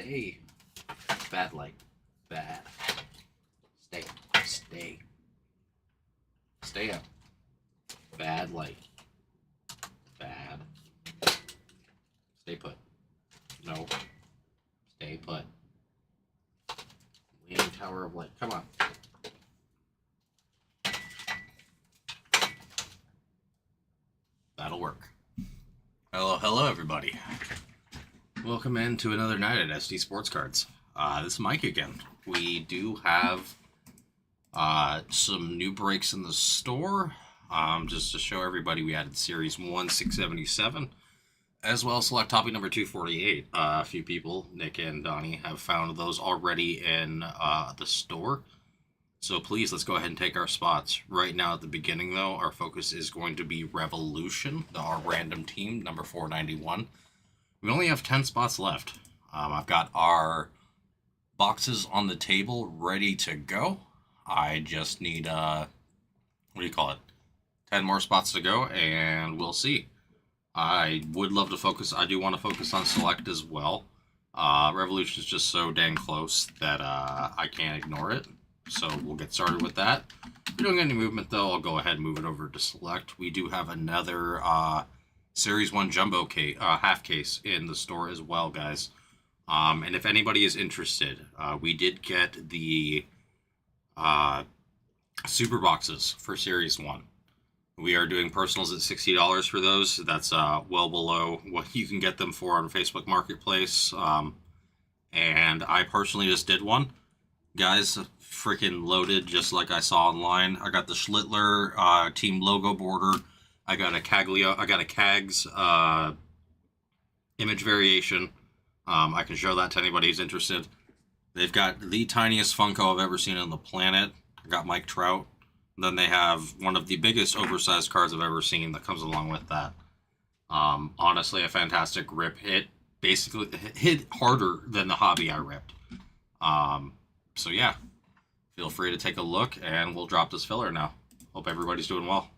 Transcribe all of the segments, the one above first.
Stay. Bad light. Bad. Stay. Stay. Stay up. Bad light. Bad. Stay put. No. Stay put. Leaning tower of light. Come on. That'll work. Hello, everybody. Welcome in to another night at SD Sports Cards. This is Mike again. We do have some new breaks in the store. Just to show everybody, we added Series 1 677, as well as select topic number 248. A few people, Nick and Donnie, have found those already in the store. So please, let's go ahead and take our spots. Right now at the beginning, though, our focus is going to be Revolution, our random team, number 491. We only have 10 spots left. I've got our boxes on the table ready to go. I just need, 10 more spots to go, and we'll see. I would love to focus, I do want to focus on Select as well. Revolution is just so dang close that I can't ignore it. So we'll get started with that. If we don't get any movement, though, I'll go ahead and move it over to Select. We do have another Series 1 Jumbo case, half case in the store as well, guys. And if anybody is interested, we did get the super boxes for Series 1. We are doing personals at $60 for those. That's well below what you can get them for on Facebook Marketplace. And I personally just did one. Guys, freaking loaded, just like I saw online. I got the Schlittler team logo border. I got a Cags image variation. I can show that to anybody who's interested. They've got the tiniest Funko I've ever seen on the planet. I got Mike Trout. Then they have one of the biggest oversized cards I've ever seen that comes along with that. Honestly, a fantastic rip. It basically hit harder than the hobby I ripped. So yeah, feel free to take a look, and we'll drop this filler now. Hope everybody's doing well.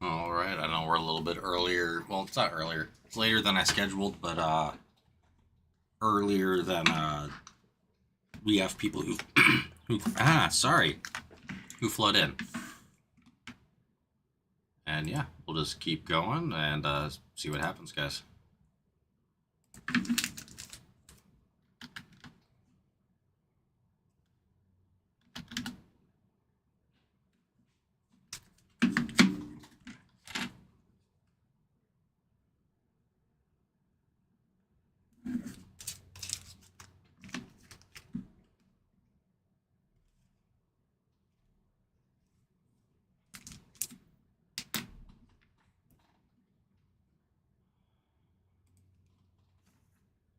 Alright, I know we're a little bit earlier. Well, it's not earlier. It's later than I scheduled, but earlier than we have people who who flood in. And yeah, we'll just keep going and see what happens, guys.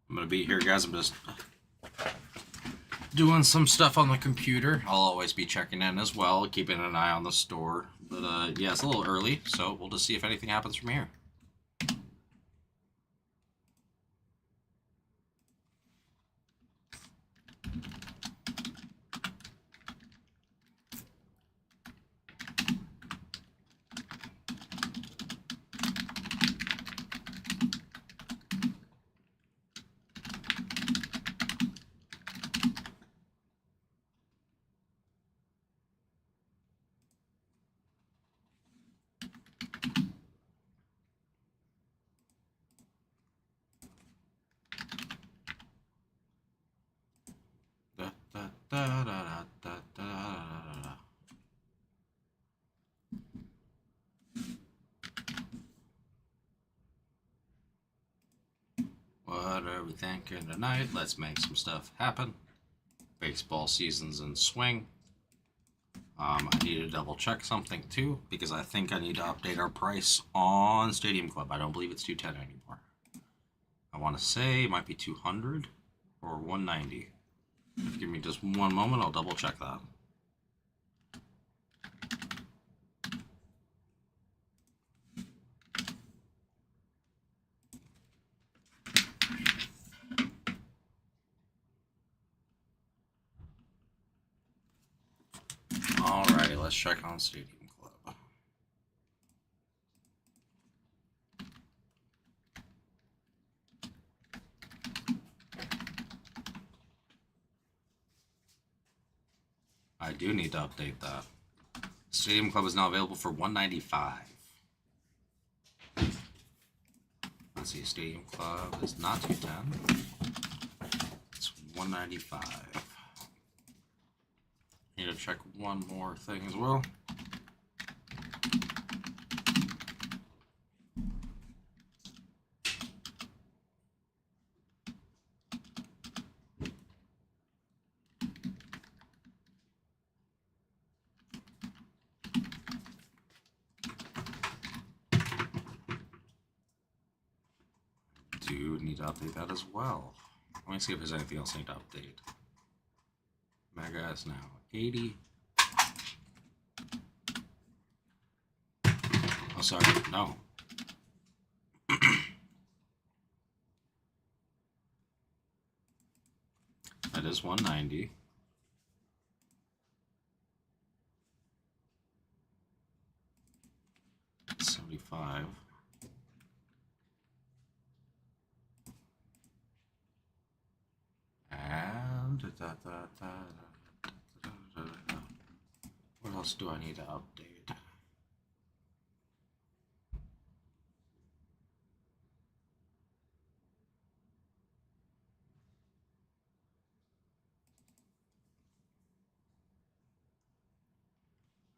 I'm gonna be here, guys. I'm just doing some stuff on the computer. I'll always be checking in as well, keeping an eye on the store. But yeah, it's a little early, so we'll just see if anything happens from here. What are we thinking tonight? Let's make some stuff happen. Baseball season's in swing. I need to double check something too, because I think I need to update our price on Stadium Club. I don't believe it's 210 anymore. I want to say it might be 200 or 190. If you give me just one moment, I'll double check that. Alrighty, let's check on Stadium Club. I do need to update that. Stadium Club is now available for $195. Let's see, Stadium Club is not 210. It's $195. Need to check one more thing as well. Do need to update that as well. Let me see if there's anything else I need to update. Mega is now 80. Oh, sorry, no. That is 190. That's 75. And what else do I need to update?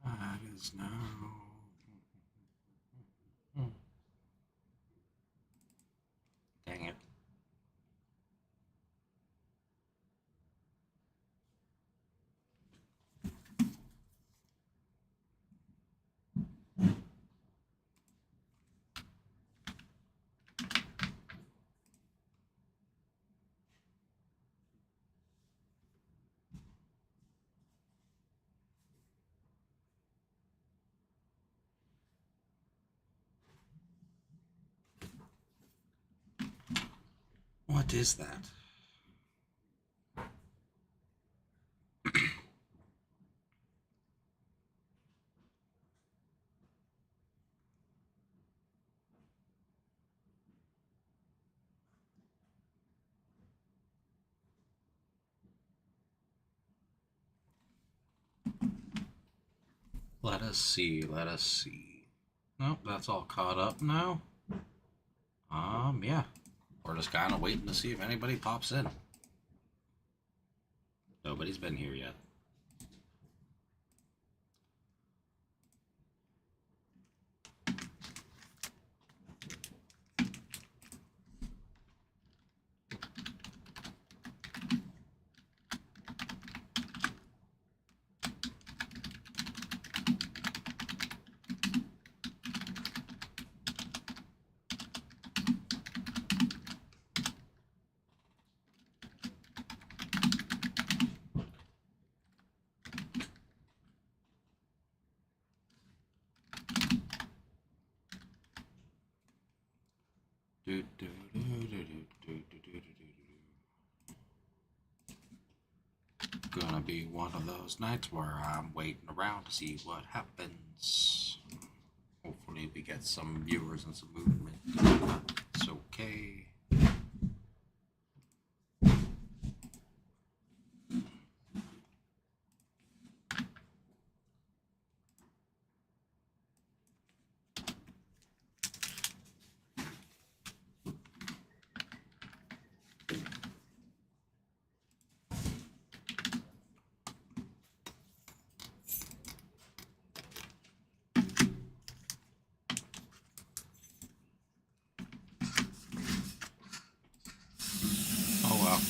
That is now. Dang it. What is that? Let us see, let us see. Nope, that's all caught up now. Yeah. We're just kind of waiting to see if anybody pops in. Nobody's been here yet. Gonna be one of those nights where I'm waiting around to see what happens. Hopefully we get some viewers and some movement. It's okay.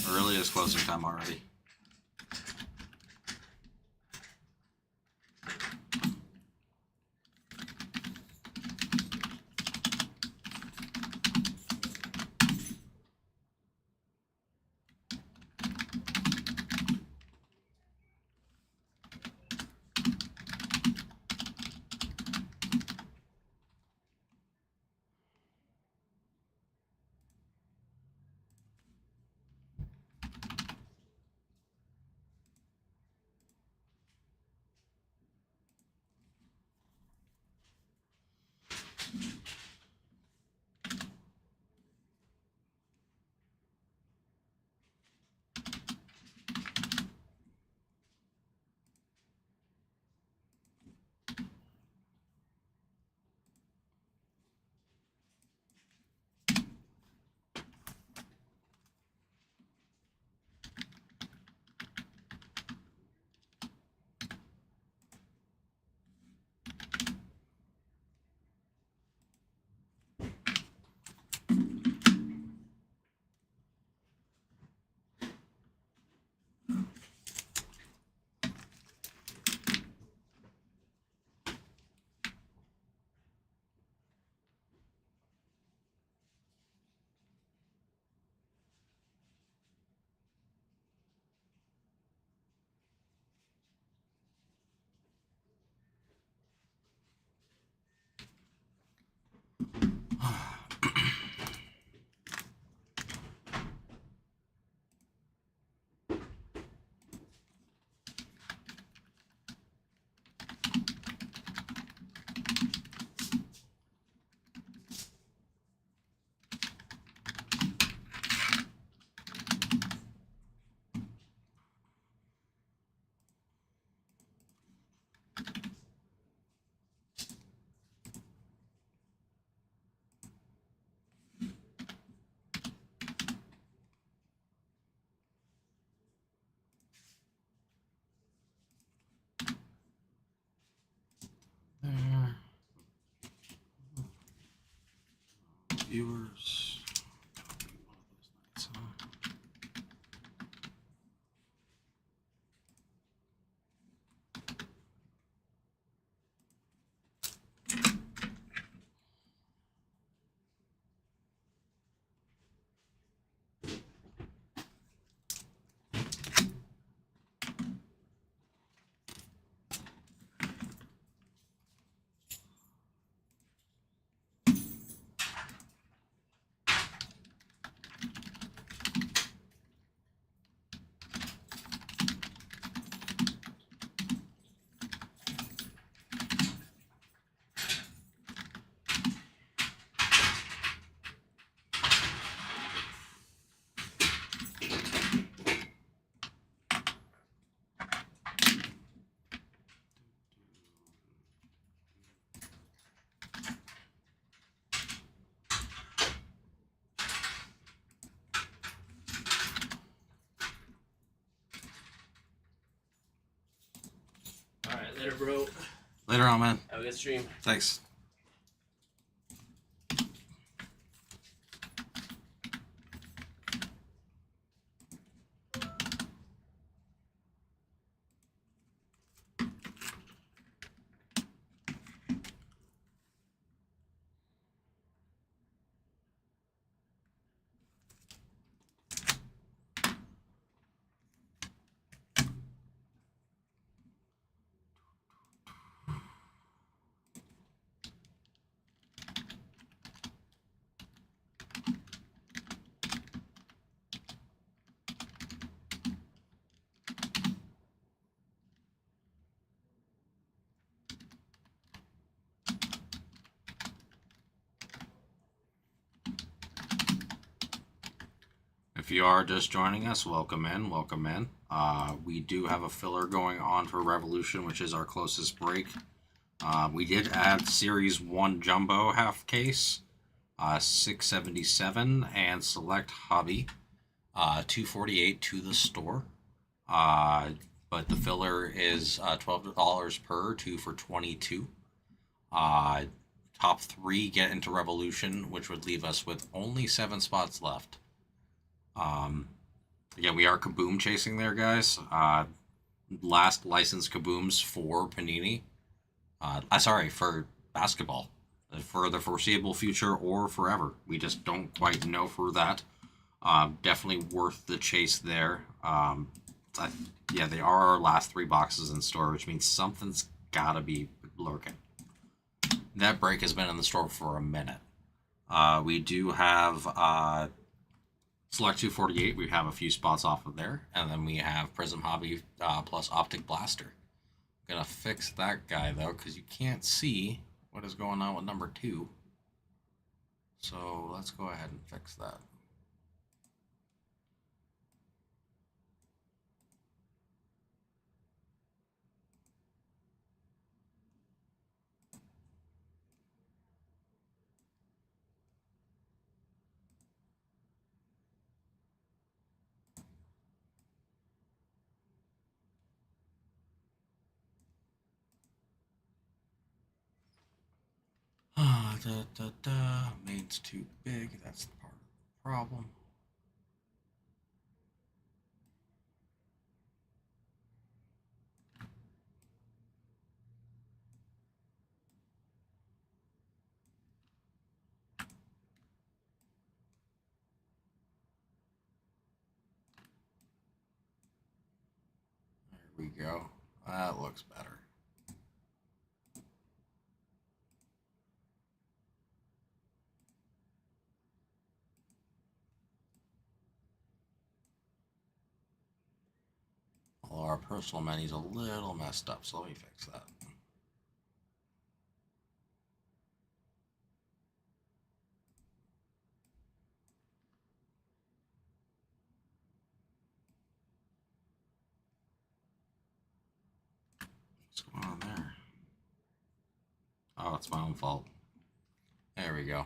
Early is closing time already. viewers. Alright, later, bro. Later on, man. Have a good stream. Thanks. If you are just joining us, welcome in, welcome in. We do have a filler going on for Revolution, which is our closest break. We did add Series 1 Jumbo half case, 677, and Select Hobby, 248 to the store. But the filler is $12 per, 2 for 22. Top 3 get into Revolution, which would leave us with only 7 spots left. Again, we are Kaboom chasing there, guys. Last licensed Kabooms for Panini. Sorry, for basketball. For the foreseeable future or forever. We just don't quite know for that. Definitely worth the chase there. Yeah, they are our last 3 boxes in store, which means something's gotta be lurking. That break has been in the store for a minute. We do have Select 248, we have a few spots off of there. And then we have Prism Hobby plus Optic Blaster. Gonna fix that guy, though, because you can't see what is going on with number 2. So let's go ahead and fix that. Main's too big. That's part of the problem. There we go. That looks better. Although our personal menu's a little messed up, so let me fix that. What's going on there? Oh, it's my own fault. There we go.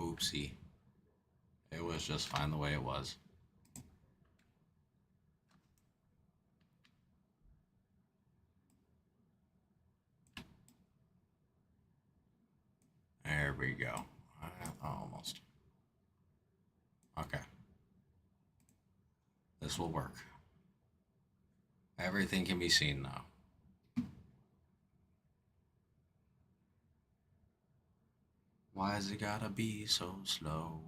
Oopsie. It was just fine the way it was. There we go. almost. Okay. This will work. Everything can be seen now. Why's it gotta be so slow?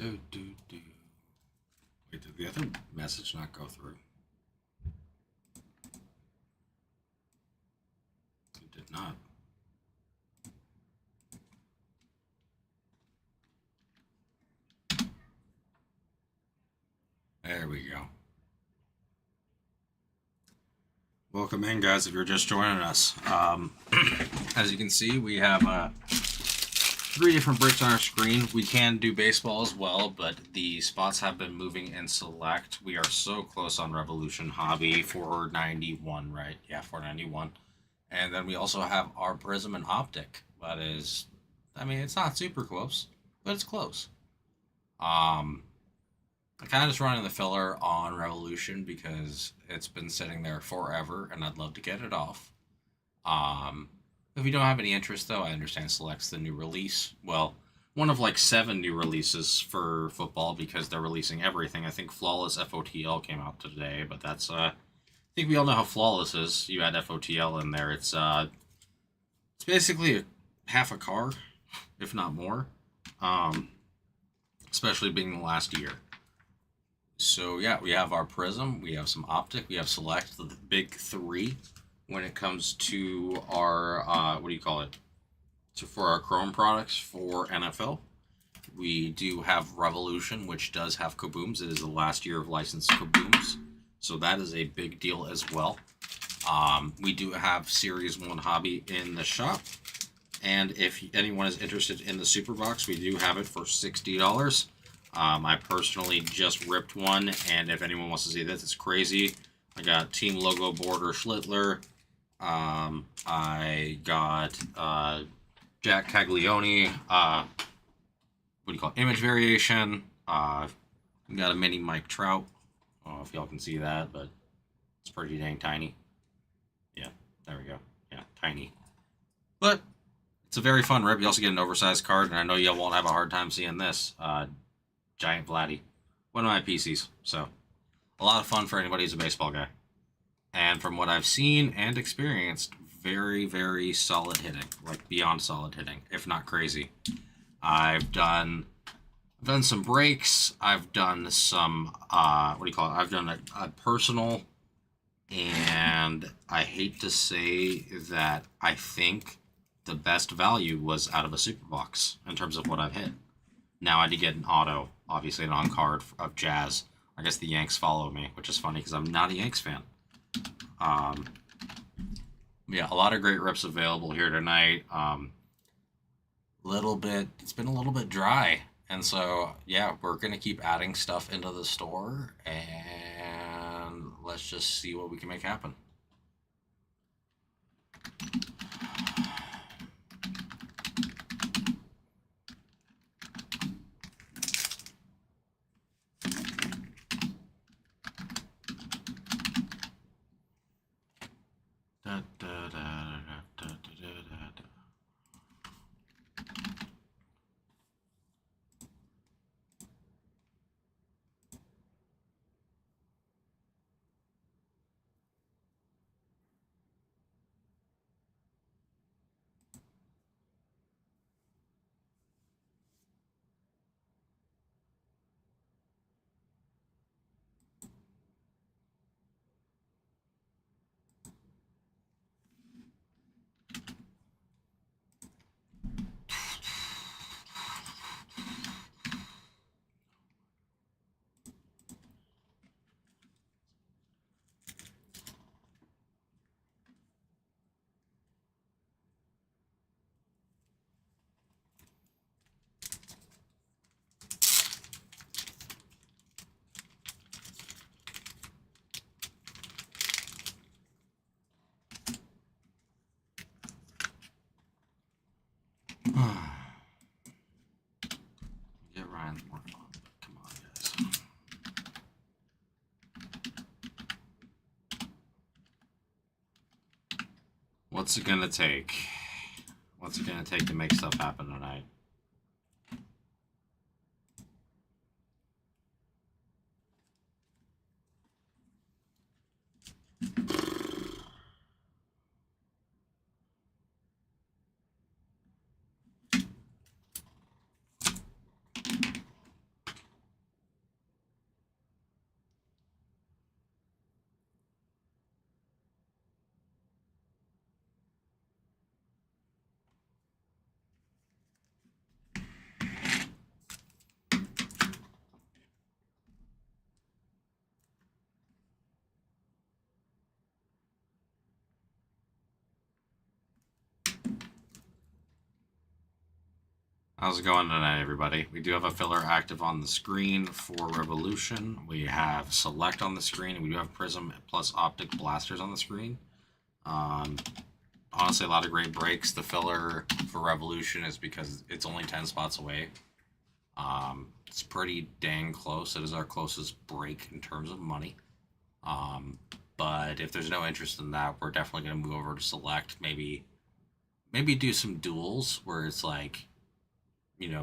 Do. Wait, did the other message not go through? It did not. There we go. Welcome in, guys, if you're just joining us. As you can see, we have 3 different bricks on our screen. We can do baseball as well, but the spots have been moving in select. We are so close on Revolution Hobby, 491, right? Yeah, 491. And then we also have our Prism and Optic. That is, I mean, it's not super close, but it's close. I'm kind of just running the filler on Revolution because it's been sitting there forever, and I'd love to get it off. If you don't have any interest, though, I understand Select's the new release. Well, one of like 7 new releases for football because they're releasing everything. I think Flawless FOTL came out today, but that's I think we all know how Flawless is. You add FOTL in there, it's basically half a car, if not more. Especially being the last year. So yeah, we have our Prism, we have some Optic, we have Select, the big 3 when it comes to our what do you call it? So for our Chrome products for NFL, we do have Revolution, which does have Kabooms. It is the last year of licensed Kabooms, so that is a big deal as well. We do have Series 1 Hobby in the shop, and if anyone is interested in the Super Box, we do have it for $60. I personally just ripped one, and if anyone wants to see this, it's crazy. I got Team Logo Border Schlittler. I got Jack Caglione. What do you call it? Image variation. We got a mini Mike Trout. I don't know if y'all can see that, but it's pretty dang tiny. Yeah, there we go. Yeah, tiny. But it's a very fun rip. You also get an oversized card, and I know y'all won't have a hard time seeing this. Giant Vladdy. One of my PCs. So, a lot of fun for anybody who's a baseball guy. And from what I've seen and experienced, very, very solid hitting. Like, beyond solid hitting, if not crazy. I've done some breaks. I've done some, what do you call it? I've done a personal And I hate to say that I think the best value was out of a super box in terms of what I've hit. Now I did get an auto, obviously an on-card of Jazz. I guess the Yanks follow me, which is funny because I'm not a Yanks fan. Yeah, a lot of great rips available here tonight. It's been a little bit dry. And so, yeah, we're going to keep adding stuff into the store and let's just see what we can make happen. Da, da, da, da, da, da, da. Get Ryan more fun. Come on, guys. What's it gonna take? What's it gonna take to make stuff happen tonight? How's it going tonight, everybody? We do have a filler active on the screen for Revolution. We have Select on the screen, and we do have Prism plus Optic Blasters on the screen. Honestly, a lot of great breaks. The filler for Revolution is because it's only 10 spots away. It's pretty dang close. It is our closest break in terms of money. But if there's no interest in that, we're definitely going to move over to Select. Maybe do some duels where it's like,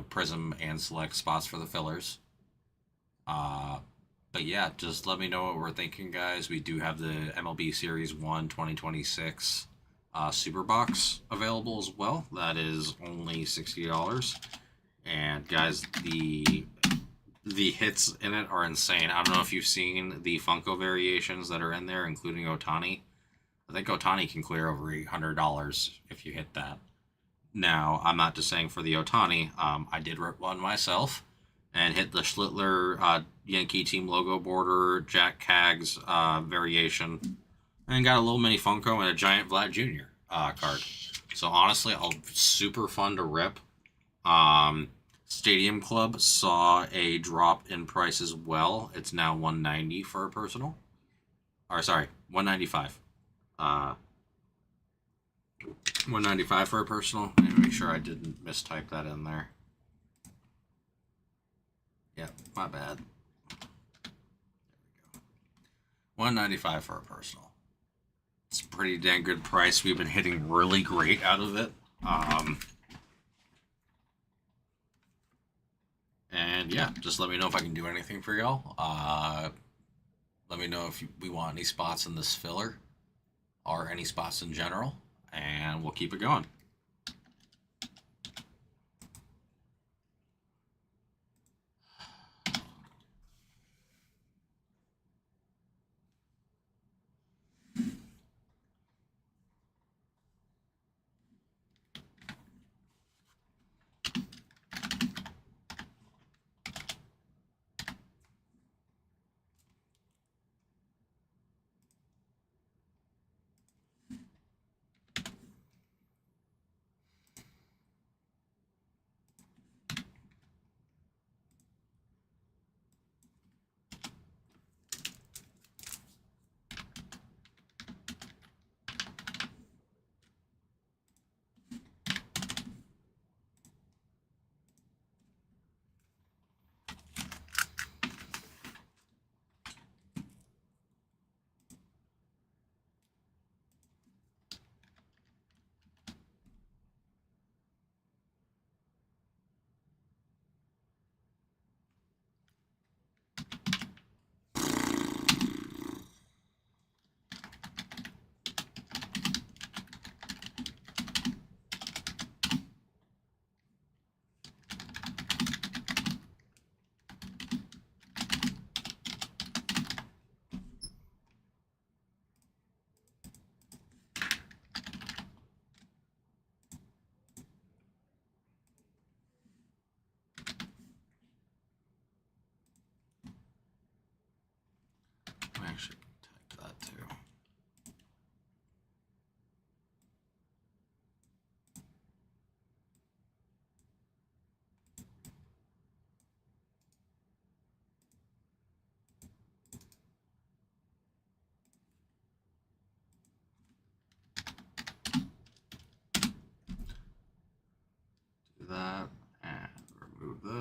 Prism and Select spots for the fillers. But yeah, just let me know what we're thinking, guys. We do have the MLB Series 1 2026 Super Box available as well. That is only $60. And guys, the hits in it are insane. I don't know if you've seen the Funko variations that are in there, including Otani. I think Otani can clear over $800 if you hit that. Now, I'm not just saying for the Otani. I did rip one myself and hit the Schlittler Yankee team logo border, Jack Caggs variation, and got a little mini Funko and a giant Vlad Jr. Card. So honestly, super fun to rip. Stadium Club saw a drop in price as well. It's now $190 for a personal. Or sorry, $195. $195 for a personal. Let me make sure I didn't mistype that in there. Yep, my bad. There we go. $195 for a personal. It's a pretty dang good price. We've been hitting really great out of it. And yeah, just let me know if I can do anything for y'all. Let me know if we want any spots in this filler or any spots in general, and we'll keep it going.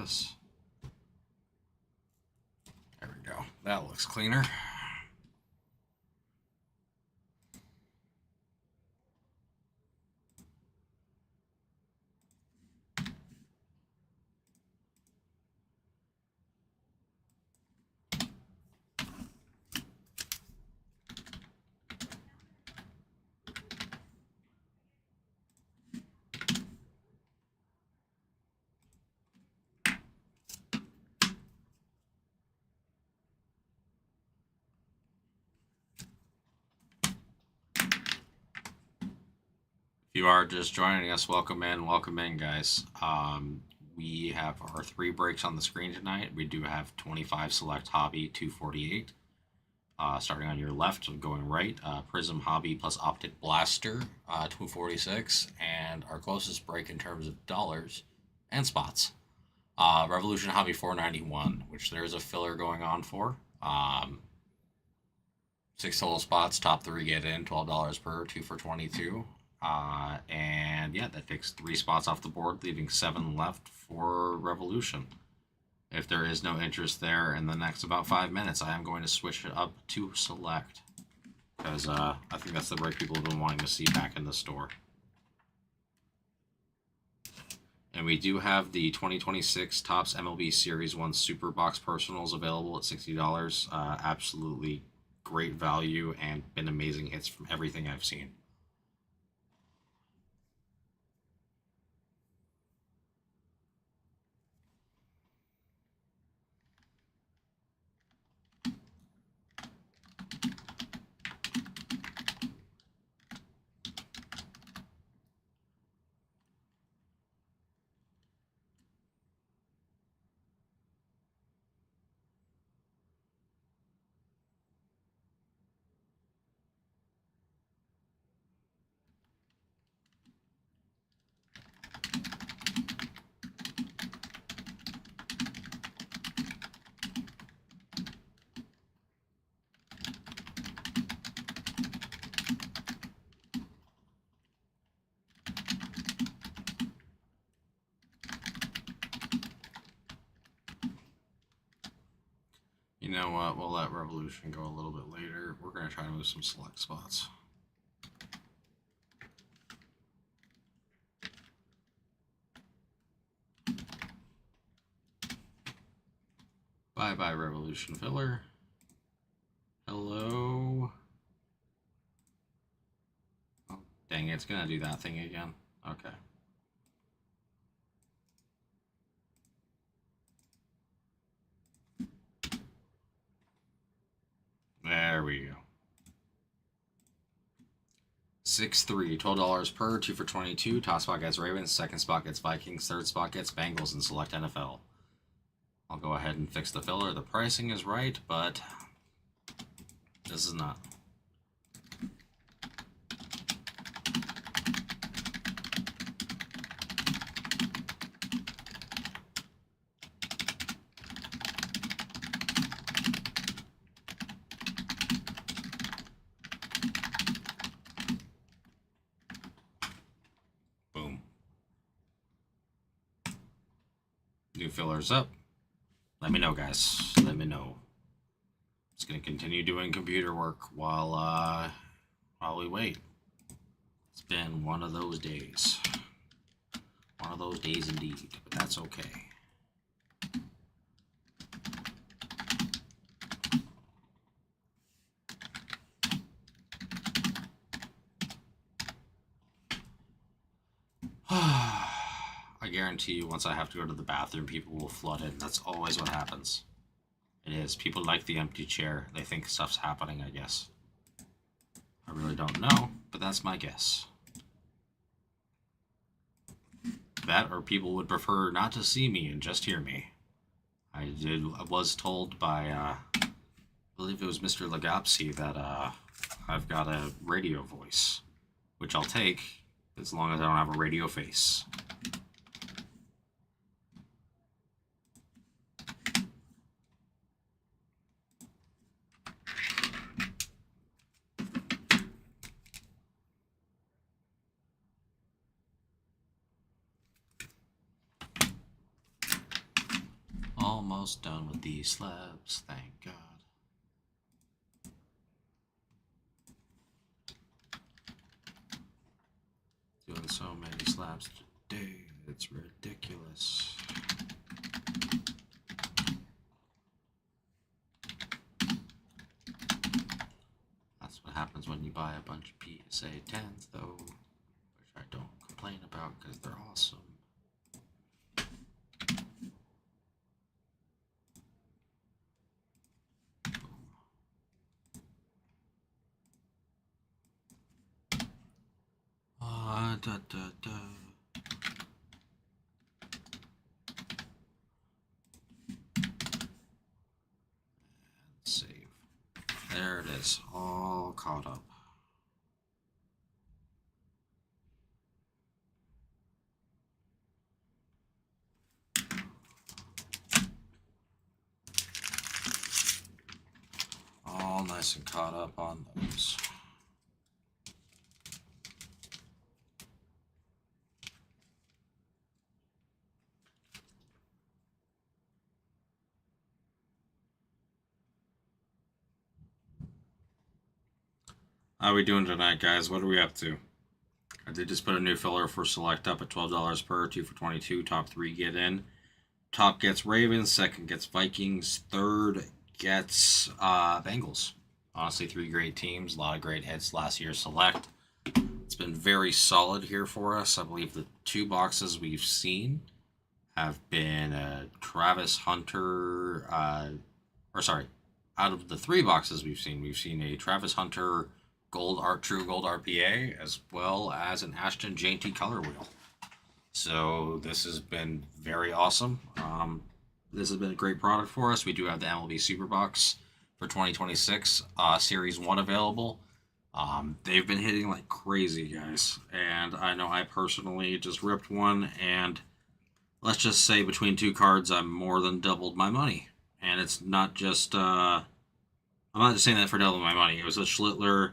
is. There we go. That looks cleaner. If you are just joining us, welcome in, guys. We have our 3 breaks on the screen tonight. We do have 25 Select Hobby 248. Starting on your left, going right, Prism Hobby plus Optic Blaster 246, and our closest break in terms of dollars and spots, Revolution Hobby 491, which there is a filler going on for. 6 total spots, top 3 get in, $12 per, 2 for 22. And yeah, that takes 3 spots off the board, leaving 7 left for Revolution. If there is no interest there in the next about 5 minutes, I am going to switch it up to Select, because I think that's the break people have been wanting to see back in the store. And we do have the 2026 Topps MLB Series 1 Super Box Personals available at $60. Absolutely great value and been amazing hits from everything I've seen. You know what? We'll let Revolution go a little bit later. We're going to try to move some select spots. Bye-bye, Revolution filler. Hello? Oh, dang it. It's going to do that thing again. Okay. There we go. 6-3, $12 per, 2 for 22. Top spot gets Ravens, second spot gets Vikings, third spot gets Bengals in Select NFL. I'll go ahead and fix the filler. The pricing is right, but this is not. Boom. New fillers up. Let me know, guys. Let me know. Just gonna continue doing computer work while we wait. It's been one of those days. One of those days indeed, but that's okay. I guarantee you, once I have to go to the bathroom, people will flood in. That's always what happens. It is. People like the empty chair. They think stuff's happening, I guess. I really don't know, but that's my guess. That, or people would prefer not to see me and just hear me. I was told by, I believe it was Mr. Legopsy, that I've got a radio voice, which I'll take as long as I don't have a radio face. almost done with these slabs, thank God. Doing so many slabs today, it's ridiculous. That's what happens when you buy a bunch of PSA 10s, though, which I don't complain about because they're awesome. Save. There it is, all caught up. All nice and caught up on those. How are we doing tonight, guys? What are we up to? I did just put a new filler for select up at $12 per, 2 for 22. Top 3 get in. Top gets Ravens, second gets Vikings, third gets Bengals. Honestly, 3 great teams, a lot of great hits last year select. It's been very solid here for us. I believe the 2 boxes we've seen have been Travis Hunter, out of the 3 boxes we've seen a Travis Hunter True Gold RPA, as well as an Ashton JT color wheel. So this has been very awesome. This has been a great product for us. We do have the MLB Superbox for 2026 Series 1 available. They've been hitting like crazy, guys. And I know I personally just ripped one, and let's just say between 2 cards, I've more than doubled my money. And it's not just, I'm not just saying that for doubling my money. It was a Schlittler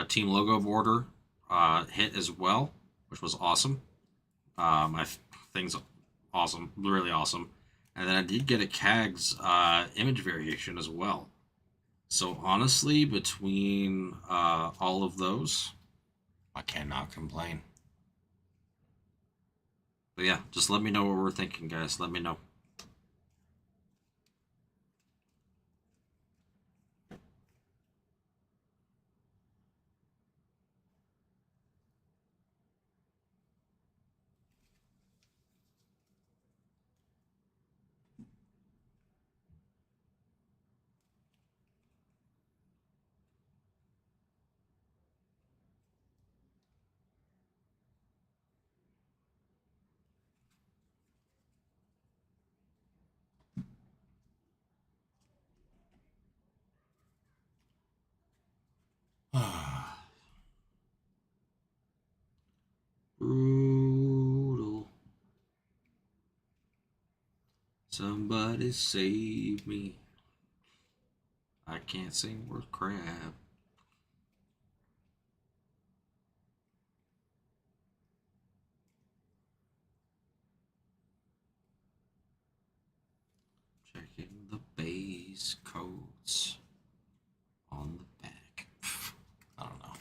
team logo border hit as well, which was awesome. I thing's awesome, really awesome. And then I did get a CAG's image variation as well. So honestly, between all of those, I cannot complain. But yeah, just let me know what we're thinking, guys. Let me know. Brutal. Somebody save me. I can't sing worth crap. Checking the base codes on the back. I don't know.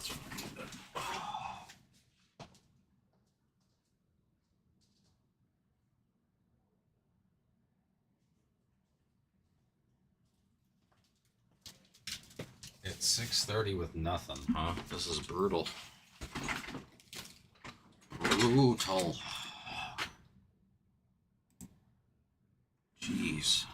That's what I need then. It's 6:30 with nothing, huh? This is brutal. Brutal. Jeez.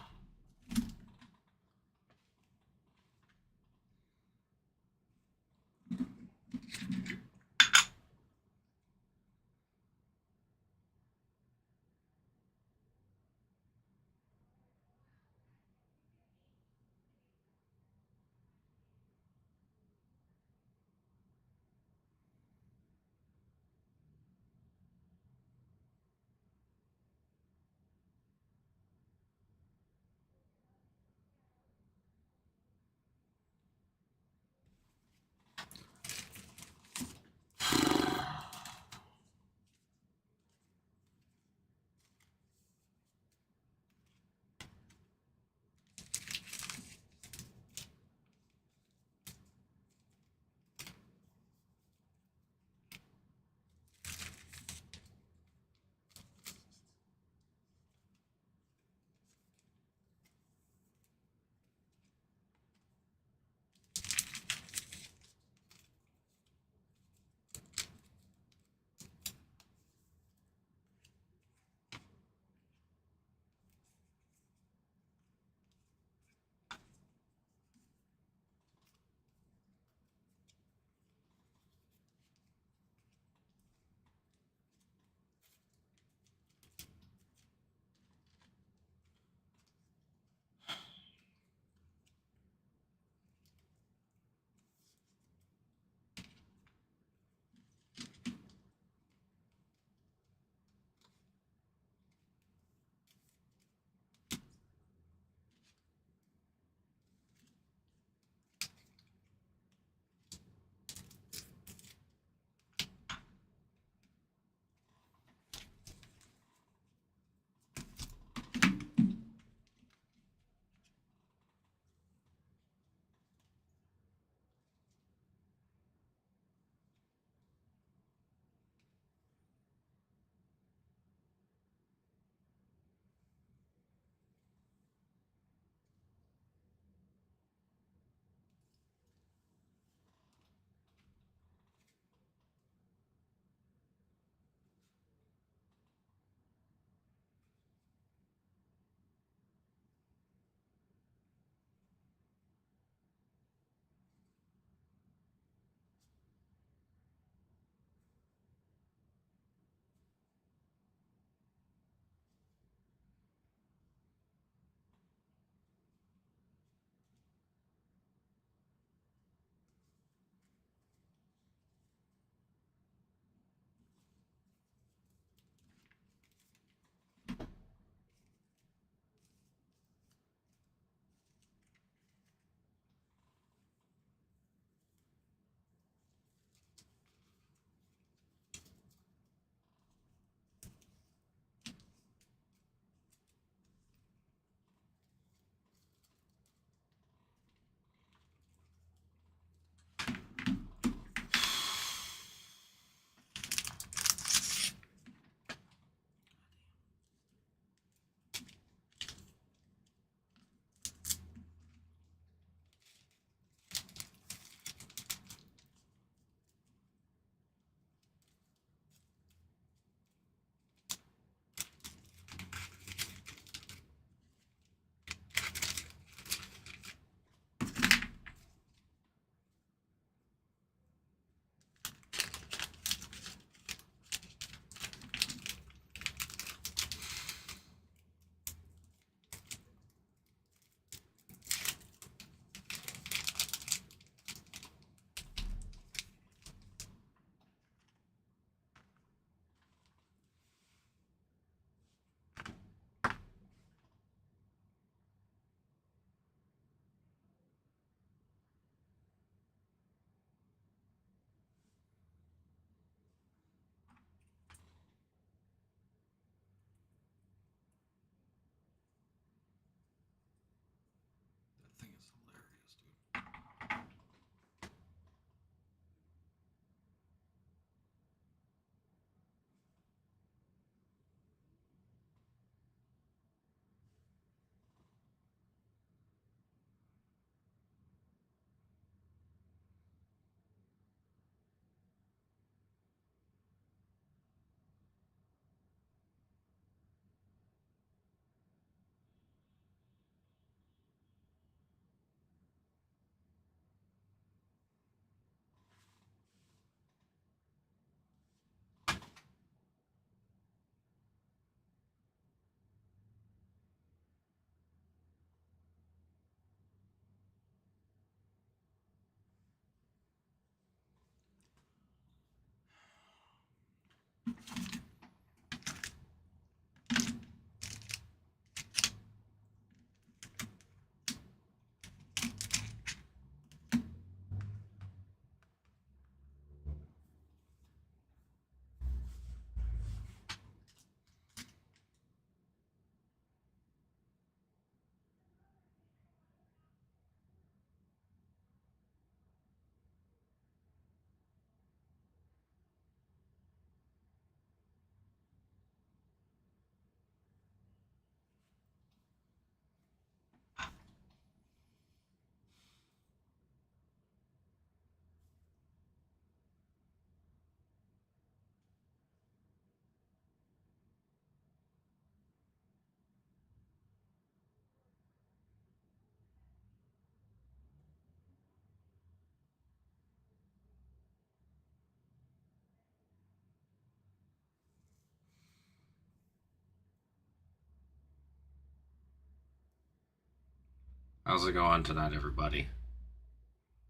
How's it going tonight, everybody?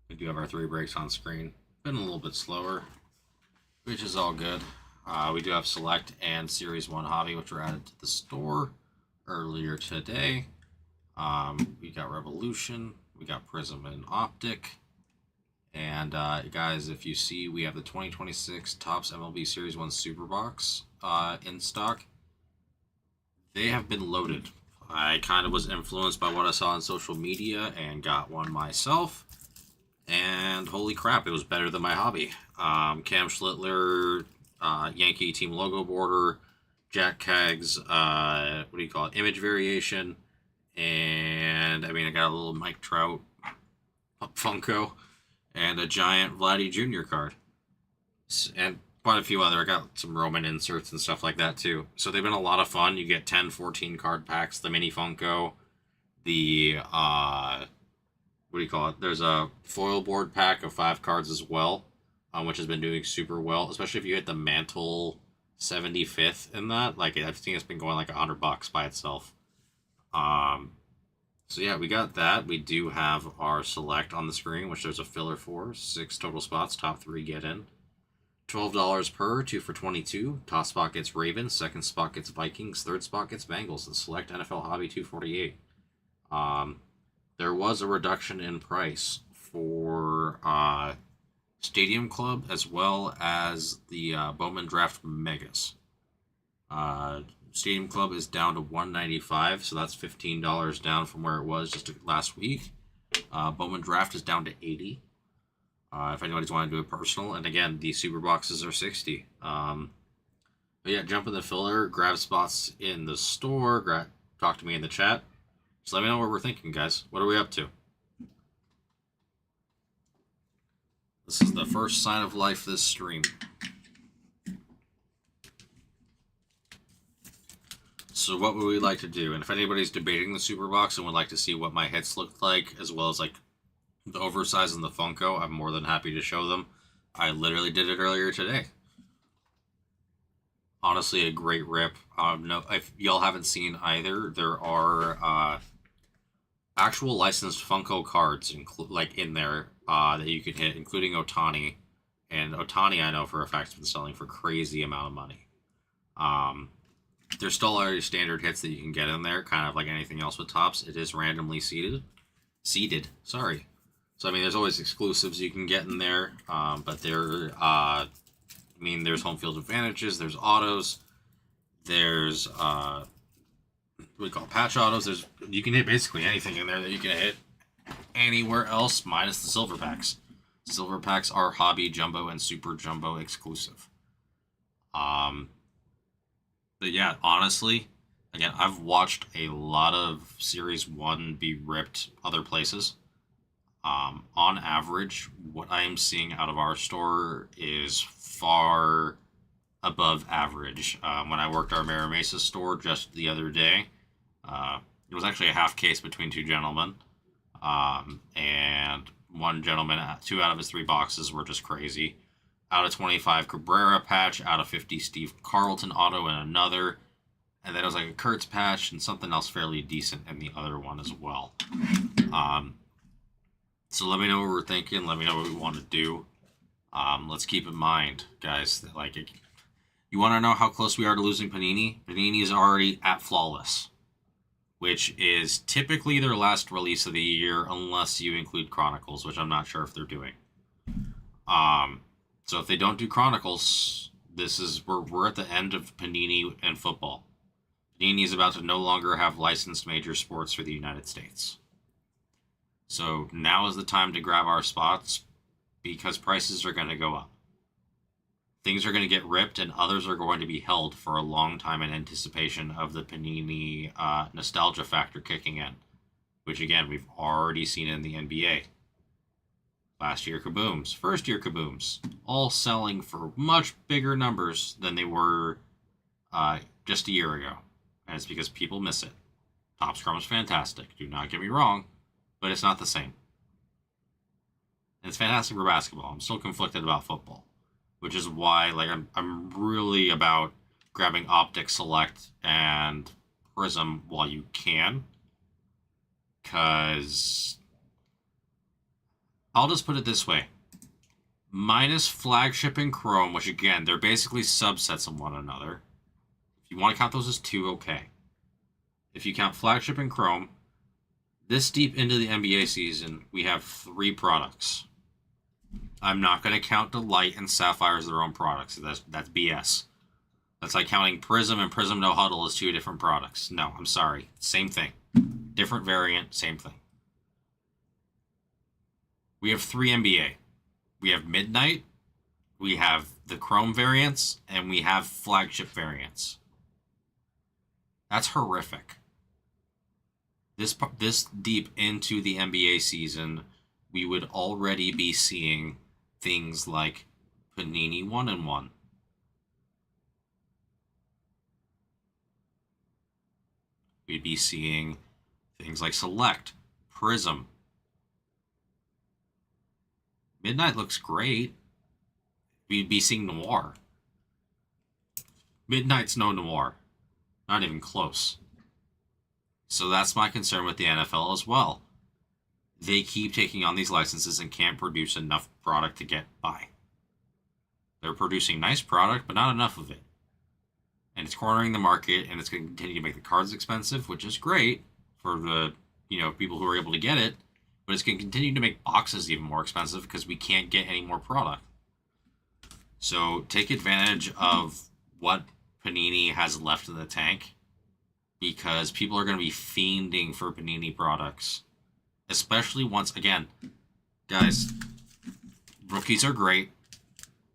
We do have our 3 breaks on screen. Been a little bit slower, which is all good. We do have Select and Series 1 Hobby, which were added to the store earlier today. We got Revolution, we got Prism and Optic. And guys, if you see, we have the 2026 Topps MLB Series 1 Superbox in stock. They have been loaded. I kind of was influenced by what I saw on social media and got one myself. And holy crap, it was better than my hobby. Cam Schlittler, Yankee team logo border, Jack Kag's, image variation. And, I got a little Mike Trout Funko and a giant Vladdy Jr. card. And quite a few other. I got some Roman inserts and stuff like that too. So they've been a lot of fun. You get 10, 14 card packs, the mini Funko, the there's a foil board pack of 5 cards as well, which has been doing super well, especially if you hit the Mantle 75th in that. Like, I think it's been going like $100 by itself. So yeah, we got that. We do have our Select on the screen, which there's a filler for. 6 total spots, top 3 get in. $12 per, 2 for 22. Top spot gets Ravens, second spot gets Vikings, third spot gets Bengals. The Select NFL Hobby 248. There was a reduction in price for Stadium Club as well as the Bowman Draft Megas. Stadium Club is down to $195, so that's $15 down from where it was just last week. Bowman Draft is down to $80. If anybody's want to do it personal. And again, the super boxes are $60. But yeah, jump in the filler, grab spots in the store, talk to me in the chat. Just let me know what we're thinking, guys. What are we up to? This is the first sign of life this stream. So what would we like to do? And if anybody's debating the super box and would like to see what my hits looked like, as well as like the oversize and the Funko, I'm more than happy to show them. I literally did it earlier today. Honestly, a great rip. No, if y'all haven't seen either, there are actual licensed Funko cards in there that you can hit, including Ohtani. And Ohtani, I know for a fact, has been selling for crazy amount of money. There's still already standard hits that you can get in there, kind of like anything else with Topps. It is randomly seeded. Sorry. So, there's always exclusives you can get in there, but there's home field advantages, there's autos, there's, patch autos, you can hit basically anything in there that you can hit anywhere else, minus the silver packs. Silver packs are Hobby, Jumbo, and Super Jumbo exclusive. But yeah, honestly, again, I've watched a lot of Series 1 be ripped other places. On average, what I am seeing out of our store is far above average. When I worked our Mira Mesa store just the other day, it was actually a half case between 2 gentlemen. And one gentleman, 2 out of his 3 boxes were just crazy. Out of 25 Cabrera patch, out of 50 Steve Carlton auto in another. And then it was like a Kurtz patch and something else fairly decent in the other one as well. So let me know what we're thinking. Let me know what we want to do. Let's keep in mind, guys, that you want to know how close we are to losing Panini? Panini is already at Flawless, which is typically their last release of the year, unless you include Chronicles, which I'm not sure if they're doing. So if they don't do Chronicles, we're at the end of Panini and football. Panini is about to no longer have licensed major sports for the United States. So now is the time to grab our spots, because prices are going to go up. Things are going to get ripped, and others are going to be held for a long time in anticipation of the Panini nostalgia factor kicking in, which again, we've already seen in the NBA. Last year Kabooms, first year Kabooms, all selling for much bigger numbers than they were just a year ago. And it's because people miss it. Topps Chrome is fantastic, do not get me wrong, but it's not the same. And it's fantastic for basketball. I'm still conflicted about football, which is why I'm really about grabbing Optic, Select, and Prism while you can. Because I'll just put it this way. Minus Flagship and Chrome, which again, they're basically subsets of one another. If you want to count those as two, okay. If you count Flagship and Chrome, this deep into the NBA season, we have 3 products. I'm not going to count Delight and Sapphire as their own products. That's BS. That's like counting Prism and Prism No Huddle as 2 different products. No, I'm sorry. Same thing. Different variant, same thing. We have 3 NBA. We have Midnight, we have the Chrome variants, and we have Flagship variants. That's horrific. This deep into the NBA season, we would already be seeing things like Panini 1-in-1. We'd be seeing things like Select, Prism. Midnight looks great. We'd be seeing Noir. Midnight's no Noir. Not even close. So that's my concern with the NFL as well. They keep taking on these licenses and can't produce enough product to get by. They're producing nice product, but not enough of it. And it's cornering the market, and it's going to continue to make the cards expensive, which is great for the people who are able to get it. But it's going to continue to make boxes even more expensive because we can't get any more product. So take advantage of what Panini has left in the tank, because people are going to be fiending for Panini products. Especially once, again, guys, rookies are great.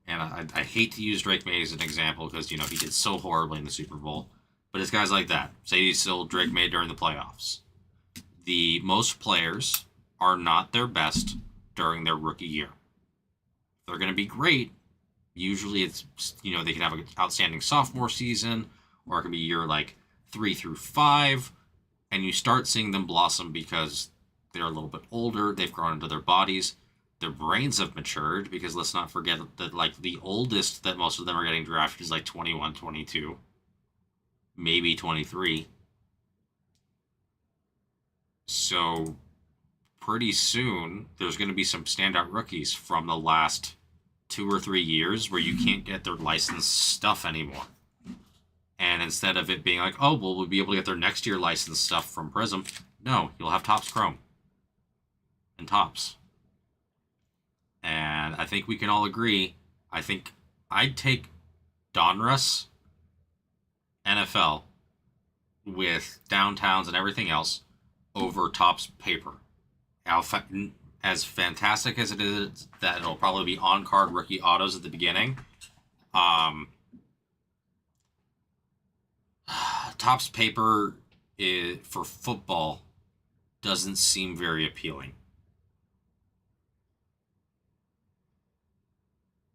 And I hate to use Drake May as an example because, he did so horribly in the Super Bowl. But it's guys like that. Say he's still Drake May during the playoffs. The most players are not their best during their rookie year. They're going to be great. Usually it's, they can have an outstanding sophomore season, or it can be year like 3 through 5, and you start seeing them blossom because they're a little bit older, they've grown into their bodies, their brains have matured, because let's not forget that like the oldest that most of them are getting drafted is like 21, 22, maybe 23. So pretty soon, there's going to be some standout rookies from the last 2 or 3 years where you can't get their licensed stuff anymore. And instead of it being like, oh, well, we'll be able to get their next year licensed stuff from Prism, no, you'll have Topps Chrome and Topps. And I think we can all agree, I think I'd take Donruss NFL with downtowns and everything else over Topps paper. As fantastic as it is that it'll probably be on-card rookie autos at the beginning, Topps paper for football doesn't seem very appealing.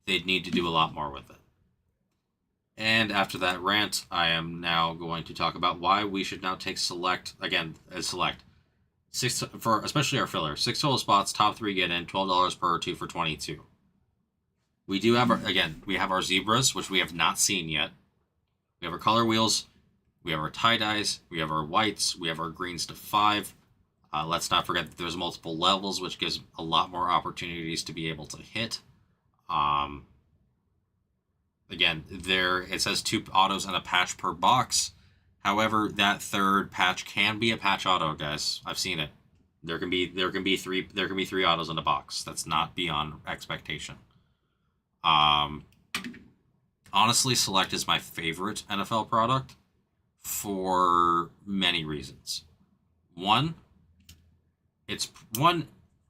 They'd need to do a lot more with it. And after that rant, I am now going to talk about why we should now take Select, again, as Select. For especially our filler, 6 total spots, top 3 get in, $12 per 2 for 22. We do have we have our zebras, which we have not seen yet. We have our color wheels, we have our tie-dyes, we have our whites, we have our greens to 5. Let's not forget that there's multiple levels, which gives a lot more opportunities to be able to hit. Again, it says 2 autos and a patch per box. However, that third patch can be a patch auto, guys. I've seen it. There can be 3 autos in a box. That's not beyond expectation. Honestly, Select is my favorite NFL product for many reasons. One, it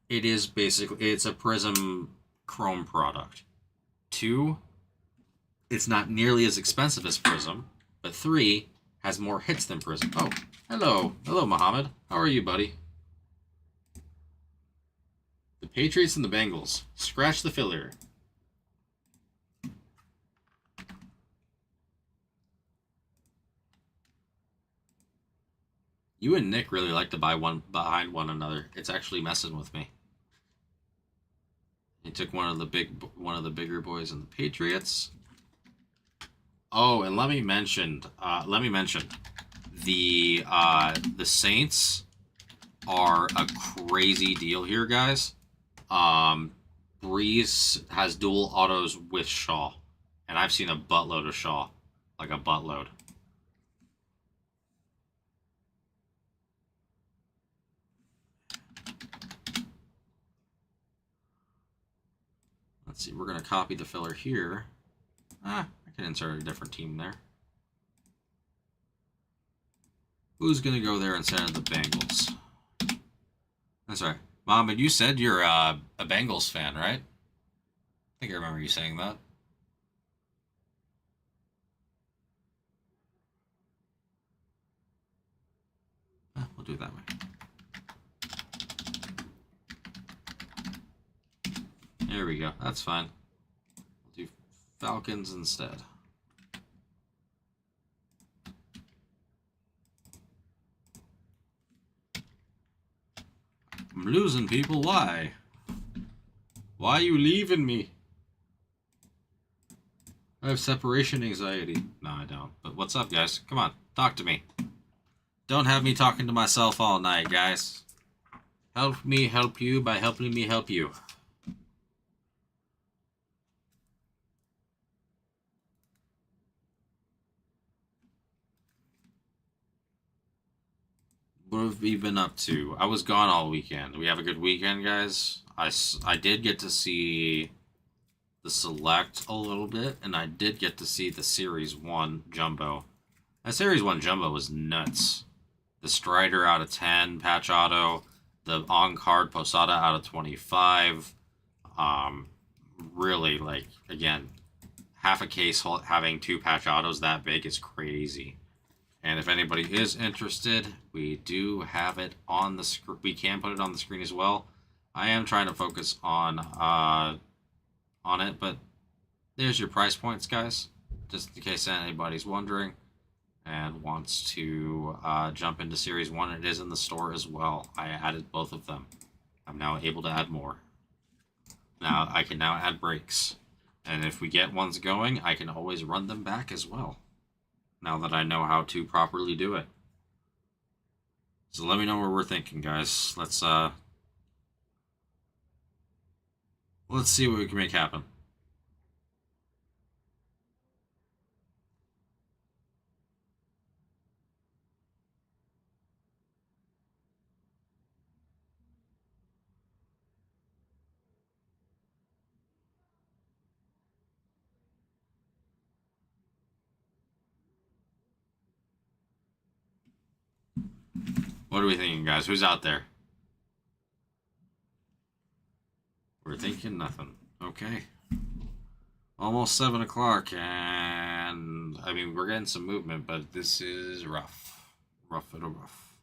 is basically it's a Prism Chrome product. 2, it's not nearly as expensive as Prism, but 3, has more hits than Prism. Oh, hello, Muhammad. How are you, buddy? The Patriots and the Bengals. Scratch the filler. You and Nick really like to buy one behind one another. It's actually messing with me. He took one of the bigger boys in the Patriots. Oh, and let me mention the Saints are a crazy deal here, guys. Breeze has dual autos with Shaw, and I've seen a buttload of Shaw, like a buttload. Let's see, we're going to copy the filler here. I can insert a different team there. Who's going to go there instead of the Bengals? That's right. Mom, and you said you're a Bengals fan, right? I think I remember you saying that. We'll do it that way. There we go. That's fine. We'll do Falcons instead. I'm losing people. Why? Why are you leaving me? I have separation anxiety. No, I don't. But what's up, guys? Come on, talk to me. Don't have me talking to myself all night, guys. Help me help you by helping me help you. What have we been up to? I was gone all weekend. We have a good weekend, guys. I did get to see the Select a little bit, and I did get to see the Series 1 Jumbo. That Series 1 Jumbo was nuts. The Strider out of 10, Patch Auto, the on-card Posada out of 25. Really, like, again, half a case having 2 Patch Autos that big is crazy. And if anybody is interested, we do have it on the screen. We can put it on the screen as well. I am trying to focus on it, but there's your price points, guys. Just in case anybody's wondering and wants to jump into Series 1, it is in the store as well. I added both of them. I'm now able to add more. Now, I can now add brakes. And if we get ones going, I can always run them back as well. Now that I know how to properly do it. So let me know what we're thinking, guys. Let's see what we can make happen. What are we thinking, guys? Who's out there? We're thinking nothing. Okay. Almost 7 o'clock, and I mean, we're getting some movement, but this is rough. Rough and rough.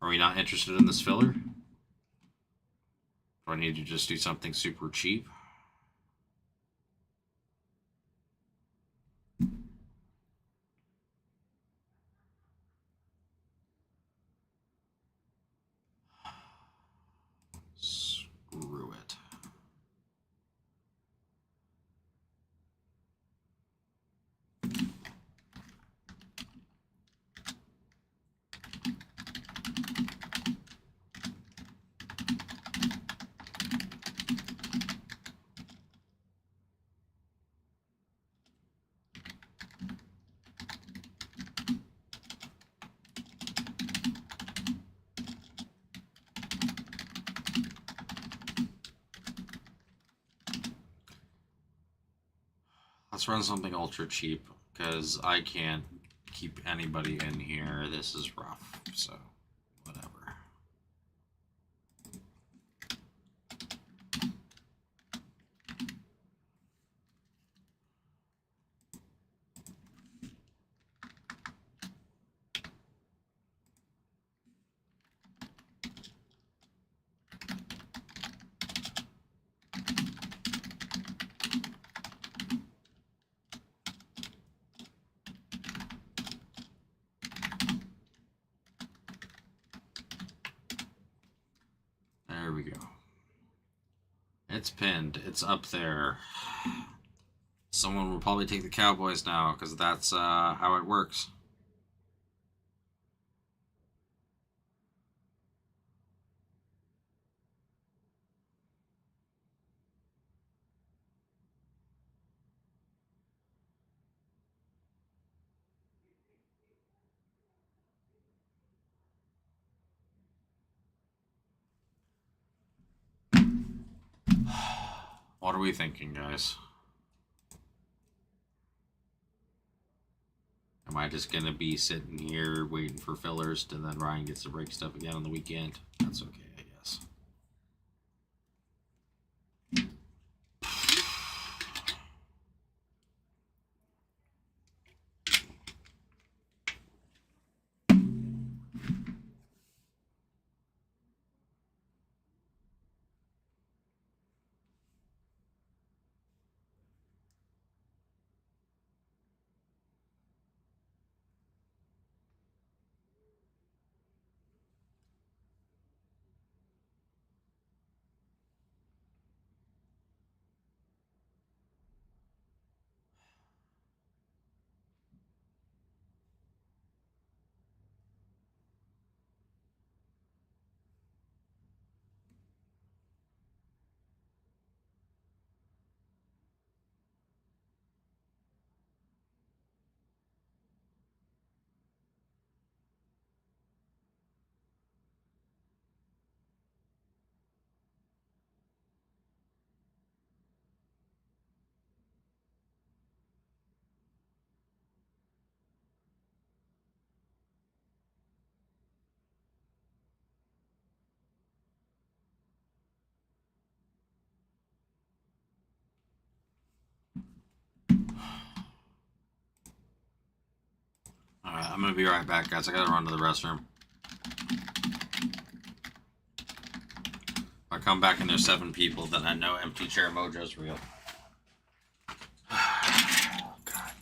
Are we not interested in this filler? Do I need to just do something super cheap? Screw it. Let's run something ultra cheap, because I can't keep anybody in here. This is rough, so whatever. There we go. It's pinned. It's up there. Someone will probably take the Cowboys now, because that's how it works. What are we thinking, guys? Am I just gonna be sitting here waiting for fillers and then Ryan gets to break stuff again on the weekend? That's okay, I guess. Alright, I'm gonna be right back, guys. I gotta run to the restroom. If I come back and there's 7 people, then I know empty chair mojo's real. God.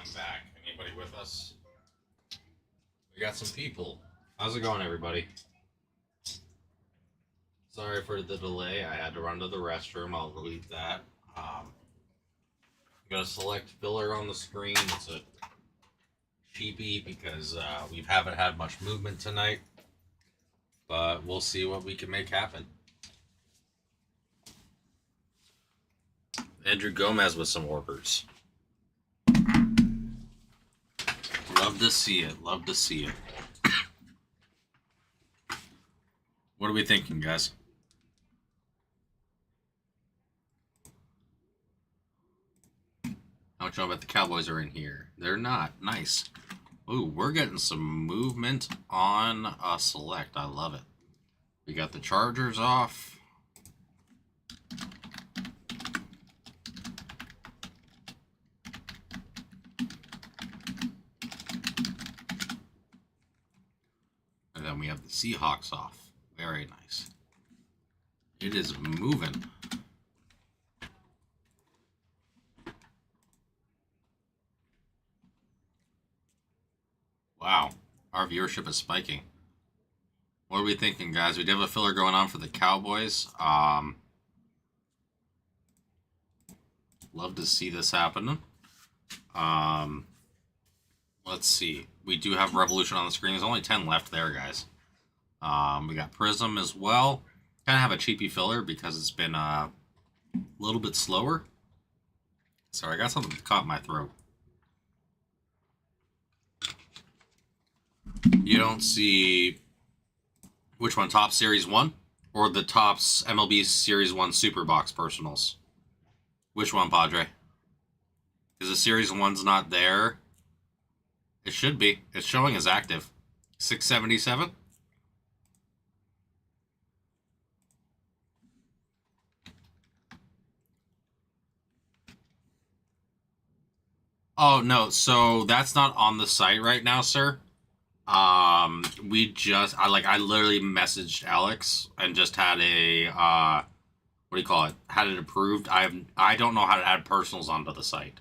I'm back. Anybody with us? We got some people. How's it going, everybody? Sorry for the delay. I had to run to the restroom. I'll delete that. I'm going to select filler on the screen. It's a cheapie because we haven't had much movement tonight. But we'll see what we can make happen. Andrew Gomez with some orders. Love to see it. Love to see it. What are we thinking, guys? How much you know about the Cowboys are in here? They're not. Nice. Ooh, we're getting some movement on select. I love it. We got the Chargers off. And then we have the Seahawks off. Very nice. It is moving. Wow. Our viewership is spiking. What are we thinking, guys? We do have a filler going on for the Cowboys. Love to see this happen. Let's see. We do have Revolution on the screen. There's only 10 left there, guys. We got Prism as well. Kind of have a cheapy filler because it's been a little bit slower. Sorry, I got something caught in my throat. You don't see which one, Top Series 1 or the Topps MLB Series 1 Superbox Personals? Which one, Padre? Because the Series 1's not there. It should be. It's showing as active. 677? Oh, no. So that's not on the site right now, sir. I literally messaged Alex and just had a, what do you call it? Had it approved. I don't know how to add personals onto the site.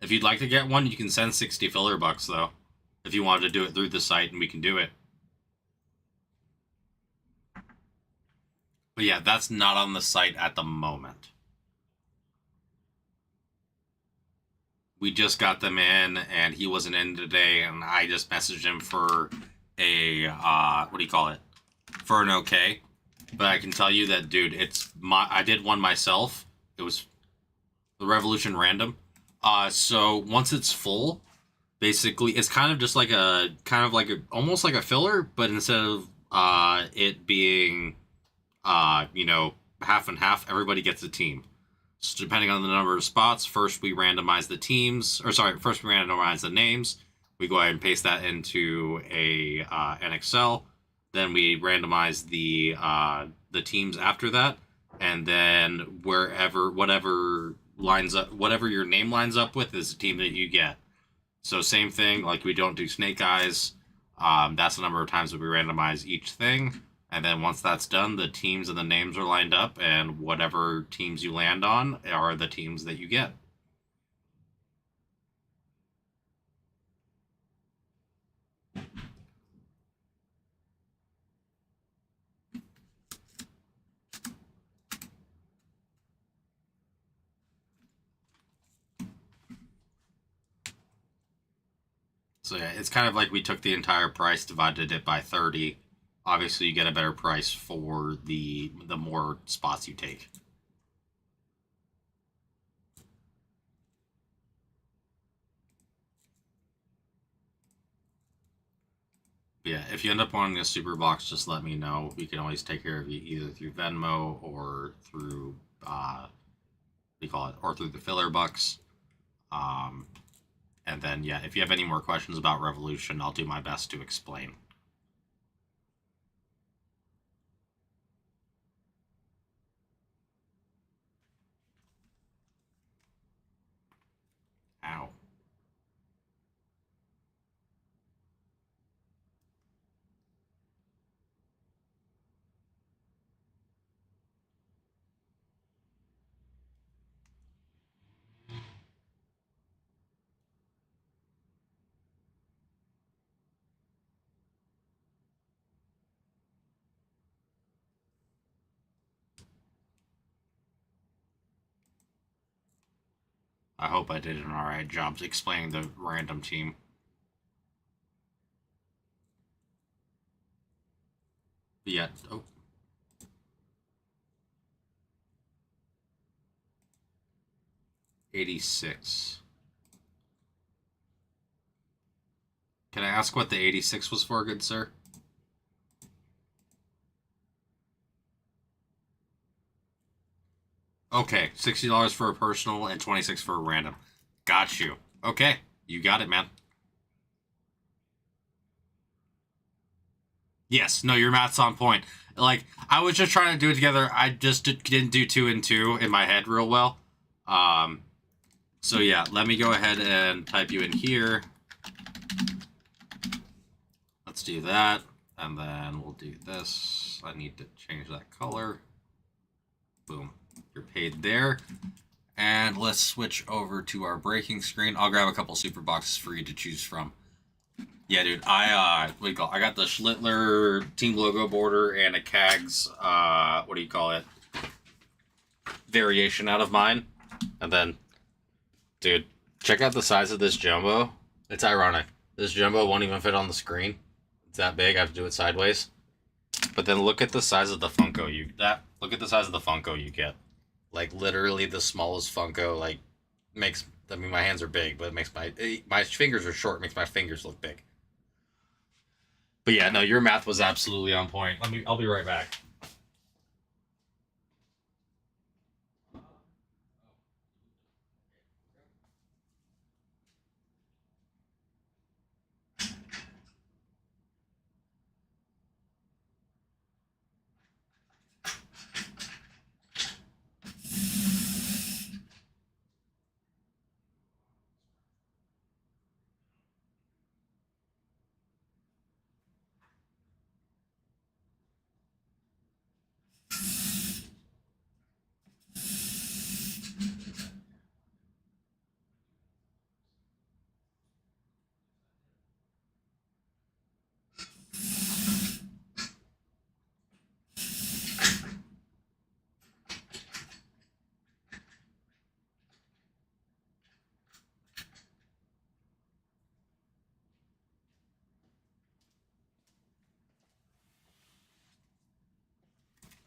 If you'd like to get one, you can send 60 filler bucks, though. If you wanted to do it through the site, and we can do it. But yeah, that's not on the site at the moment. We just got them in, and he wasn't in today, and I just messaged him for a, what do you call it? For an okay. But I can tell you that, dude, I did one myself. It was the Revolution Random. So once it's full, basically, it's kind of just like almost like a filler, but instead of it being, half and half, everybody gets a team. So depending on the number of spots, first we randomize the names. We go ahead and paste that into an Excel. Then we randomize the teams after that, and then whatever your name lines up with is the team that you get. So same thing, like we don't do snake eyes. That's the number of times that we randomize each thing. And then once that's done, the teams and the names are lined up, and whatever teams you land on are the teams that you get. So yeah, it's kind of like we took the entire price, divided it by 30. Obviously, you get a better price for the more spots you take. But yeah, if you end up wanting a super box, just let me know. We can always take care of you either through Venmo or through or through the filler bucks. And then yeah, if you have any more questions about Revolution, I'll do my best to explain. Ow. I hope I did an alright job explaining the random team. But yeah, oh. $86. Can I ask what the 86 was for, good sir? Okay, $60 for a personal and $26 for a random. Got you. Okay, you got it, man. Yes, no, your math's on point. Like, I was just trying to do it together. I just didn't do 2 and 2 in my head real well. So yeah, let me go ahead and type you in here. Let's do that, and then we'll do this. I need to change that color. Boom, you're paid there. And let's switch over to our breaking screen. I'll grab a couple super boxes for you to choose from. Yeah, dude, I got the Schlittler team logo border and a CAGS, what do you call it? Variation out of mine. And then, dude, check out the size of this jumbo. It's ironic. This jumbo won't even fit on the screen. It's that big. I have to do it sideways. But then look at the size of the Funko look at the size of the Funko you get. Like literally the smallest Funko. Like makes. I mean, my hands are big, but it makes my fingers are short. It makes my fingers look big. But yeah, no, your math was absolutely on point. I'll be right back.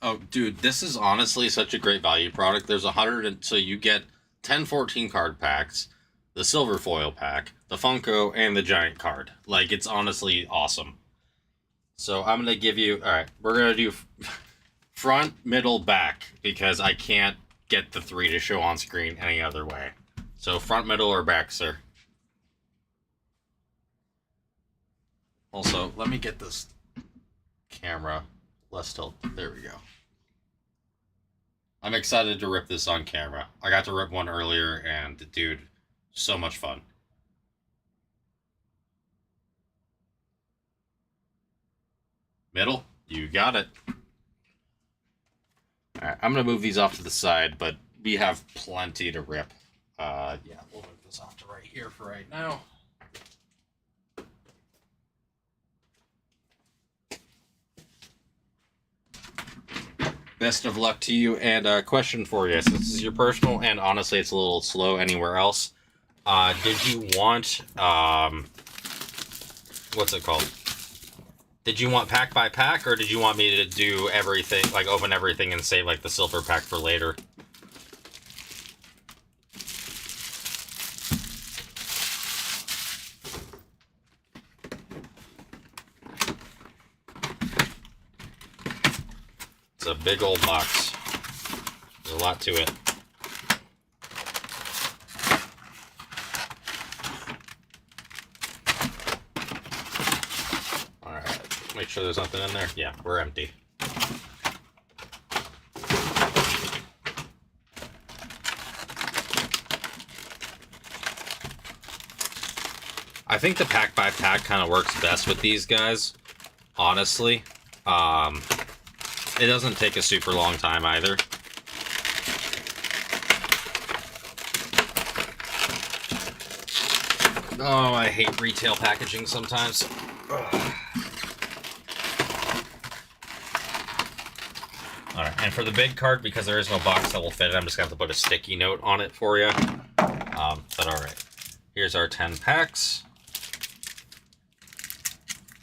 Oh, dude, this is honestly such a great value product. There's 100, so you get 10 14 card packs, the silver foil pack, the Funko, and the giant card. Like, it's honestly awesome. So I'm going to give you, alright, we're going to do front, middle, back, because I can't get the 3 to show on screen any other way. So front, middle, or back, sir? Also, let me get this camera less tilt. There we go. I'm excited to rip this on camera. I got to rip one earlier, and dude, so much fun. Middle, you got it. Alright, I'm gonna move these off to the side, but we have plenty to rip. Yeah, we'll move this off to right here for right now. Best of luck to you, and a question for you. Since this is your personal, and honestly, it's a little slow anywhere else. Did you want, what's it called? Did you want pack by pack, or did you want me to do everything, like open everything and save like the silver pack for later? It's a big old box. There's a lot to it. Alright, make sure there's nothing in there. Yeah, we're empty. I think the pack by pack kind of works best with these guys, honestly. It doesn't take a super long time either. Oh, I hate retail packaging sometimes. Alright, and for the big card, because there is no box that will fit it, I'm just going to have to put a sticky note on it for you. But all right. Here's our 10 packs.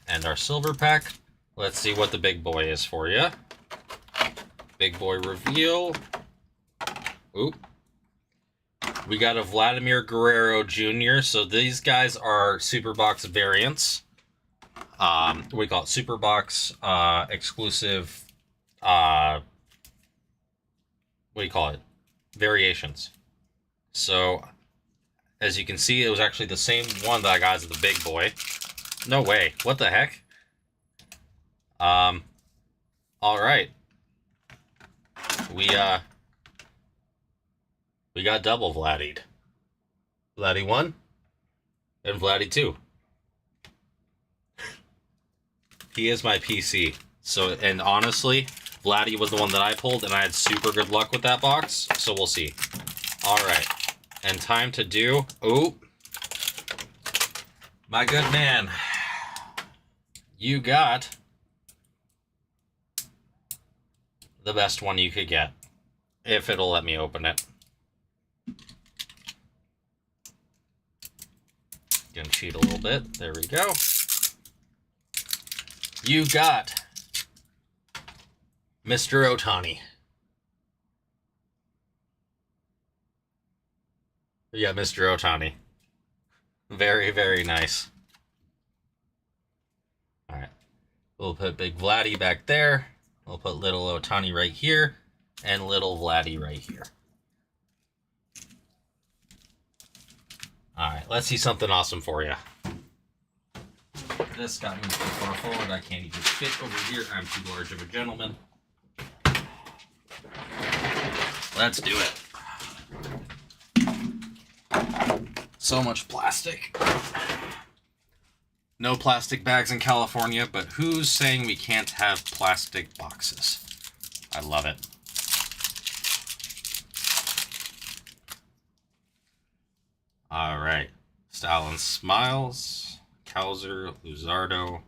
And our silver pack. Let's see what the big boy is for you. Big boy reveal. Oop. We got a Vladimir Guerrero Jr. So these guys are Superbox variants. We call it Superbox exclusive. What do you call it? Variations. So, as you can see, it was actually the same one that I got as the big boy. No way. What the heck? All right. We got double Vladdied. Vladdy 1 and Vladdy 2. He is my PC. So, and honestly, Vladdy was the one that I pulled, and I had super good luck with that box. So we'll see. All right. And time to do... Oh. My good man. You got the best one you could get, if it'll let me open it. Gonna cheat a little bit. There we go. You got Mr. Ohtani. Yeah, Mr. Ohtani. Very, very nice. All right. We'll put Big Vladdy back there. We'll put little Ohtani right here. And little Vladdy right here. All right. Let's see something awesome for you. This got moved too far forward. I can't even fit over here. I'm too large of a gentleman. Let's do it. So much plastic. No plastic bags in California, but who's saying we can't have plastic boxes? I love it. All right. Stalin Smiles, Kowser, Luzardo,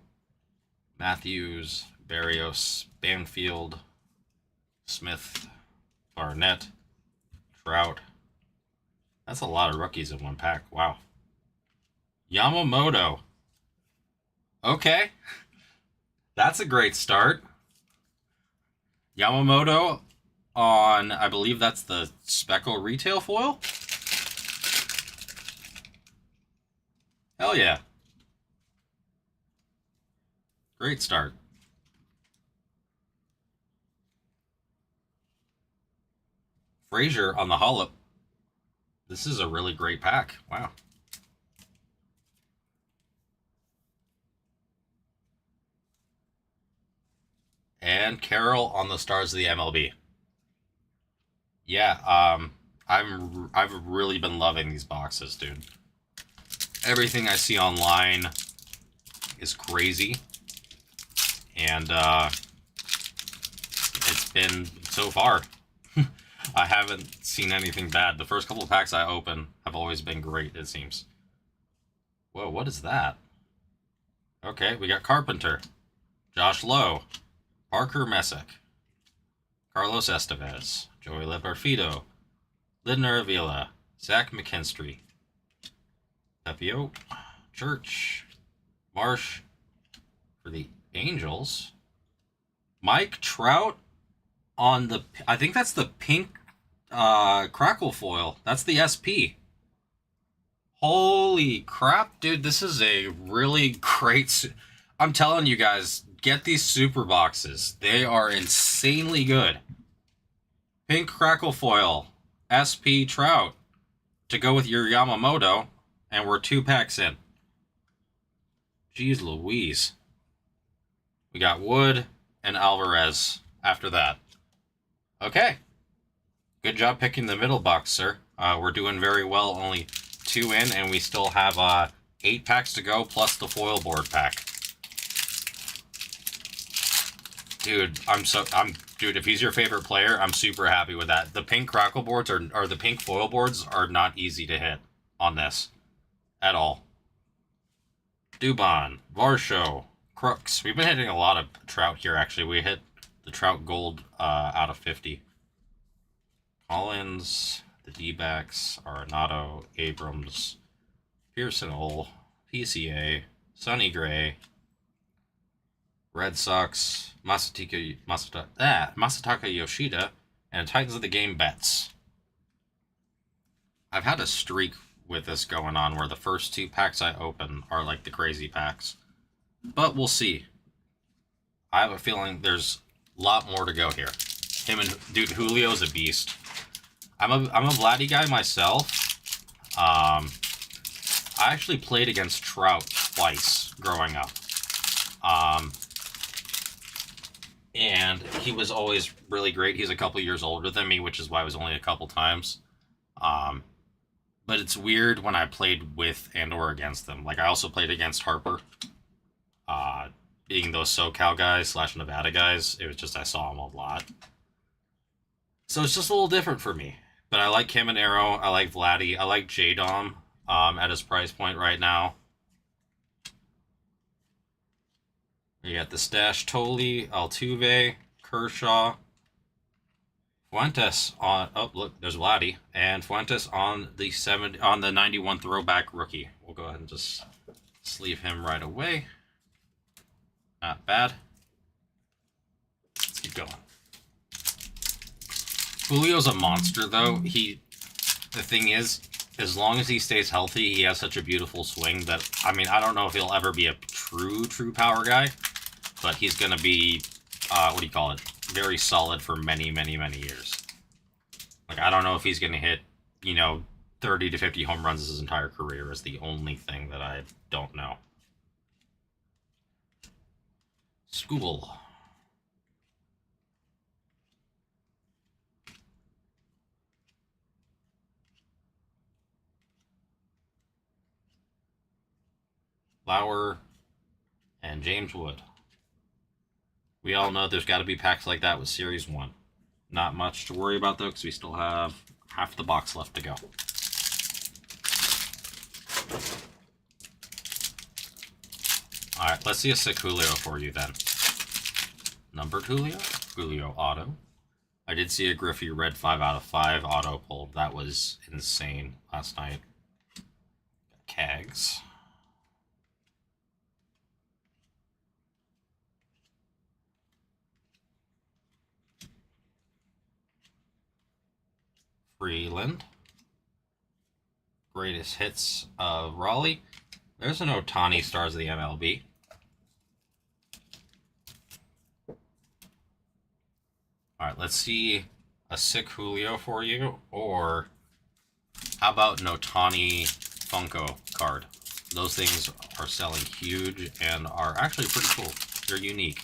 Matthews, Barrios, Banfield, Smith, Barnett, Trout. That's a lot of rookies in one pack. Wow. Yamamoto. Okay. That's a great start. Yamamoto on, I believe that's the Speckle retail foil. Hell yeah. Great start. Frazier on the hollow. This is a really great pack. Wow. And Carroll on the Stars of the MLB. Yeah, I've really been loving these boxes, dude. Everything I see online is crazy. And it's been so far. I haven't seen anything bad. The first couple of packs I open have always been great, it seems. Whoa, what is that? Okay, we got Carpenter, Josh Lowe, Parker Messick, Carlos Estevez, Joey Leperfido, Lindner Avila, Zach McKinstry, Pepio, Church, Marsh for the Angels, Mike Trout on the, I think that's the pink crackle foil. That's the SP. Holy crap, dude. This is a really great... I'm telling you guys, get these super boxes. They are insanely good. Pink crackle foil. SP Trout. To go with your Yamamoto. And we're 2 packs in. Jeez Louise. We got Wood and Alvarez after that. Okay. Good job picking the middle box, sir. We're doing very well. Only 2 in, and we still have 8 packs to go, plus the foil board pack. Dude, dude, if he's your favorite player, I'm super happy with that. The pink crackle boards or the pink foil boards are not easy to hit on this at all. Dubon, Varsho, Crooks. We've been hitting a lot of Trout here, actually. We hit the Trout Gold out of 50. Collins, the D-backs, Arenado, Abrams, Pearson Ole, PCA, Sonny Gray, Red Sox, Masataka Yoshida, and Titans of the Game Betts. I've had a streak with this going on where the first 2 packs I open are like the crazy packs. But we'll see. I have a feeling there's a lot more to go here. Dude, Julio's a beast. I'm a Vladdy guy myself. I actually played against Trout twice growing up. And he was always really great. He's a couple years older than me, which is why it was only a couple times. But it's weird when I played with and or against them. Like, I also played against Harper. Being those SoCal guys / Nevada guys, it was just I saw him a lot. So it's just a little different for me. But I like Caminero, I like Vladdy, I like J-Dom at his price point right now. You got the Stash Tolley, Altuve, Kershaw, Fuentes on. Oh, look, there's Vladdy and Fuentes on the 91 throwback rookie. We'll go ahead and just sleeve him right away. Not bad. Let's keep going. Julio's a monster, though. The thing is, as long as he stays healthy, he has such a beautiful swing that, I mean, I don't know if he'll ever be a true power guy, but he's going to be, very solid for many, many, many years. Like, I don't know if he's going to hit, 30 to 50 home runs his entire career is the only thing that I don't know. School. Lauer and James Wood. We all know there's got to be packs like that with Series 1. Not much to worry about, though, because we still have half the box left to go. Alright, let's see a sick Julio for you, then. Numbered Julio? Julio Auto. I did see a Griffey Red 5 out of 5 auto pulled. That was insane last night. Cags. Freeland. Greatest hits of Raleigh. There's an Ohtani Stars of the MLB. Alright, let's see a sick Julio for you, or how about an Ohtani Funko card? Those things are selling huge and are actually pretty cool. They're unique.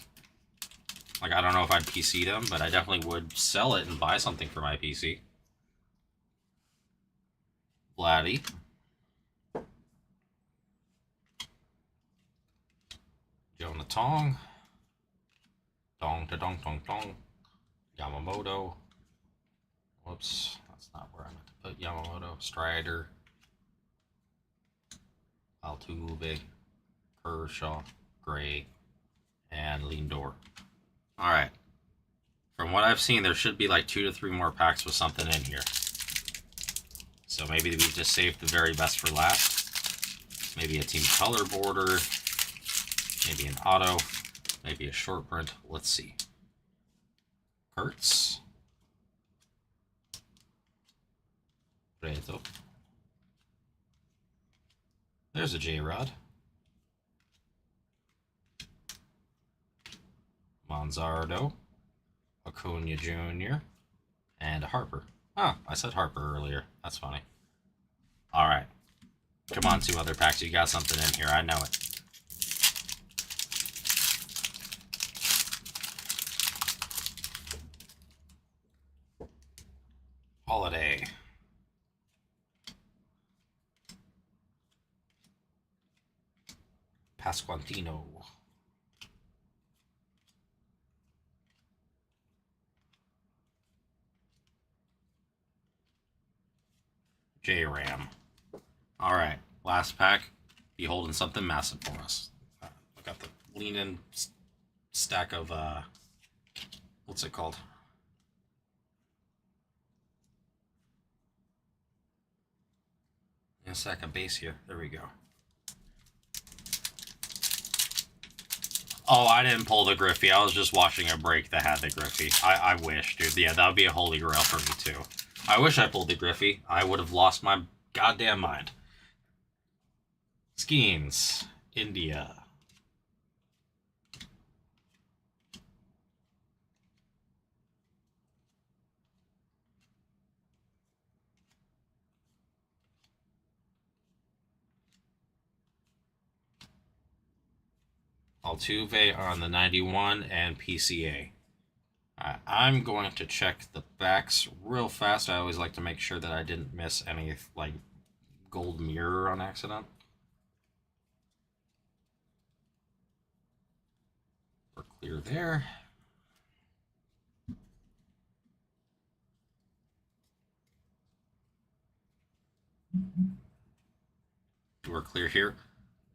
Like, I don't know if I'd PC them, but I definitely would sell it and buy something for my PC. Vladdy. Jonah Tong. Dong to dong dong dong. Yamamoto. Whoops, that's not where I meant to put Yamamoto. Strider. Altuve. Kershaw. Gray. And Lindor. Alright. From what I've seen, there should be like 2 to 3 more packs with something in here. So maybe we just saved the very best for last. Maybe a team color border. Maybe an auto. Maybe a short print. Let's see. Kurtz. Reto. There's a J-Rod. Manzardo. Acuna Jr. And Harper. Oh, I said Harper earlier. That's funny. Alright. Come on, 2 other packs. You got something in here. I know it. Holiday. Pasquantino. J-Ram. Alright, last pack. Be holding something massive for us. I got the lean-in stack of, what's it called? In a second, base here. There we go. Oh, I didn't pull the Griffey. I was just watching a break that had the Griffey. I wish, dude. Yeah, that would be a holy grail for me, too. I wish I pulled the Griffey. I would have lost my goddamn mind. Skeens. India. Altuve on the 91 and PCA. I'm going to check the backs real fast. I always like to make sure that I didn't miss any, like, gold mirror on accident. We're clear there. We're clear here.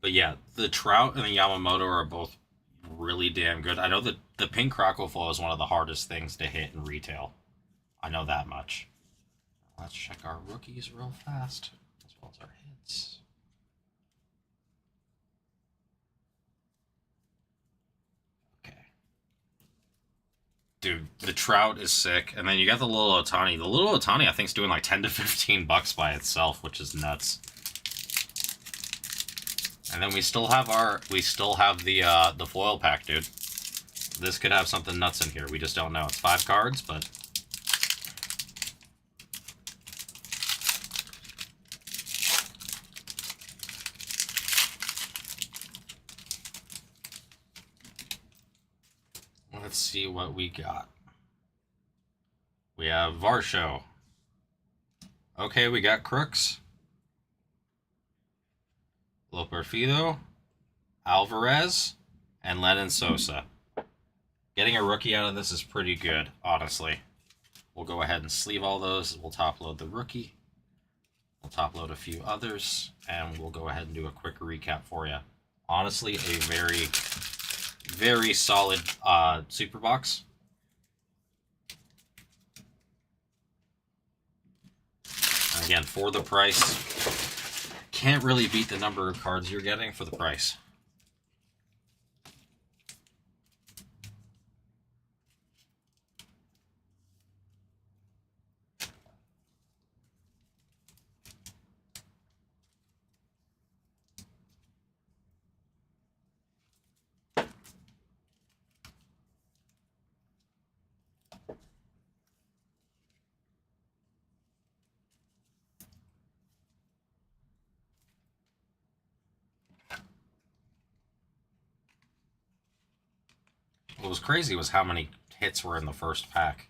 But yeah, the Trout and the Yamamoto are both really damn good. I know that the pink crackle foil is one of the hardest things to hit in retail. I know that much. Let's check our rookies real fast, as well as our hits. Okay. Dude, the Trout is sick. And then you got the little Ohtani. The little Ohtani, I think, is doing like 10 to 15 bucks by itself, which is nuts. And then we still have the foil pack, dude. This could have something nuts in here. We just don't know. It's 5 cards, but let's see what we got. We have Varsho. Okay, we got Crooks. Loperfido, Alvarez, and Lennon Sosa. Getting a rookie out of this is pretty good, honestly. We'll go ahead and sleeve all those. We'll top load the rookie. We'll top load a few others, and we'll go ahead and do a quick recap for you. Honestly, a very, very solid super box. And again, for the price, can't really beat the number of cards you're getting for the price. What was crazy was how many hits were in the first pack.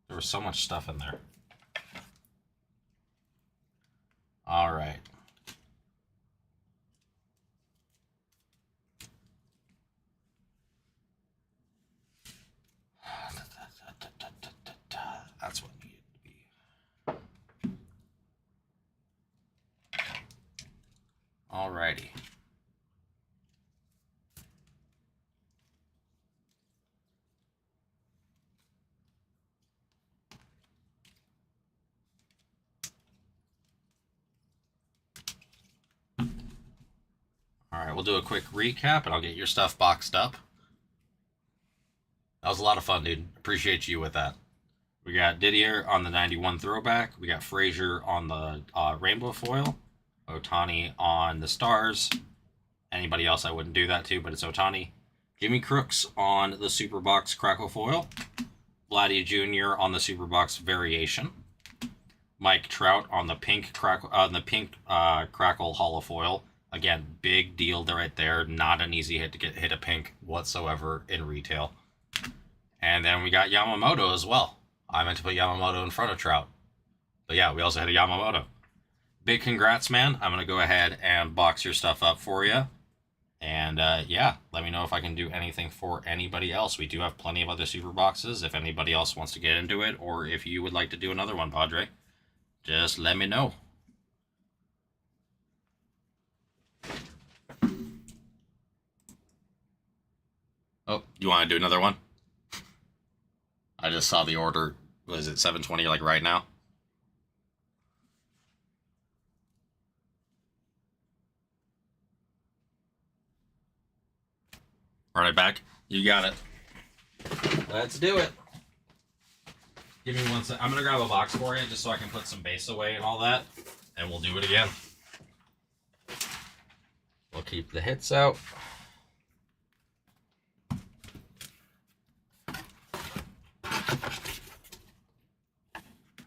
There was so much stuff in there. All right. That's what needed to be. All righty. All right, we'll do a quick recap, and I'll get your stuff boxed up. That was a lot of fun, dude. Appreciate you with that. We got Didier on the 91 throwback. We got Frazier on the rainbow foil. Ohtani on the stars. Anybody else I wouldn't do that to, but it's Ohtani. Jimmy Crooks on the Superbox Crackle foil. Vladdy Jr. on the Superbox variation. Mike Trout on the pink Crackle Holo foil. Again, big deal right there. Not an easy hit to hit a pink whatsoever in retail. And then we got Yamamoto as well. I meant to put Yamamoto in front of Trout. But yeah, we also had a Yamamoto. Big congrats, man. I'm going to go ahead and box your stuff up for you. And yeah, let me know if I can do anything for anybody else. We do have plenty of other super boxes if anybody else wants to get into it, or if you would like to do another one, Padre, just let me know. Oh, you want to do another one? I just saw the order. Was it 7:20 like right now? Right back. You got it. Let's do it. Give me 1 sec. I'm going to grab a box for you just so I can put some base away and all that. And we'll do it again. We'll keep the hits out.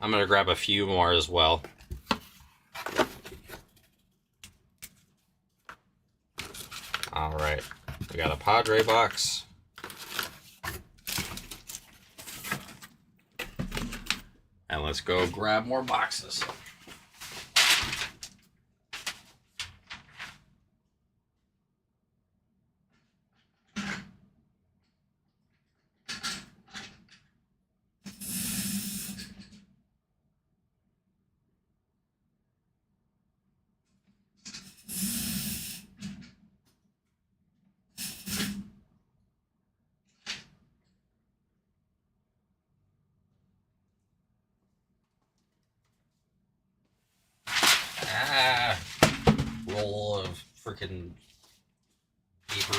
I'm going to grab a few more as well. All right. We got a Padre box. And let's go grab more boxes. Roll of freaking paper.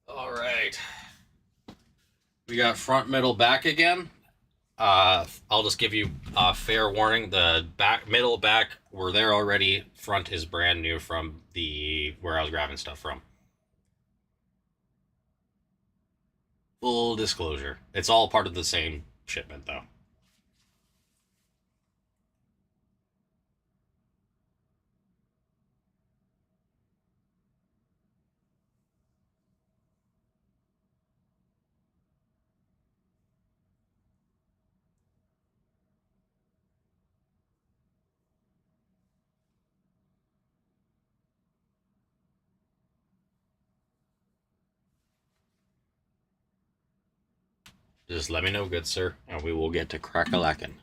All right. We got front, middle, back again. I'll just give you a fair warning. The back, middle, back were there already. Front is brand new from where I was grabbing stuff from. Full disclosure. It's all part of the same shipment, though. Just let me know, good sir, and we will get to crack-a-lackin'.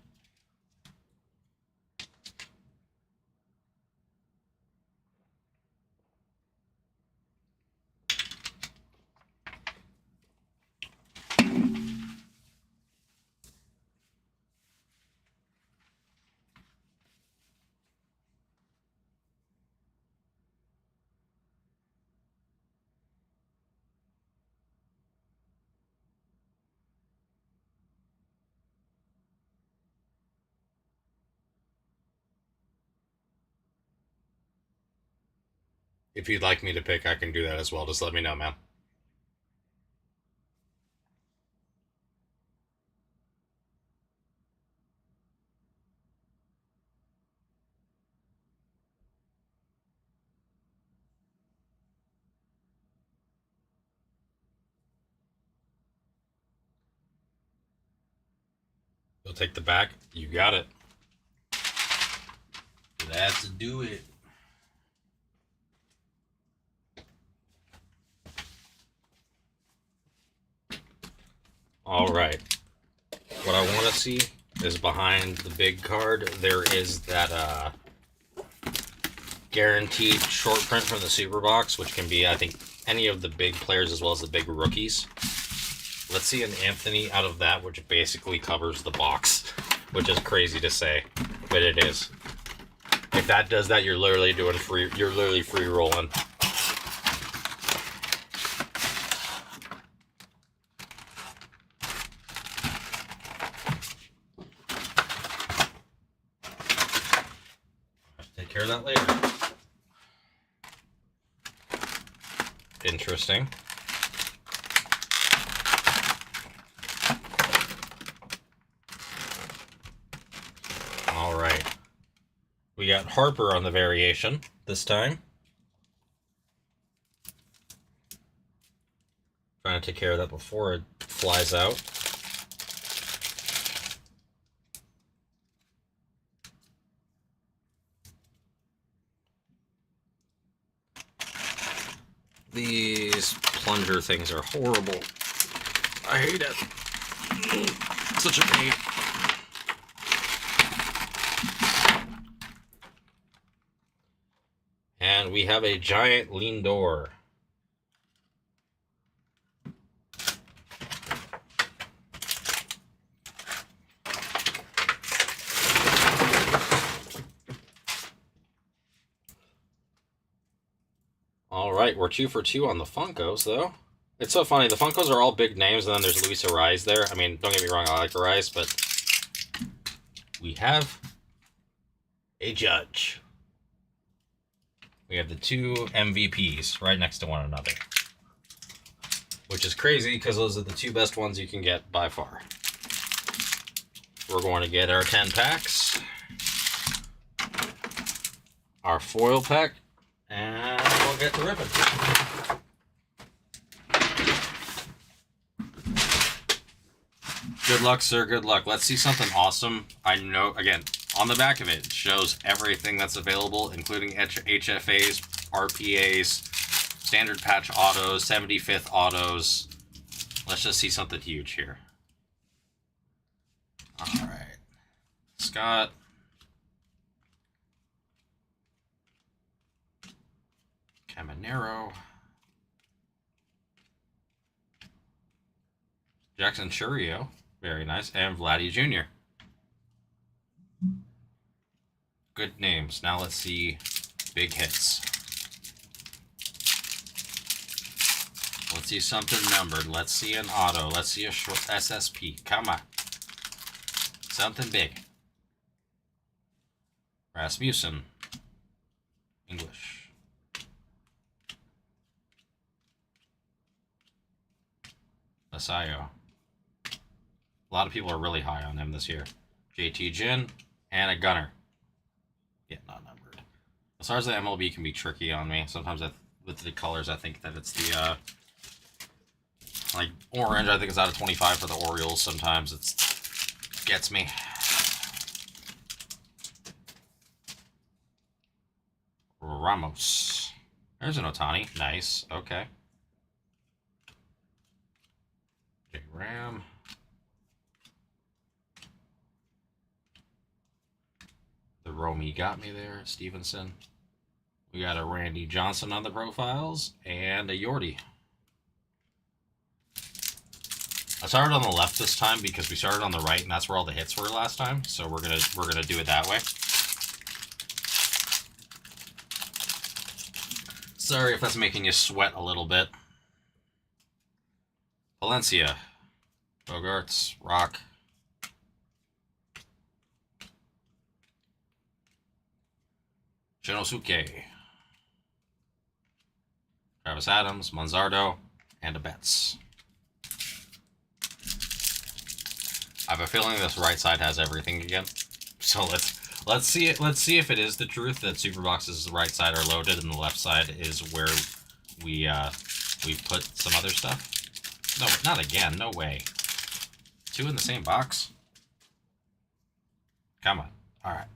If you'd like me to pick, I can do that as well. Just let me know, man. You'll take the back. You got it. Let's do it. All right. What I want to see is behind the big card, there is that guaranteed short print from the Super Box, which can be, I think, any of the big players as well as the big rookies. Let's see an Anthony out of that, which basically covers the box, which is crazy to say, but it is. If that does that, you're literally doing free. You're literally free rolling. Take care of that later. Interesting. All right. We got Harper on the variation this time. Trying to take care of that before it flies out. These plunger things are horrible. I hate it. Such a pain. And we have a giant Lindor. right, we're 2 for 2 on the Funkos, though. It's so funny. The Funkos are all big names, and then there's Luis Ariz there. I mean, don't get me wrong, I like Ariz, but we have a judge. We have the 2 MVPs right next to one another, which is crazy because those are the 2 best ones you can get by far. We're going to get our 10 packs, our foil pack, and we'll get the ribbon. Good luck, sir. Good luck. Let's see something awesome. I know, again, on the back of it shows everything that's available, including HFAs, RPAs, standard patch autos, 75th autos. Let's just see something huge here. All right. Scott. Caminero. Jackson Churio. Very nice. And Vladdy Jr. Good names. Now let's see big hits. Let's see something numbered. Let's see an auto. Let's see a short SSP. Come on. Something big. Rasmussen. English. Asayo. A lot of people are really high on him this year. JT Jin and a gunner. Yeah, not numbered. As far as the MLB can be tricky on me. Sometimes with the colors, I think that it's the like orange. I think it's out of 25 for the Orioles. Sometimes it gets me. Ramos. There's an Ohtani. Nice. Okay. J Ram. The Romy got me there. Stevenson. We got a Randy Johnson on the profiles and a Yordi. I started on the left this time because we started on the right, and that's where all the hits were last time. So we're gonna do it that way. Sorry if that's making you sweat a little bit. Valencia, Bogarts, Rock. Shinosuke, Travis Adams, Manzardo, and a Betts. I have a feeling this right side has everything again. So let's see it. Let's see if it is the truth that Superbox's right side are loaded and the left side is where we put some other stuff. No, not again. No way. 2 in the same box. Come on. All right.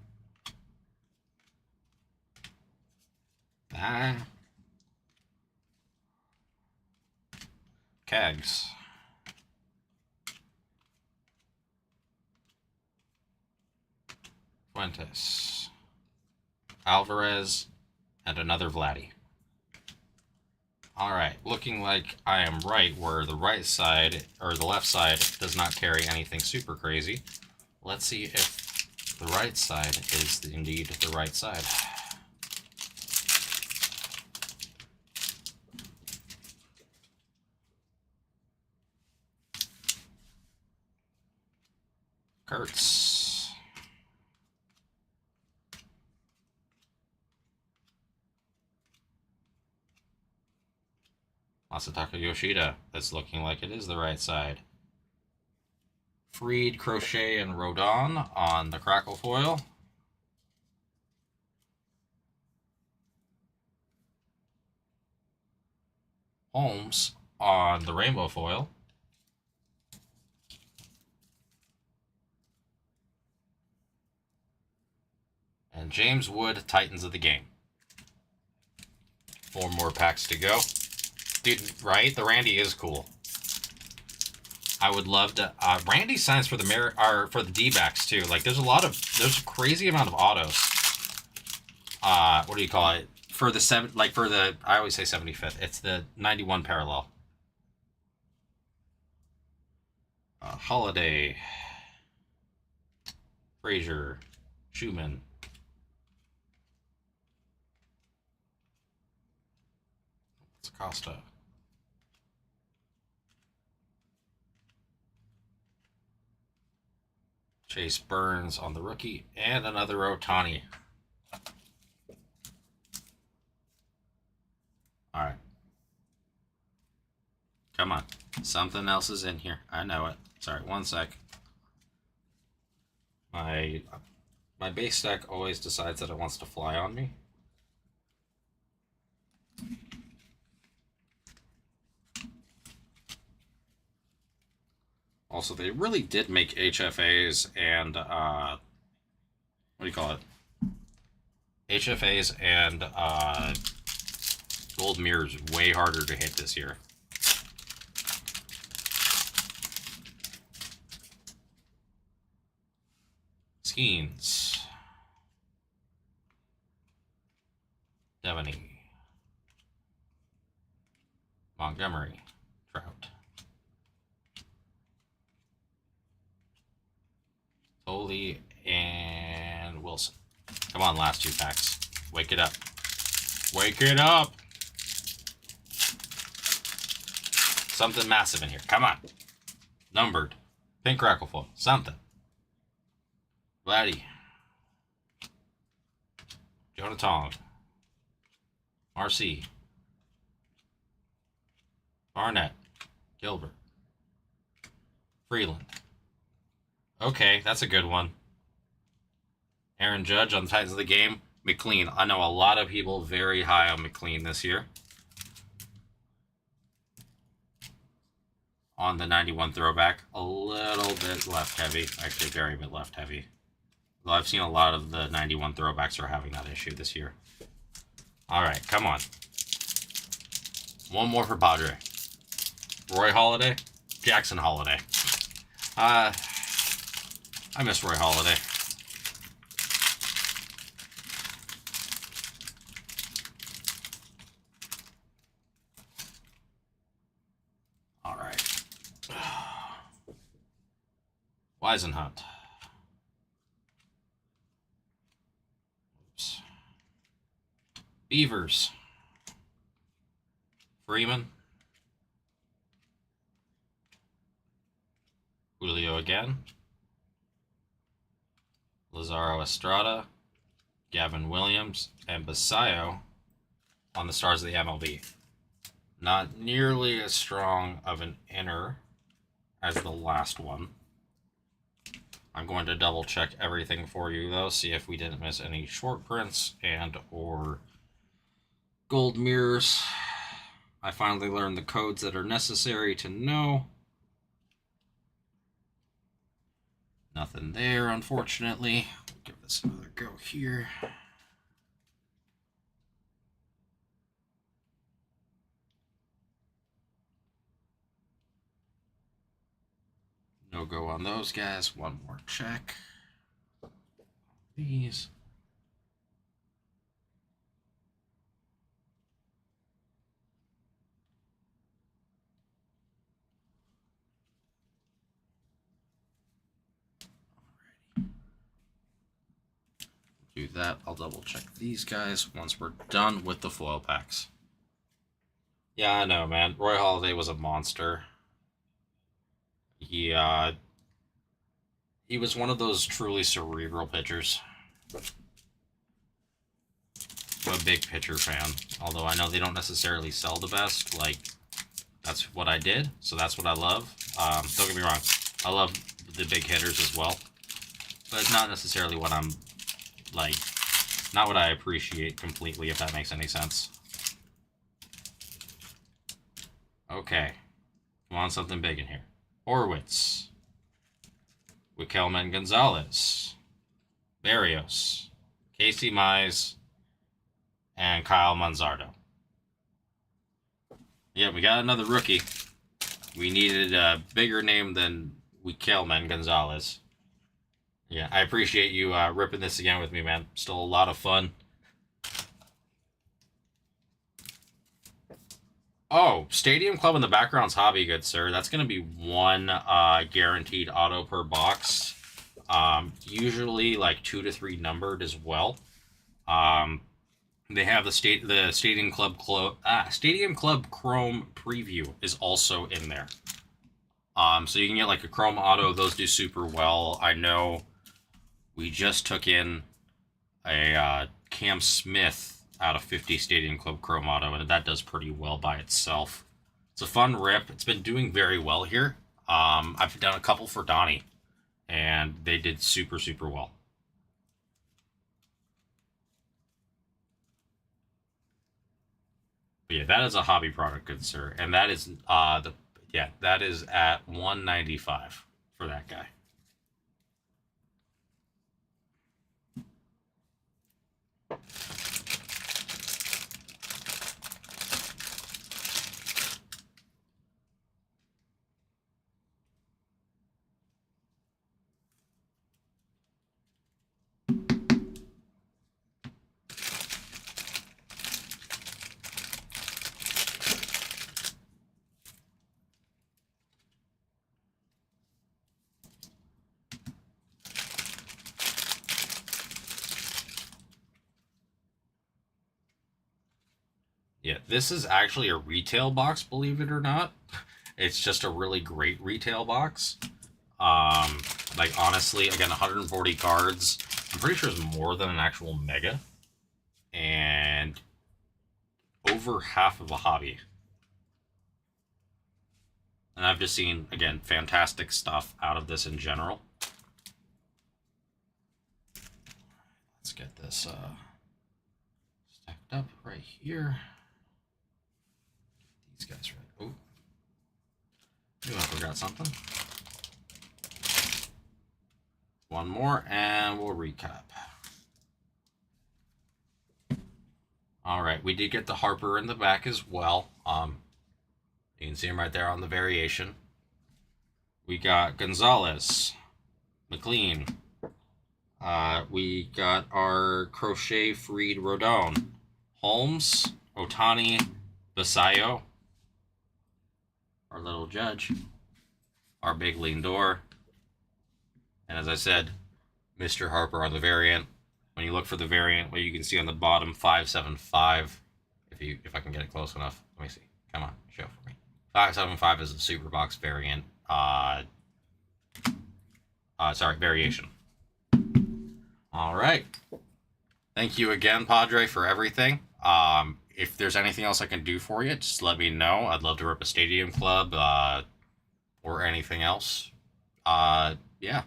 Cags. Fuentes. Alvarez. And another Vladdy. Alright, looking like I am right where the right side, or the left side, does not carry anything super crazy. Let's see if the right side is indeed the right side. Kurtz. Masataka Yoshida. That's looking like it is the right side. Freed, Crochet, and Rodon on the Crackle foil. Holmes on the Rainbow foil. And James Wood, Titans of the Game. 4 more packs to go. Dude, right? The Randy is cool. I would love to. Randy signs for the D-backs too. Like, there's a crazy amount of autos. What do you call it? For the I always say 75th. It's the 91 parallel. Holiday, Frazier, Schumann. Costa. Chase Burns on the rookie, and another Ohtani. All right. Come on. Something else is in here. I know it. Sorry, one sec. My base deck always decides that it wants to fly on me. Also, they really did make HFAs and, what do you call it? HFAs and gold mirrors way harder to hit this year. Skeens. Devaney. Montgomery. Trout. Tolley and Wilson. Come on, last two packs. Wake it up. Wake it up! Something massive in here. Come on. Numbered. Pink crackle foil. Something. Vladdy. Jonah Tong. Marcy. Barnett. Gilbert. Freeland. Okay, that's a good one. Aaron Judge on the Titans of the Game. McLean. I know a lot of people very high on McLean this year. On the 91 throwback. A little bit left heavy. Actually, very bit left heavy. Though I've seen a lot of the 91 throwbacks are having that issue this year. Alright, come on. One more for Padre. Roy Halladay. Jackson Halladay. I miss Roy Halladay. All right. Weisenhunt. Oops. Beavers. Freeman. Julio again. Lazaro Estrada, Gavin Williams, and Basayo on the stars of the MLB. Not nearly as strong of an inner as the last one. I'm going to double check everything for you though, see if we didn't miss any short prints and or gold mirrors. I finally learned the codes that are necessary to know. Nothing there, unfortunately. We'll give this another go here. No go on those guys. One more check. These. Do that. I'll double check these guys once we're done with the foil packs. Yeah, I know, man. Roy Halladay was a monster. He was one of those truly cerebral pitchers. I'm a big pitcher fan. Although I know they don't necessarily sell the best. Like, that's what I did, so that's what I love. Don't get me wrong. I love the big hitters as well. But it's not necessarily what I'm like, not what I appreciate completely, if that makes any sense. Okay. Come on, something big in here. Horwitz. Wikelman Gonzalez. Barrios. Casey Mize. And Kyle Manzardo. Yeah, we got another rookie. We needed a bigger name than Wikelman Gonzalez. Yeah, I appreciate you ripping this again with me, man. Still a lot of fun. Oh, Stadium Club in the background's hobby, good sir. That's going to be one guaranteed auto per box. Usually like 2 to 3 numbered as well. They have the Stadium Club Chrome preview is also in there. So you can get like a Chrome Auto. Those do super well. I know we just took in a Cam Smith out of 50 Stadium Club Chrome Auto, and that does pretty well by itself. It's a fun rip. It's been doing very well here. I've done a couple for Donnie, and they did super, super well. But yeah, that is a hobby product, good sir, and that is that is at $195 for that guy. Yeah, this is actually a retail box, believe it or not. It's just a really great retail box. Like honestly, again, 140 cards. I'm pretty sure it's more than an actual mega, and over half of a hobby. And I've just seen, again, fantastic stuff out of this in general. Let's get this stacked up right here. These guys right. Oh, I forgot something. One more, and we'll recap. All right, we did get the Harper in the back as well. You can see him right there on the variation. We got Gonzalez, McLean. We got our Crochet Freed Rodon, Holmes, Otani, Basayo, our little judge, our big Lindor, and as I said, Mr. Harper on the variant. When you look for the variant, what you can see on the bottom, 575. If I can get it close enough, let me see. Come on, show for me. 575 is the Superbox variant. Variation. All right. Thank you again, Padre, for everything. If there's anything else I can do for you, just let me know. I'd love to rip a Stadium Club or anything else. Yeah,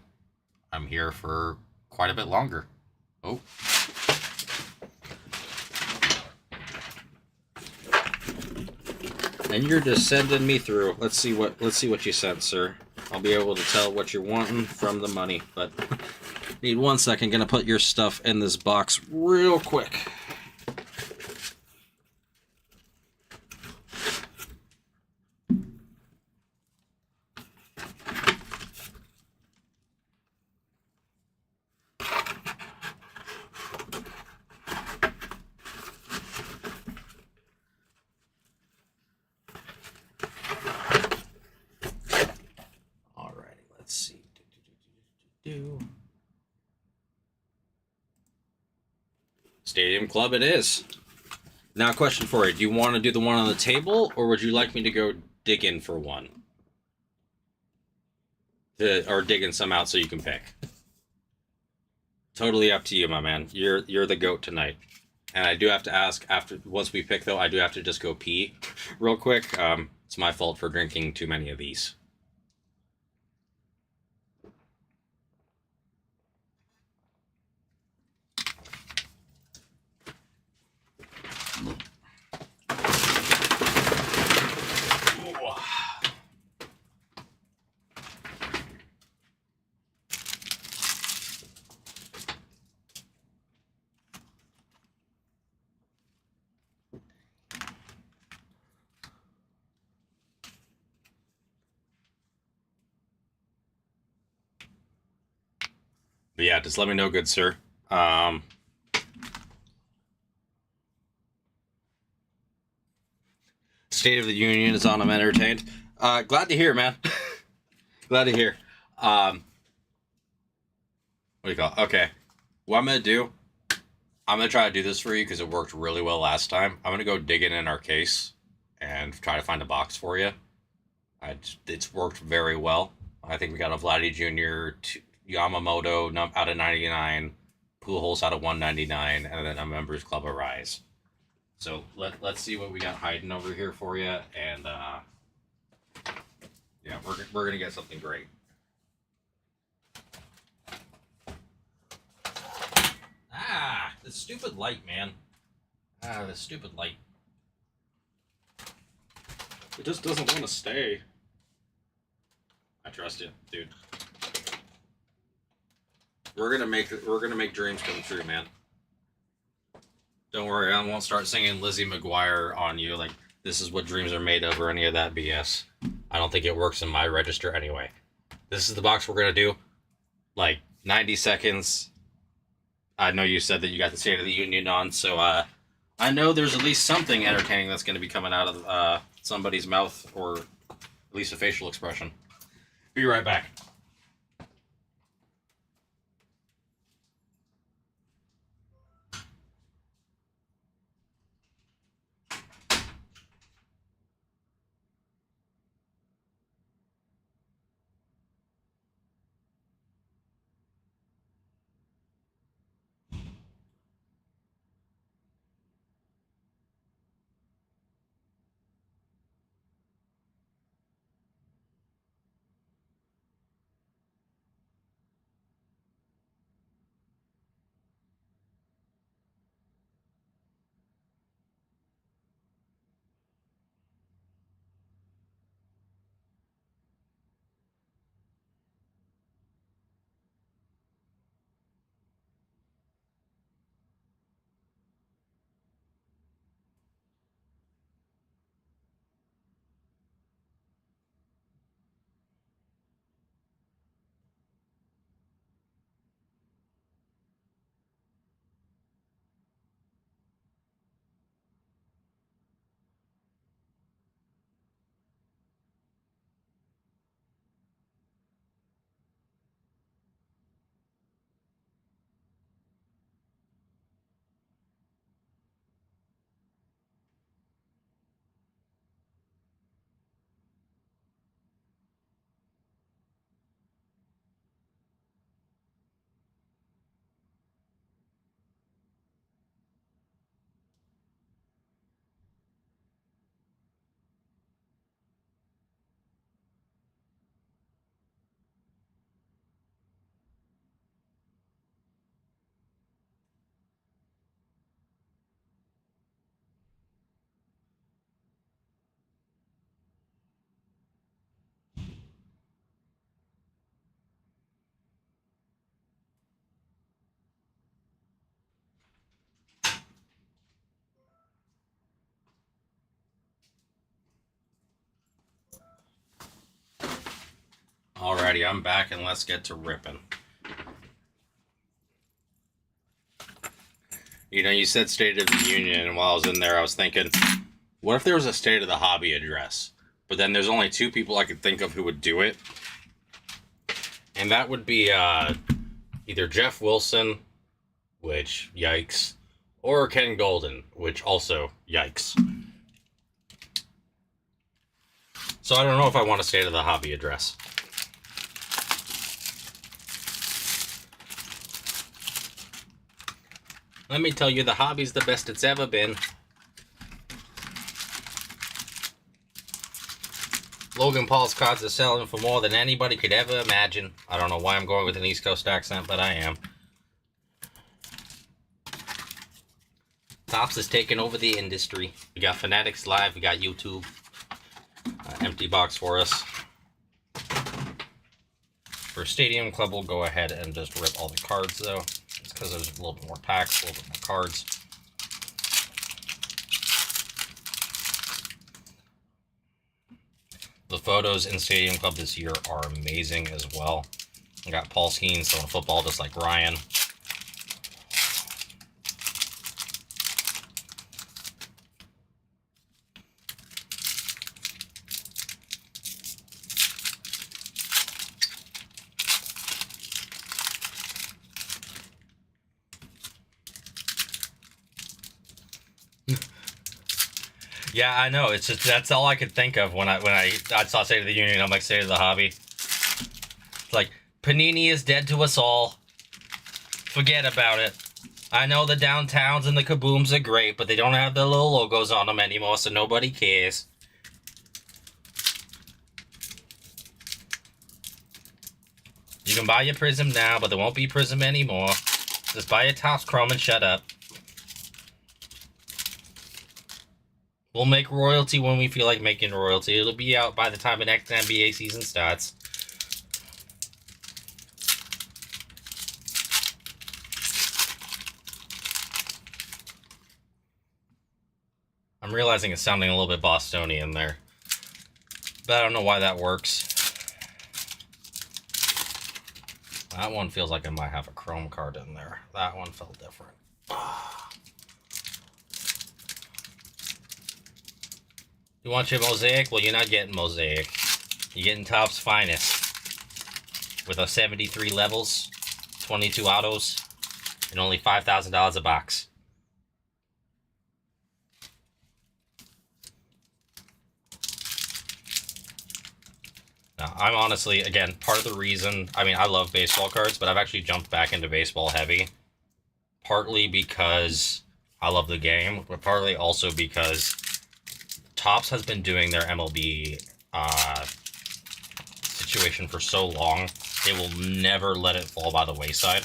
I'm here for quite a bit longer. Oh. And you're just sending me through. Let's see what you sent, sir. I'll be able to tell what you're wanting from the money, but need 1 second. Gonna put your stuff in this box real quick. Stadium Club it is. Now, question for you. Do you want to do the one on the table, or would you like me to go dig in for one? Or digging some out so you can pick? Totally up to you, my man. You're the GOAT tonight. And I do have to ask, once we pick, though, I do have to just go pee real quick. It's my fault for drinking too many of these. But yeah, just let me know, good sir. State of the Union is on. I'm entertained. Glad to hear, man. Glad to hear. What do you call it? Okay. What I'm going to do, I'm gonna try to do this for you because it worked really well last time. I'm gonna go digging in our case and try to find a box for you. It's worked very well. I think we got a Vladdy Jr., Yamamoto out of 99, Pujols out of 199, and then a Members Club of Rise. So let's see what we got hiding over here for you, and yeah, we're gonna get something great. Ah, this stupid light, man. Ah, this stupid light. It just doesn't want to stay. I trust you, dude. We're gonna make dreams come true, man. Don't worry, I won't start singing Lizzie McGuire on you like this is what dreams are made of or any of that BS. I don't think it works in my register anyway. This is the box we're gonna do. Like 90 seconds. I know you said that you got the State of the Union on, so I know there's at least something entertaining that's gonna be coming out of somebody's mouth, or at least a facial expression. Be right back. Alrighty, I'm back, and let's get to ripping. You know, you said State of the Union, and while I was in there, I was thinking, what if there was a State of the Hobby address? But then there's only two people I could think of who would do it. And that would be either Jeff Wilson, which, yikes, or Ken Golden, which also, yikes. So I don't know if I want a State of the Hobby address. Let me tell you, the hobby's the best it's ever been. Logan Paul's cards are selling for more than anybody could ever imagine. I don't know why I'm going with an East Coast accent, but I am. Topps is taking over the industry. We got Fanatics Live, we got YouTube. Empty box for us. For Stadium Club, we'll go ahead and just rip all the cards, though. It's because there's a little bit more packs, a little bit more cards. The photos in Stadium Club this year are amazing as well. We got Paul Skeens throwing football just like Ryan. Yeah, I know. It's just that's all I could think of when I saw State of the Union. I'm like, State of the Hobby. It's like Panini is dead to us all. Forget about it. I know the downtowns and the kabooms are great, but they don't have the little logos on them anymore, so nobody cares. You can buy your Prism now, but there won't be Prism anymore. Just buy your Topps Chrome and shut up. We'll make royalty when we feel like making royalty. It'll be out by the time the next NBA season starts. I'm realizing it's sounding a little bit Bostonian there. But I don't know why that works. That one feels like it might have a chrome card in there. That one felt different. You want your Mosaic? Well, you're not getting Mosaic. You're getting Topps Finest. With a 73 levels, 22 autos, and only $5,000 a box. Now, I'm honestly, again, part of the reason, I mean, I love baseball cards, but I've actually jumped back into baseball heavy. Partly because I love the game, but partly also because Topps has been doing their MLB situation for so long, they will never let it fall by the wayside.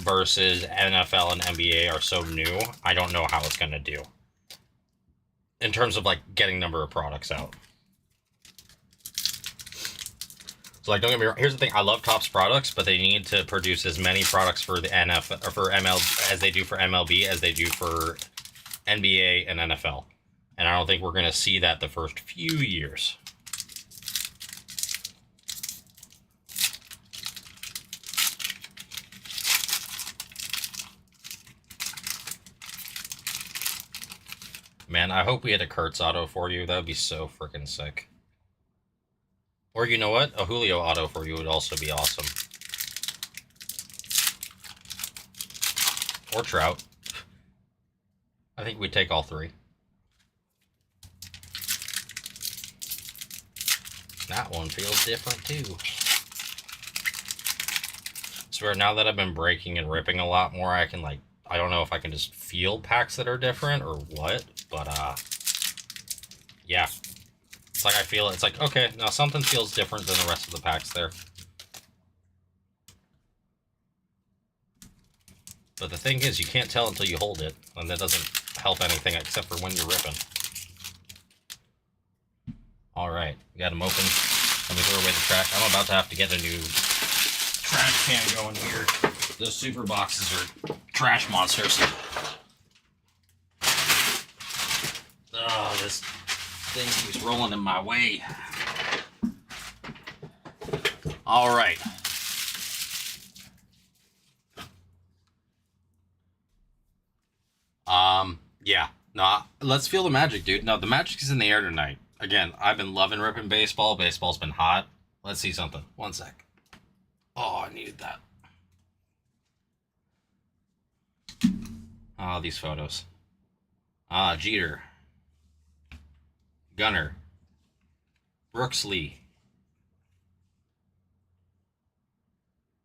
Versus NFL and NBA are so new, I don't know how it's going to do. In terms of, like, getting number of products out. So, like, don't get me wrong. Here's the thing: I love Topps products, but they need to produce as many products for the NFL or for ML as they do for MLB as they do for NBA and NFL. And I don't think we're going to see that the first few years. Man, I hope we had a Kurtz auto for you. That would be so freaking sick. Or you know what? A Julio auto for you would also be awesome. Or Trout. I think we'd take all three. That one feels different too. I swear, now that I've been breaking and ripping a lot more, I can, like, I don't know if I can just feel packs that are different or what, but yeah. It's like I feel it's like, okay, now something feels different than the rest of the packs there. But the thing is, you can't tell until you hold it, and that doesn't help anything except for when you're ripping. Alright, got them open. Let me throw away the trash. I'm about to have to get a new trash can going here. Those super boxes are trash monsters. Oh, this thing keeps rolling in my way. Alright. Yeah. No, let's feel the magic, dude. No, the magic is in the air tonight. Again, I've been loving ripping baseball. Baseball's been hot. Let's see something. One sec. Oh, I needed that. Ah, these photos. Ah, Jeter. Gunner. Brooks Lee.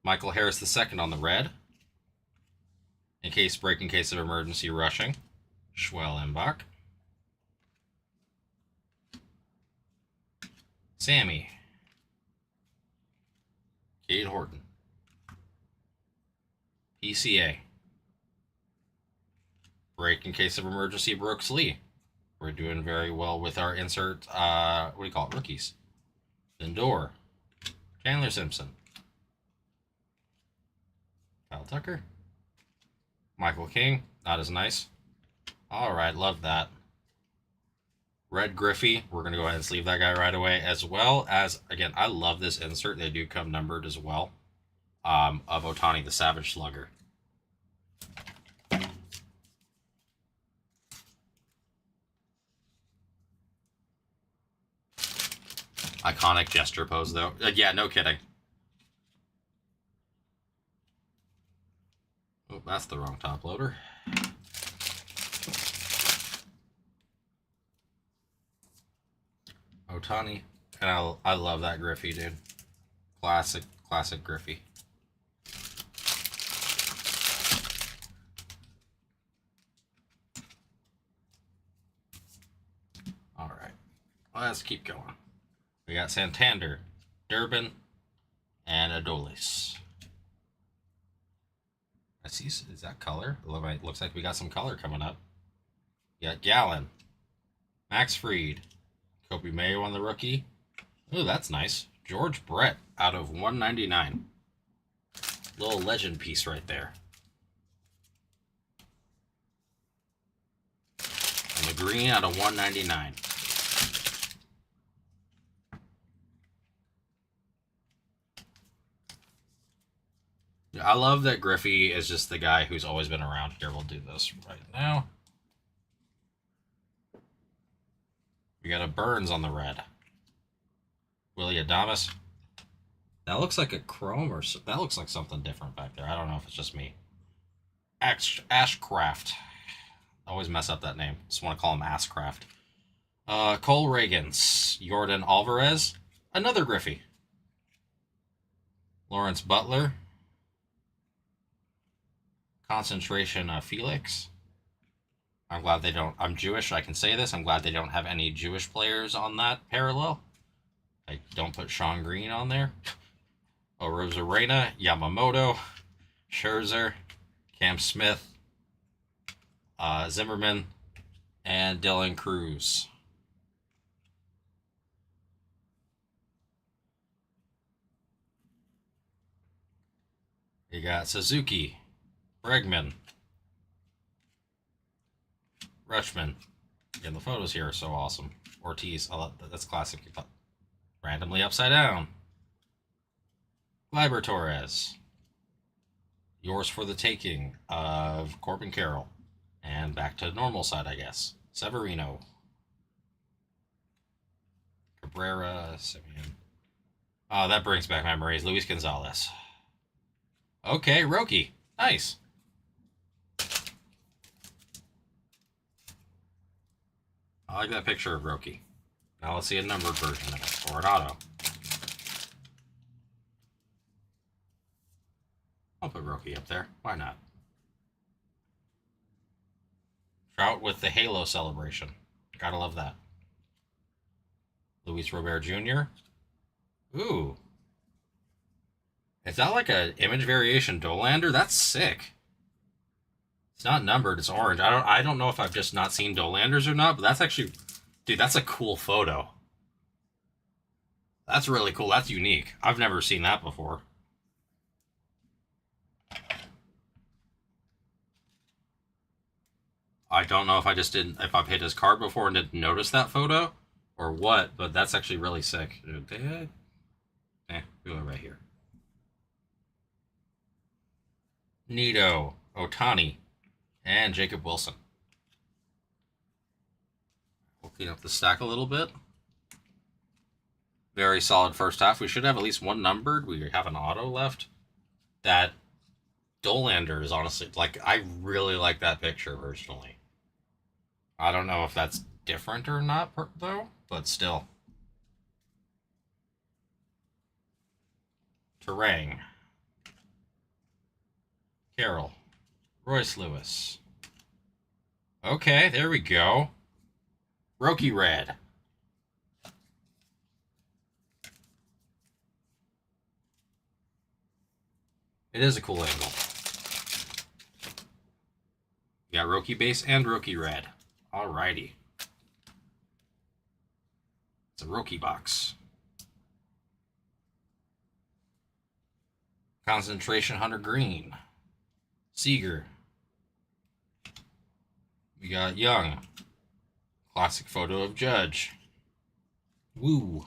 Michael Harris II on the red. In case of emergency rushing. Schwellenbach. Sammy. Cade Horton. PCA. Break in case of emergency, Brooks Lee. We're doing very well with our insert, what do you call it, rookies. Lindor. Chandler Simpson. Kyle Tucker. Michael King, not as nice. Alright, love that. Red Griffey, we're going to go ahead and sleeve that guy right away, as well as, again, I love this insert. They do come numbered as well, of Ohtani, the Savage Slugger. Iconic gesture pose, though. Yeah, no kidding. Oh, that's the wrong top loader. Otani. And I love that Griffey, dude. Classic Griffey. All right, let's keep going. We got Santander, Durbin, and Adolis. I see. Is that color? Looks like we got some color coming up. We got Gallen, Max Fried, Kobe Mayo on the rookie. Oh, that's nice. George Brett out of 199. Little legend piece right there. And the green out of 199. I love that Griffey is just the guy who's always been around here. We'll do this right now. We got a Burns on the red. Willie Adames. That looks like a chrome or that looks like something different back there. I don't know if it's just me. Ashcraft. I always mess up that name. Just want to call him Ashcraft. Cole Reagans. Jordan Alvarez. Another Griffey. Lawrence Butler. Concentration Felix. I'm glad they don't. I'm Jewish. I can say this. I'm glad they don't have any Jewish players on that parallel. I don't put Sean Green on there. Rosarena, Yamamoto, Scherzer, Cam Smith, Zimmerman, and Dylan Cruz. You got Suzuki, Bregman, Rutschman. Again, the photos here are so awesome. Ortiz, that's classic. Randomly upside down. Gleyber Torres. Yours for the taking of Corbin Carroll. And back to normal side, I guess. Severino. Cabrera, Simeon. Oh, that brings back memories. Luis Gonzalez. Okay, Roki. Nice. I like that picture of Roki. Now let's see a numbered version of it, or an auto. I'll put Roki up there. Why not? Trout with the Halo celebration. Gotta love that. Luis Robert Jr. Ooh. Is that like an image variation Dolander? That's sick. It's not numbered, it's orange. I don't know if I've just not seen Dolanders or not, but that's actually, dude, that's a cool photo. That's really cool. That's unique. I've never seen that before. I don't know if if I've hit his card before and didn't notice that photo or what, but that's actually really sick. Go right here. Nito, Otani, and Jacob Wilson. We'll clean up the stack a little bit. Very solid first half. We should have at least one numbered. We have an auto left. That Dolander is honestly, like, I really like that picture personally. I don't know if that's different or not, though, but still. Terang. Carroll. Royce Lewis. Okay, there we go. Roki Red. It is a cool angle. You got Roki base and Roki Red. Alrighty. It's a Roki box. Concentration Hunter Green. Seager. We got Young. Classic photo of Judge. Woo.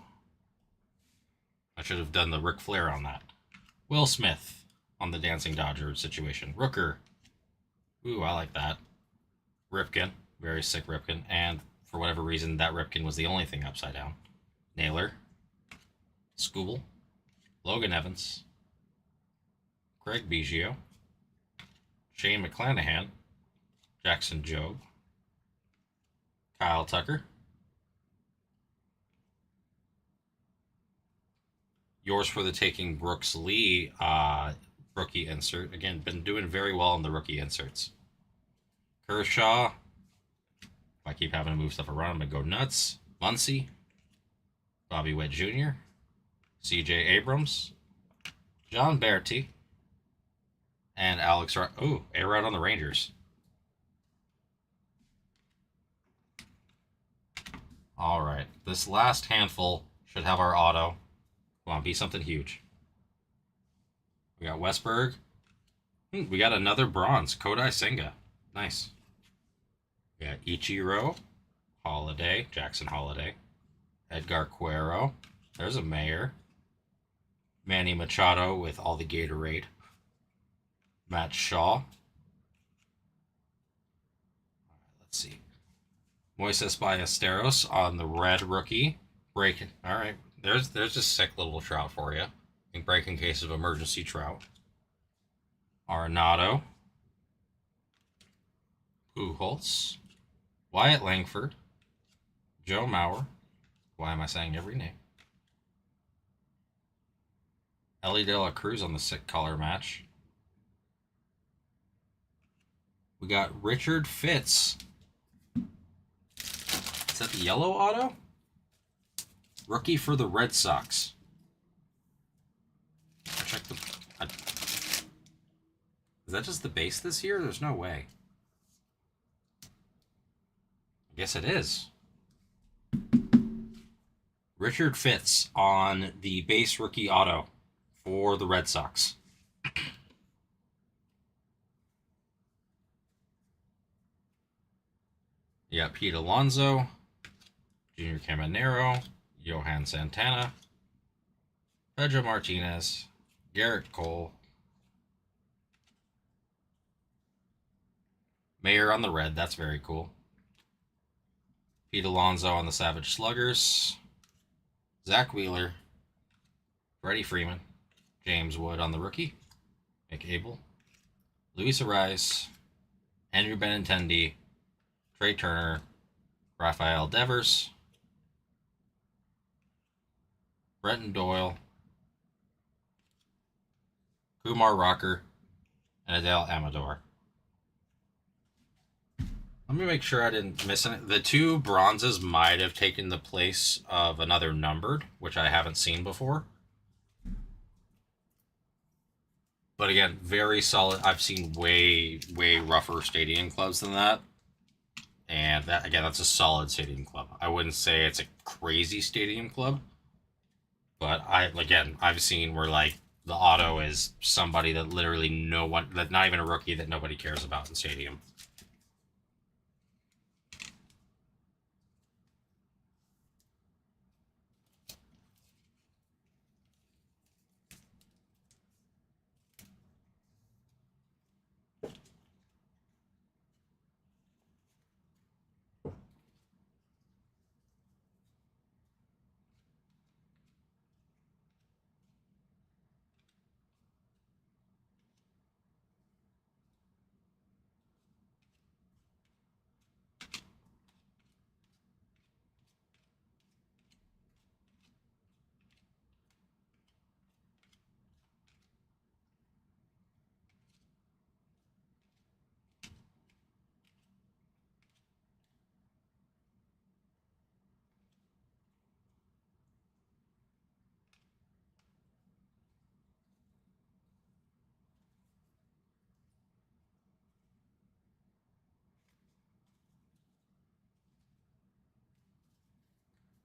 I should have done the Ric Flair on that. Will Smith on the Dancing Dodger situation. Rooker. Ooh, I like that. Ripken. Very sick Ripken. And for whatever reason, that Ripken was the only thing upside down. Naylor. Scooble. Logan Evans. Craig Biggio. Shane McClanahan. Jackson Jobe. Kyle Tucker. Yours for the taking, Brooks Lee, rookie insert. Again, been doing very well in the rookie inserts. Kershaw. If I keep having to move stuff around, I'm going to go nuts. Muncy. Bobby Witt Jr. C.J. Abrams. John Berti. And Alex... Ooh, A-Rod on the Rangers. All right. This last handful should have our auto. Come on, be something huge. We got Westberg. We got another bronze. Kodai Senga. Nice. We got Ichiro. Holiday. Jackson Holiday. Edgar Cuero. There's a Mayor. Manny Machado with all the Gatorade. Matt Shaw. Let's see. Moises Ballesteros on the red rookie. Break. All right. There's a sick little trout for you. In break in case of emergency trout. Arenado. Pujols. Wyatt Langford. Joe Mauer. Why am I saying every name? Ellie De La Cruz on the sick color match. We got Richard Fitz. Is that the yellow auto? Rookie for the Red Sox. Check the... Is that just the base this year? There's no way. I guess it is. Richard Fitz on the base rookie auto for the Red Sox. You got Pete Alonso, Junior Caminero, Johan Santana, Pedro Martinez, Garrett Cole, Mayor on the red, that's very cool. Pete Alonso on the Savage Sluggers, Zach Wheeler, Freddie Freeman, James Wood on the rookie, Mick Abel, Luis Ariz, Andrew Benintendi, Trey Turner, Rafael Devers, Brenton Doyle, Kumar Rocker, and Adele Amador. Let me make sure I didn't miss any. The two bronzes might have taken the place of another numbered, which I haven't seen before. But again, very solid. I've seen way rougher stadium clubs than that. And that, again, that's a solid stadium club. I wouldn't say it's a crazy stadium club. But I've seen where like the auto is somebody that literally no one, that not even a rookie that nobody cares about in stadium.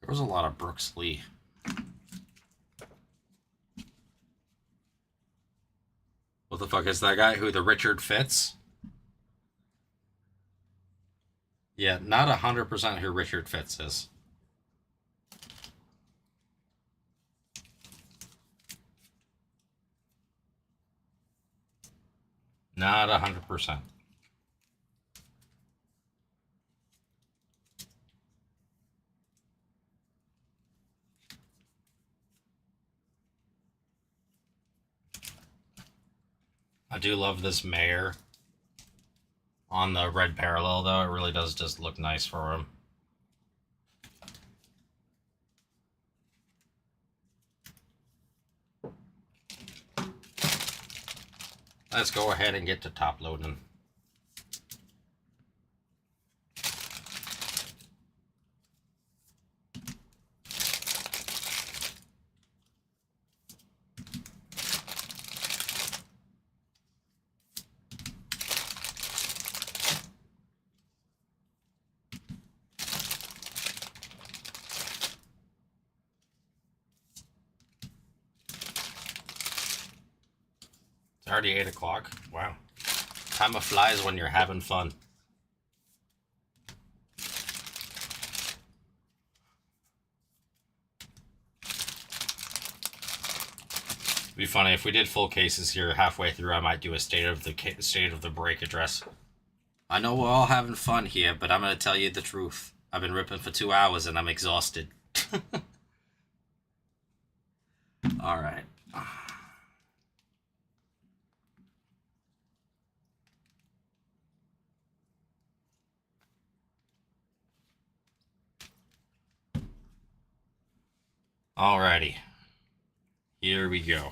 There was a lot of Brooks Lee. What the fuck is that guy? Who, the Richard Fitz? Yeah, not 100% who Richard Fitz is. Not 100%. I do love this Mayor on the red parallel, though. It really does just look nice for him. let's go ahead and get to top loading. It's already 8 o'clock. Wow. Time flies when you're having fun. It'd be funny if we did full cases here halfway through. I might do a state of the break address. I know we're all having fun here, but I'm gonna tell you the truth. I've been ripping for 2 hours and I'm exhausted. All right. Alrighty. Here we go.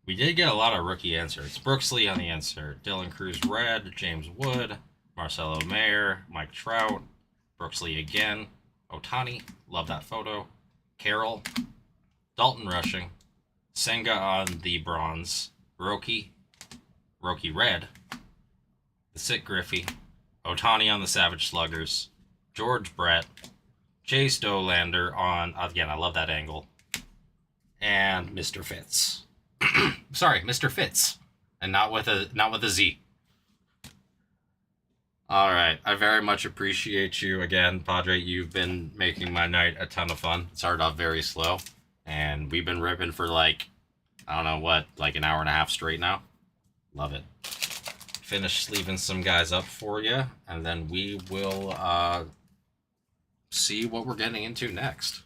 We did get a lot of rookie inserts. Brooks Lee on the insert. Dylan Cruz red. James Wood. Marcelo Mayer. Mike Trout. Brooks Lee again. Otani. Love that photo. Carroll. Dalton rushing. Senga on the bronze. Roki red. The Sick Griffey. Otani on the Savage Sluggers. George Brett. Chase Dolander on, again, I love that angle. And Mr. Fitz. Sorry, Mr. Fitz. And not with a Z. Alright, I very much appreciate you again, Padre. You've been making my night a ton of fun. It started off very slow. And we've been ripping for like, I don't know what, like an hour and a half straight now. Love it. Finish sleeving some guys up for you. And then we will, see what we're getting into next.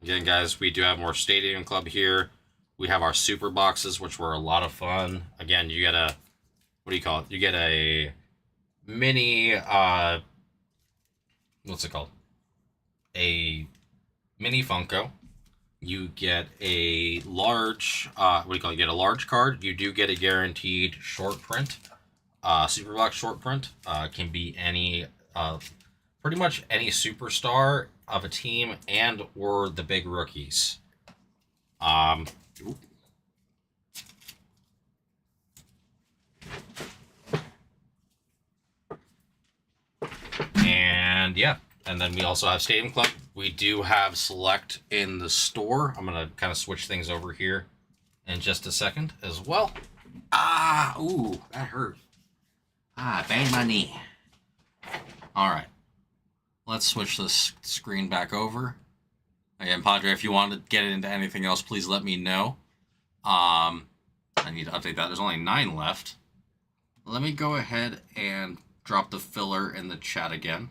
Again, guys, we do have more Stadium Club here. We have our super boxes, which were a lot of fun. Again, you get a, what do you call it? You get a mini, what's it called? A mini Funko. You get a large, what do you call it? You get a large card. You do get a guaranteed short print. Super box short print. Can be any, pretty much any superstar of a team and or the big rookies. And yeah, and then we also have Stadium Club. We do have Select in the store. I'm gonna kind of switch things over here in just a second as well. Ooh, that hurt. Banged my knee. All right. Let's switch this screen back over. Again, Padre, if you want to get into anything else, please let me know. I need to update that. There's only 9 left. Let me go ahead and drop the filler in the chat again.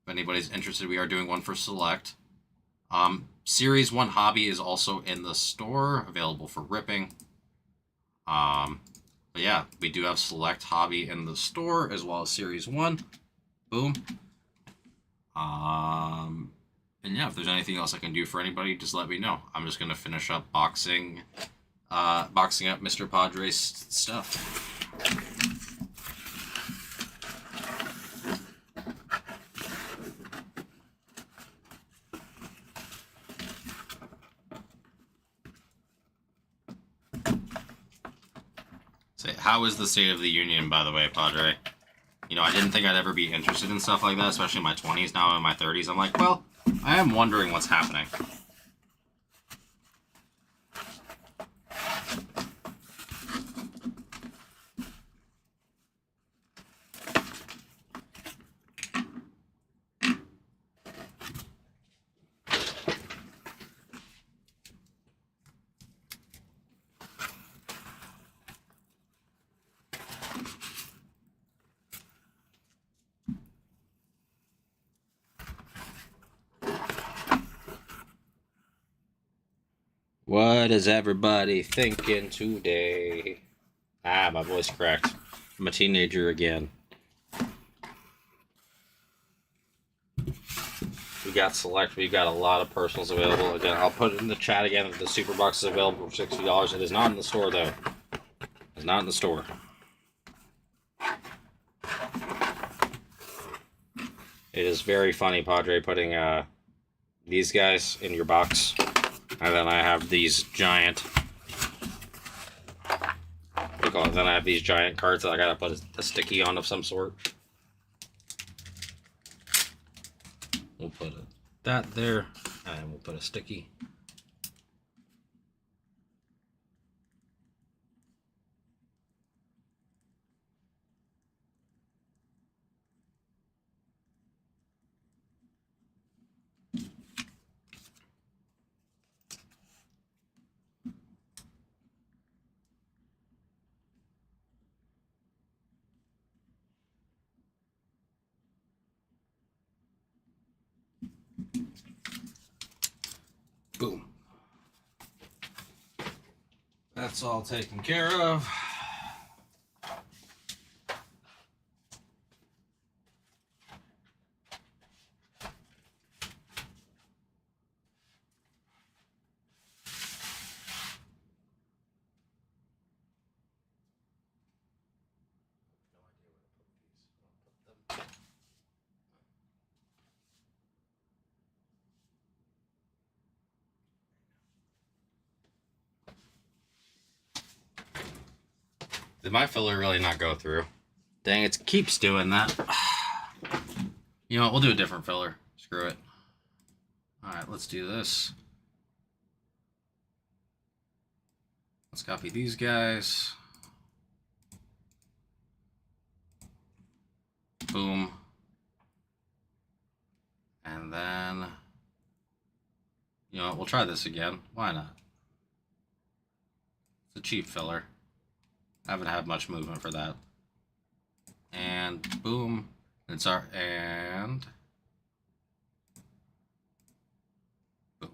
If anybody's interested, we are doing one for Select. Series 1 Hobby is also in the store, available for ripping. But yeah, we do have Select Hobby in the store, as well as Series 1. Boom. And yeah, if there's anything else I can do for anybody, just let me know. I'm just going to finish up boxing up Mr. Padre's stuff. Say, how is the State of the Union, by the way, Padre? You know, I didn't think I'd ever be interested in stuff like that, especially in my 20s. Now I'm in my 30s. I'm like, well, I am wondering what's happening. What is everybody thinking today? My voice cracked. I'm a teenager again. We we got select. We've got a lot of personals available. Again, I'll put it in the chat again. The super box is available for $60. It is not in the store though. It's not in the store. It is very funny, Padre, putting these guys in your box, and then I have these giant. What do you call it? Then I have these giant cards that I gotta put a sticky on of some sort. We'll put that there, and we'll put a sticky. Boom. That's all taken care of. Did my filler really not go through? Dang, it keeps doing that. You know what, we'll do a different filler. Screw it. Alright, let's do this. Let's copy these guys. Boom. And then, you know what, we'll try this again. Why not? It's a cheap filler. I haven't had much movement for that. And boom. It's our and boom.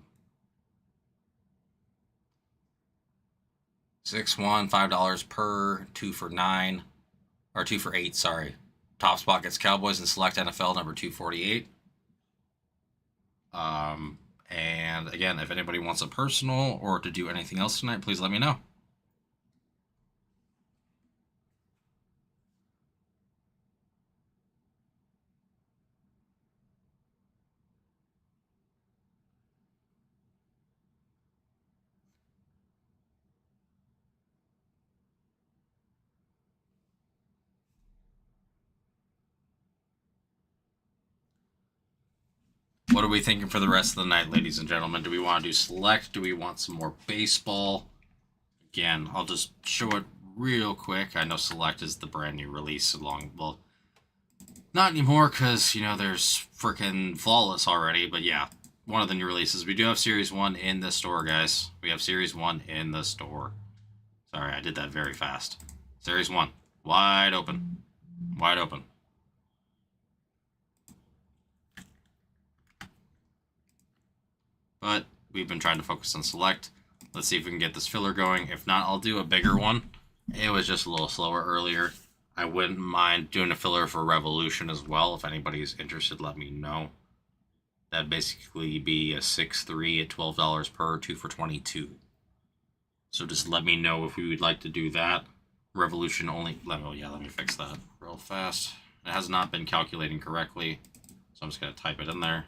6-1, $5 per, 2 for 9. Or 2 for 8, sorry. Top spot gets Cowboys and select NFL number 248. And again, if anybody wants a personal or to do anything else tonight, please let me know. What are we thinking for the rest of the night, ladies and gentlemen? Do we want to do select? Do we want some more baseball? Again, I'll just show it real quick. I know select is the brand new release along, well, not anymore because, you know, there's freaking flawless already, but yeah, one of the new releases. We do have Series 1 in the store, guys. We have Series 1 in the store. Sorry, I did that very fast. Series 1, wide open. Wide open. But we've been trying to focus on select. Let's see if we can get this filler going. If not, I'll do a bigger one. It was just a little slower earlier. I wouldn't mind doing a filler for Revolution as well. If anybody's interested, let me know. That'd basically be a 6-3 at $12 per, 2 for 22. So just let me know if we would like to do that. Revolution only. Let me fix that real fast. It has not been calculating correctly, so I'm just gonna type it in there.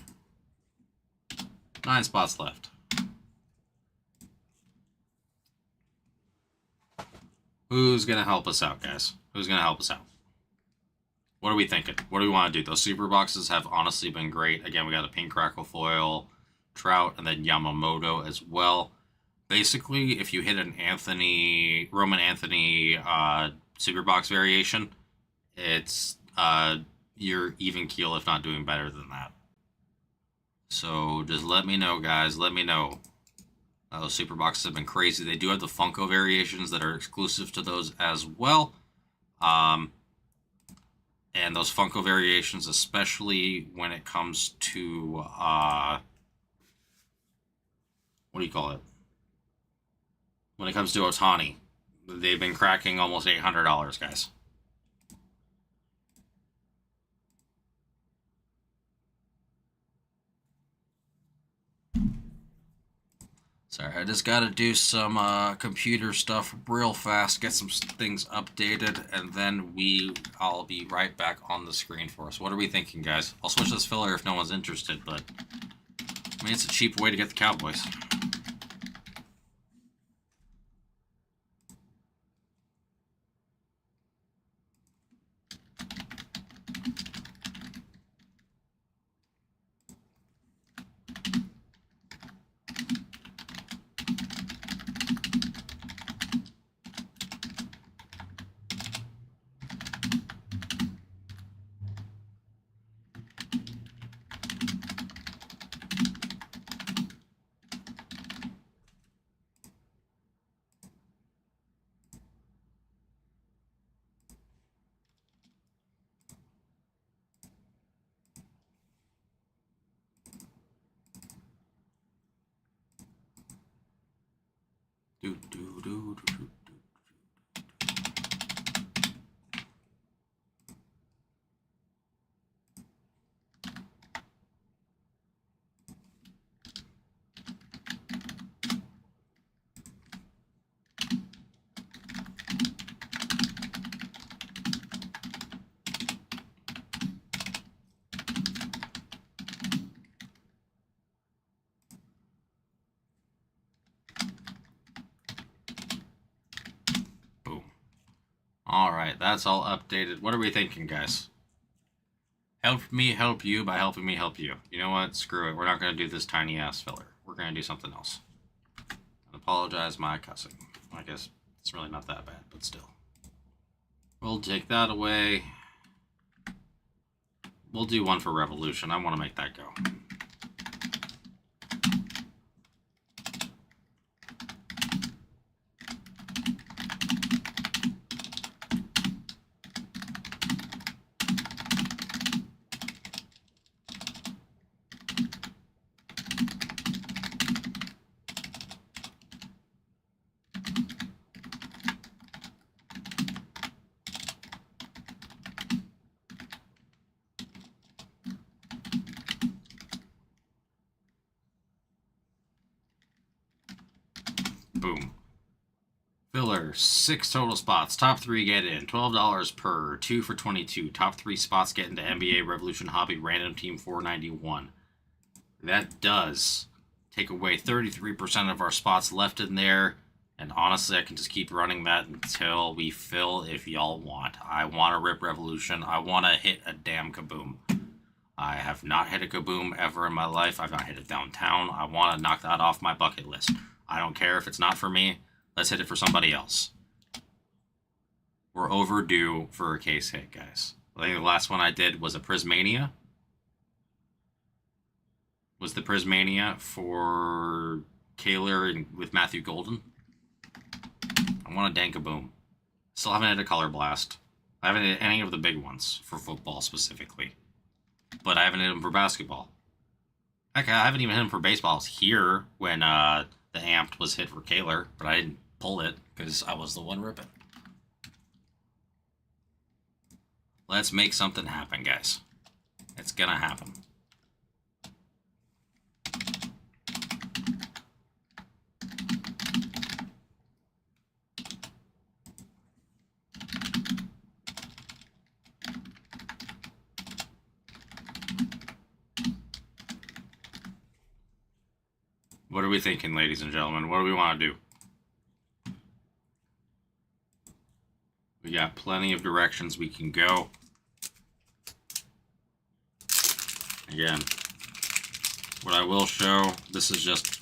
9 spots left. Who's gonna help us out, guys? Who's gonna help us out? What are we thinking? What do we want to do? Those super boxes have honestly been great. Again, we got a pink crackle foil, Trout, and then Yamamoto as well. Basically, if you hit an Roman Anthony super box variation, it's you're even keel, if not doing better than that. So just let me know, guys. Let me know. Those super boxes have been crazy. They do have the Funko variations that are exclusive to those as well. And those Funko variations, especially when it comes to, what do you call it? When it comes to Ohtani, they've been cracking almost $800, guys. Sorry, I just gotta do some computer stuff real fast, get some things updated, and then I'll be right back on the screen for us. What are we thinking, guys? I'll switch this filler if no one's interested, but I mean, it's a cheap way to get the Cowboys. Do, do, do, do, do. Alright, that's all updated. What are we thinking, guys? Help me help you by helping me help you. You know what? Screw it. We're not going to do this tiny-ass filler. We're going to do something else. I apologize my cussing. I guess it's really not that bad, but still. We'll take that away. We'll do one for Revolution. I want to make that go. Boom. Filler, 6 total spots. Top 3 get in. $12 per. 2 for 22. Top 3 spots get into NBA Revolution Hobby Random Team 491. That does take away 33% of our spots left in there. And honestly, I can just keep running that until we fill if y'all want. I want to rip Revolution. I want to hit a damn kaboom. I have not hit a kaboom ever in my life. I've not hit it downtown. I want to knock that off my bucket list. I don't care if it's not for me. Let's hit it for somebody else. We're overdue for a case hit, guys. I think the last one I did was a Prismania. Was the Prismania for Kaler and with Matthew Golden. I want a Dankaboom. Still haven't hit a Color Blast. I haven't hit any of the big ones for football specifically. But I haven't hit them for basketball. Heck, I haven't even hit them for baseball. Here when the amped was hit for Kaler, but I didn't pull it because I was the one ripping. Let's make something happen, guys. It's gonna happen. What are we thinking, ladies and gentlemen? What do we want to do? We got plenty of directions we can go. Again, what I will show, this is just,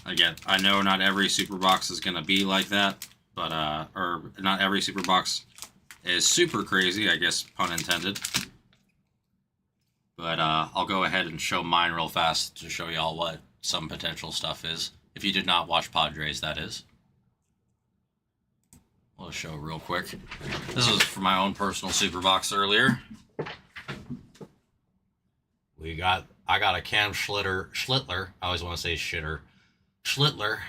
again, I know not every super box is going to be like that, but, or not every super box is super crazy, I guess, pun intended. But I'll go ahead and show mine real fast to show y'all what some potential stuff is. If you did not watch Padres, that is. We'll show real quick. This was for my own personal super box earlier. I got a Cam Schlittler. I always want to say shitter. Schlittler,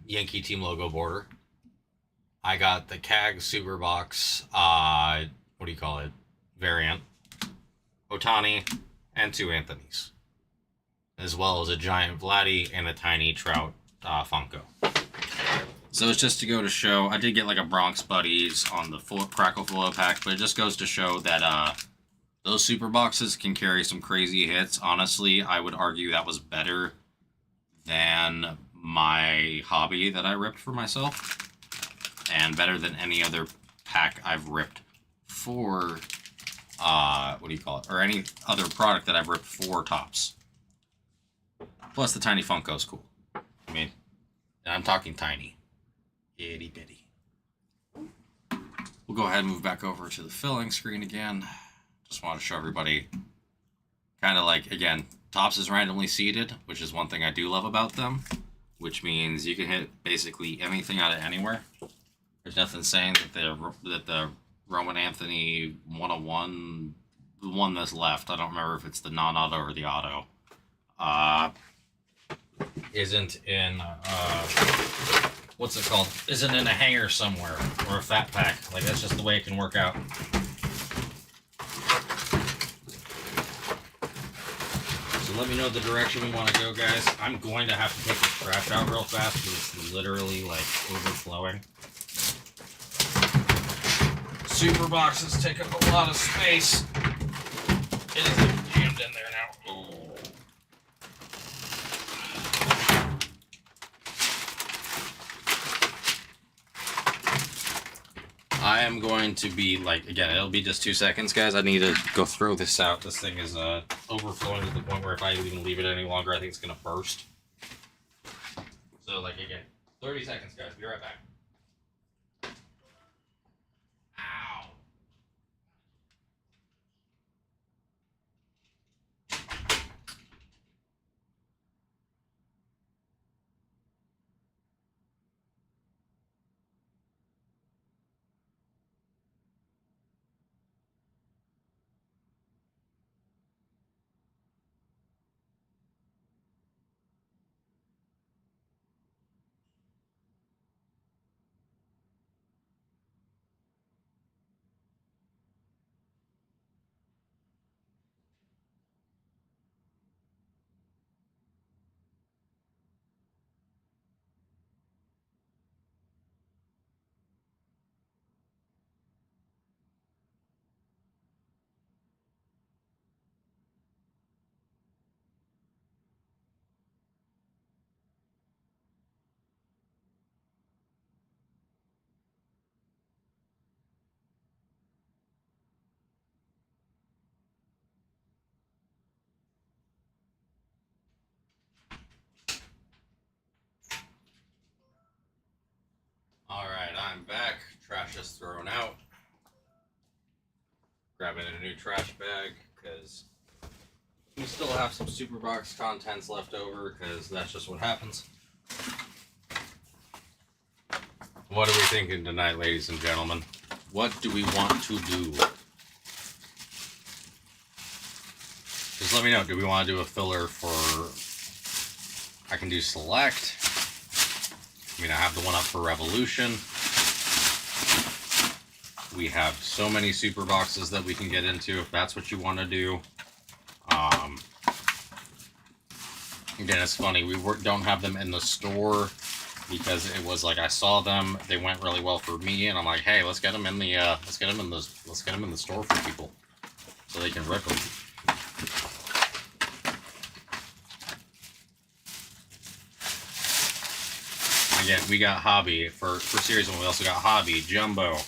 Yankee team logo border. I got the CAG super box, what do you call it? Variant. Otani, and 2 Anthonys. as well as a giant Vladdy and a tiny Trout Funko. So it's just to go to show, I did get like a Bronx Buddies on the Crackle Foil pack, but it just goes to show that those super boxes can carry some crazy hits. Honestly, I would argue that was better than my hobby that I ripped for myself, and better than any other pack I've ripped for, what do you call it, or any other product that I've ripped for Topps. Plus the tiny Funko's cool. I mean, and I'm talking tiny. Itty bitty. We'll go ahead and move back over to the filling screen again. Just want to show everybody, kind of like, again, Topps is randomly seeded, which is one thing I do love about them, which means you can hit basically anything out of anywhere. There's nothing saying that the Roman Anthony 101, the one that's left, I don't remember if it's the non-auto or the auto, isn't in, what's it called? Isn't in a hanger somewhere, or a fat pack. Like, that's just the way it can work out. So let me know the direction we want to go, guys. I'm going to have to take this trash out real fast because it's literally, like, overflowing. Super boxes take up a lot of space. It is jammed in there now. Oh. I am going to be, like, again, it'll be just 2 seconds, guys. I need to go throw this out. This thing is overflowing to the point where if I even leave it any longer, I think it's going to burst. So, like, again, 30 seconds, guys. Be right back. Ow! Alright, I'm back. Trash is thrown out. Grabbing a new trash bag, because we still have some super box contents left over, because that's just what happens. What are we thinking tonight, ladies and gentlemen? What do we want to do? Just let me know. Do we want to do a filler for... I can do select. I mean, I have the one up for Revolution. We have so many super boxes that we can get into if that's what you want to do. Again, it's funny. We don't have them in the store because it was like I saw them. They went really well for me, and I'm like, hey, let's get them in the let's get them in the store for people so they can rip them. Again, we got Hobby for Series 1. We also got Hobby, Jumbo.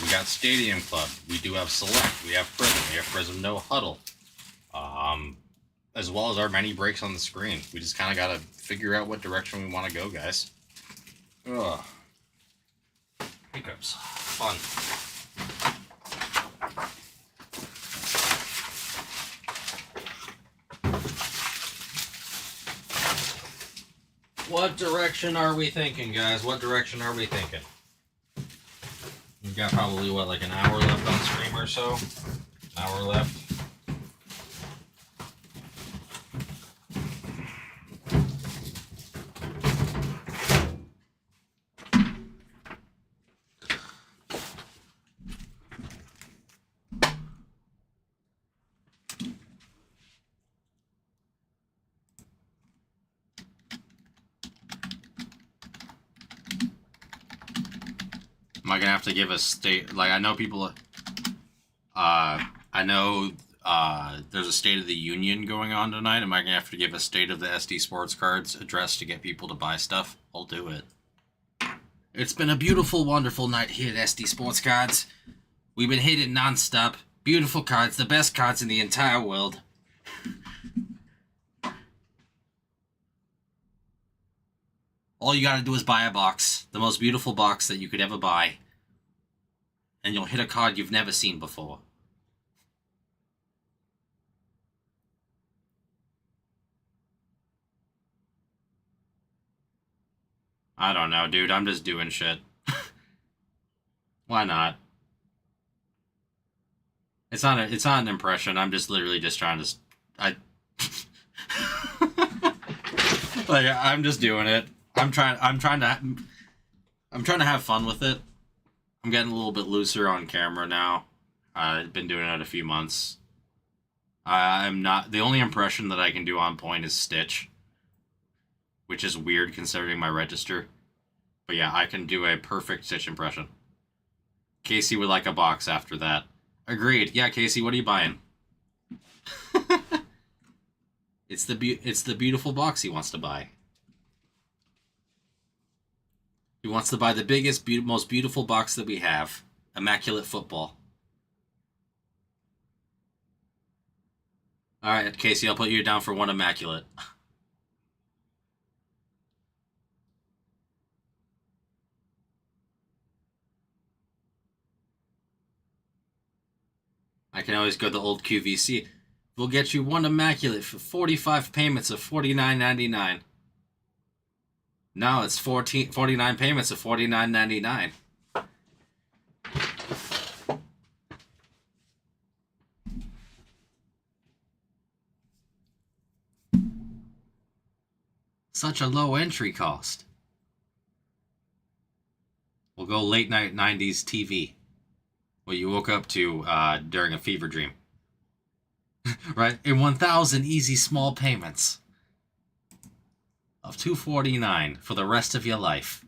We got Stadium Club. We do have Select. We have Prism. We have Prism No Huddle. As well as our many breaks on the screen. We just kind of got to figure out what direction we want to go, guys. Ugh. Hiccups. Fun. What direction are we thinking, guys? What direction are we thinking? We've got probably, what, like an hour left on stream or so? An hour left. I gonna have to give a state? Like, I know people. I know there's a State of the Union going on tonight. Am I gonna have to give a State of the SD Sports Cards address to get people to buy stuff? I'll do it. It's been a beautiful, wonderful night here at SD Sports Cards. We've been hitting non-stop. Beautiful cards, the best cards in the entire world. All you gotta do is buy a box. The most beautiful box that you could ever buy. And you'll hit a card you've never seen before. I don't know, dude. I'm just doing shit. Why not? It's not an impression. I'm just literally just trying to... Like, I'm just doing it. I'm trying to have fun with it. I'm getting a little bit looser on camera now. I've been doing it a few months. I'm not... The only impression that I can do on point is Stitch. Which is weird considering my register. But yeah, I can do a perfect Stitch impression. Casey would like a box after that. Agreed. Yeah, Casey, what are you buying? It's the beautiful box he wants to buy. He wants to buy the biggest, most beautiful box that we have. Immaculate Football. Alright, Casey, I'll put you down for one Immaculate. I can always go the old QVC. We'll get you one Immaculate for 45 payments of $49.99. Now it's 49 payments of $49.99. Such a low entry cost. We'll go late night 90s TV. What you woke up to during a fever dream. Right? In 1,000 easy small payments of $249 for the rest of your life.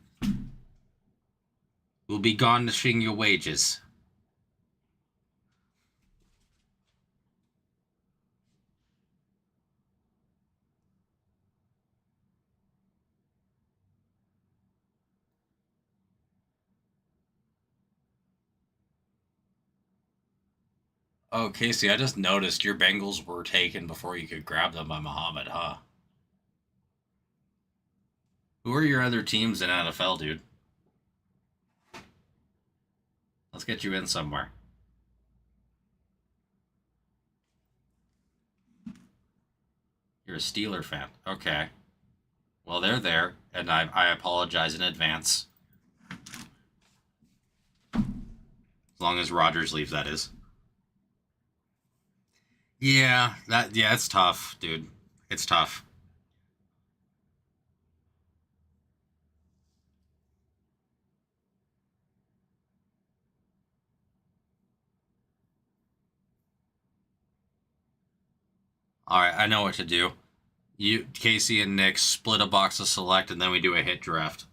We'll be garnishing your wages. Oh, Casey, I just noticed your Bengals were taken before you could grab them by Muhammad, huh? Who are your other teams in NFL, dude? Let's get you in somewhere. You're a Steeler fan. Okay. Well, they're there, and I apologize in advance. As long as Rodgers leaves, that is. Yeah, it's tough, dude. It's tough. Alright, I know what to do. You, Casey, and Nick split a box of Select, and then we do a hit draft.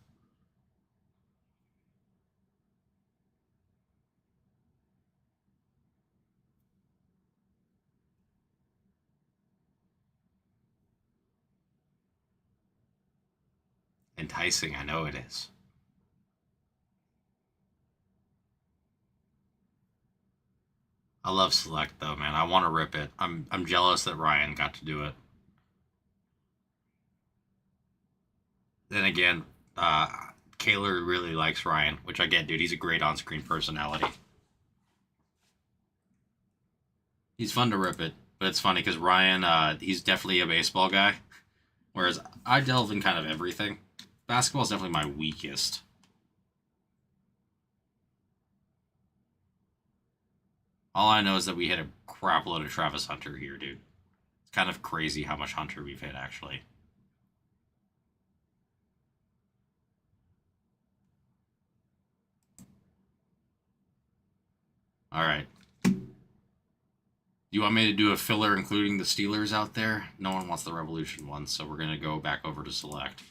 Enticing, I know it is. I love Select though, man. I want to rip it. I'm jealous that Ryan got to do it. Then again, Kaler really likes Ryan, which I get, dude. He's a great on-screen personality. He's fun to rip it, but it's funny because Ryan, he's definitely a baseball guy, whereas I delve in kind of everything. Basketball is definitely my weakest. All I know is that we hit a crap load of Travis Hunter here, dude. It's kind of crazy how much Hunter we've hit, actually. Alright. You want me to do a filler including the Steelers out there? No one wants the Revolution one, so we're going to go back over to Select.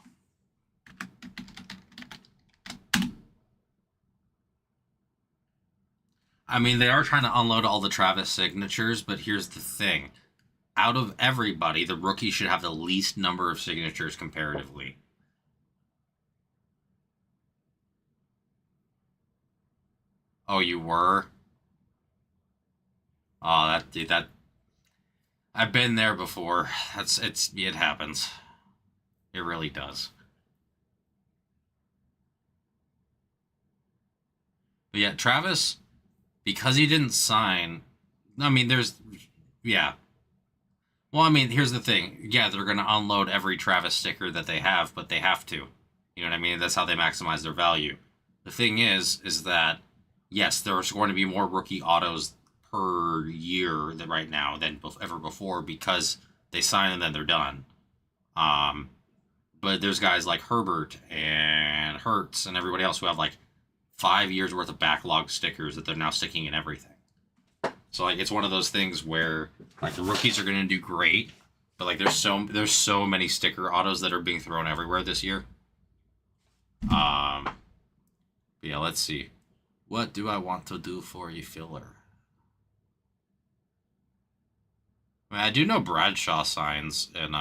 I mean, they are trying to unload all the Travis signatures, but here's the thing. Out of everybody, the rookie should have the least number of signatures comparatively. Oh, you were? Oh, that I've been there before. It happens. It really does. But yeah, Travis, because he didn't sign. I mean, yeah. Well, I mean, here's the thing. Yeah, they're going to unload every Travis sticker that they have, but they have to. You know what I mean? That's how they maximize their value. The thing is that yes, there's going to be more rookie autos per year than right now than ever before because they sign and then they're done. Um, but there's guys like Herbert and Hertz and everybody else who have like 5 years worth of backlog stickers that they're now sticking in everything. So like it's one of those things where like the rookies are gonna do great, but like there's so many sticker autos that are being thrown everywhere this year. But yeah, let's see. What do I want to do for you, filler? I mean, I do know Bradshaw signs in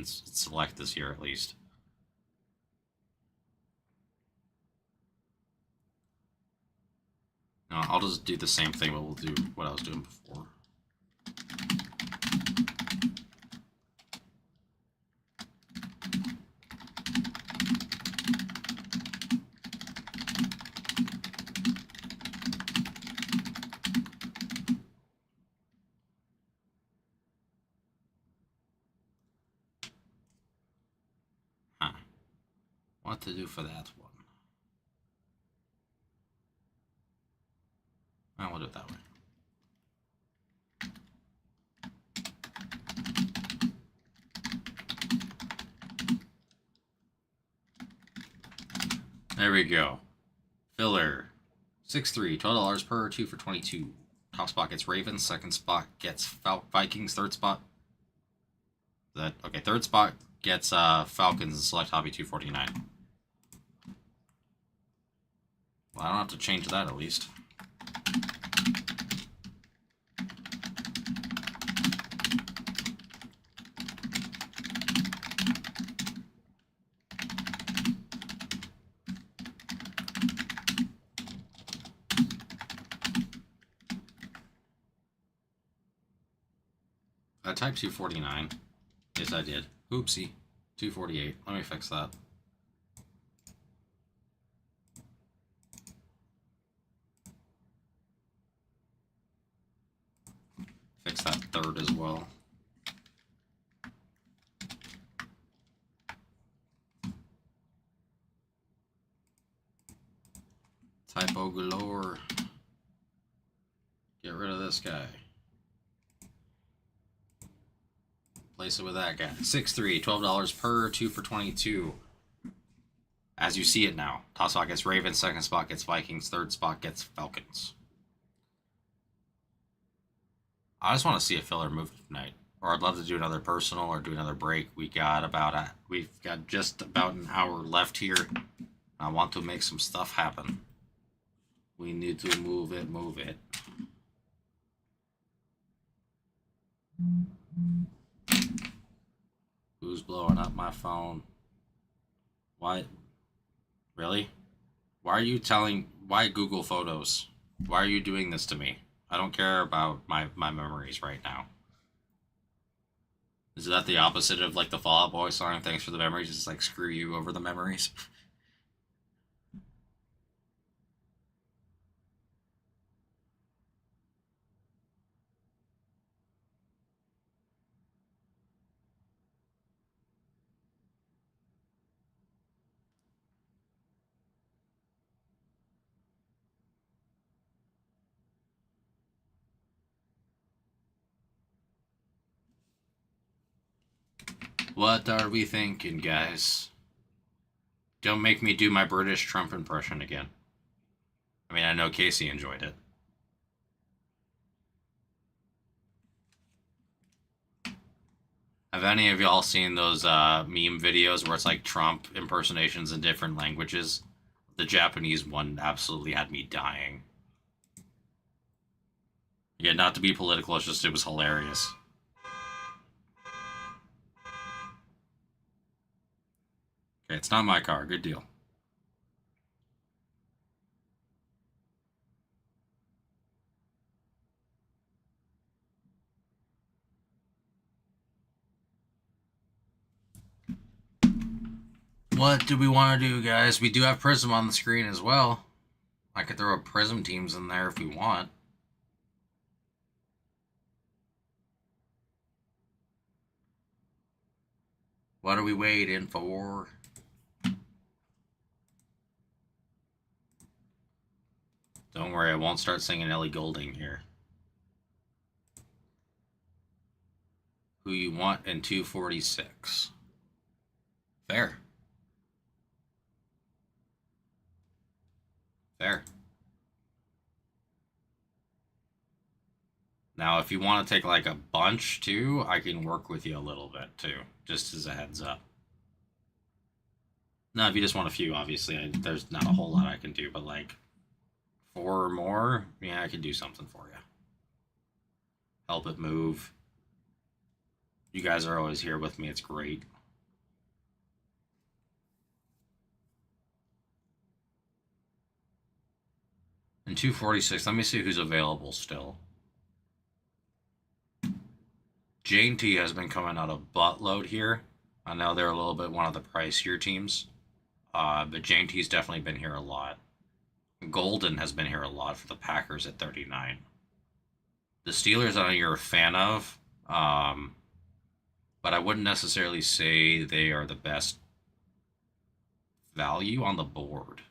Select this year at least. No, I'll just do the same thing, but we'll do what I was doing before. Huh. What to do for that one? I will do it that way. There we go. Filler. 6-3, $12 per, 2 for 22. Top spot gets Ravens, second spot gets Vikings, third spot. Third spot gets Falcons and select hobby 249. Well, I don't have to change that at least. I typed 249. Yes, I did. Oopsie. 248. Let me fix that. Fix that third as well. Typo galore. Get rid of this guy. Place it with that guy. 6-3, $12 per, 2 for 22. As you see it now. Top spot gets Ravens, second spot gets Vikings, third spot gets Falcons. I just want to see a filler move tonight. Or I'd love to do another personal or do another break. We've got just about an hour left here. I want to make some stuff happen. We need to move it. Who's blowing up my phone? Why? Really? Why Google Photos? Why are you doing this to me? I don't care about my memories right now. Is that the opposite of like the Fall Out Boy song, Thanks for the Memories? It's like screw you over the memories. What are we thinking, guys? Don't make me do my British Trump impression again. I mean, I know Casey enjoyed it. Have any of y'all seen those meme videos where it's like Trump impersonations in different languages? The Japanese one absolutely had me dying. Yeah, not to be political, it's just it was hilarious. Okay, it's not my car. Good deal. What do we want to do, guys? We do have Prism on the screen as well. I could throw a Prism teams in there if we want. What are we waiting for? Don't worry, I won't start singing Ellie Goulding here. Who you want in 246? Fair. Fair. Now, if you want to take like a bunch too, I can work with you a little bit too, just as a heads up. Now, if you just want a few, obviously, there's not a whole lot I can do, but like 4 or more, yeah, I can do something for you. Help it move. You guys are always here with me. It's great. And 246, let me see who's available still. Jane T has been coming out a buttload here. I know they're a little bit one of the pricier teams, but Jane T's definitely been here a lot. Golden has been here a lot for the Packers at 39. The Steelers, I know you're a fan of, but I wouldn't necessarily say they are the best value on the board.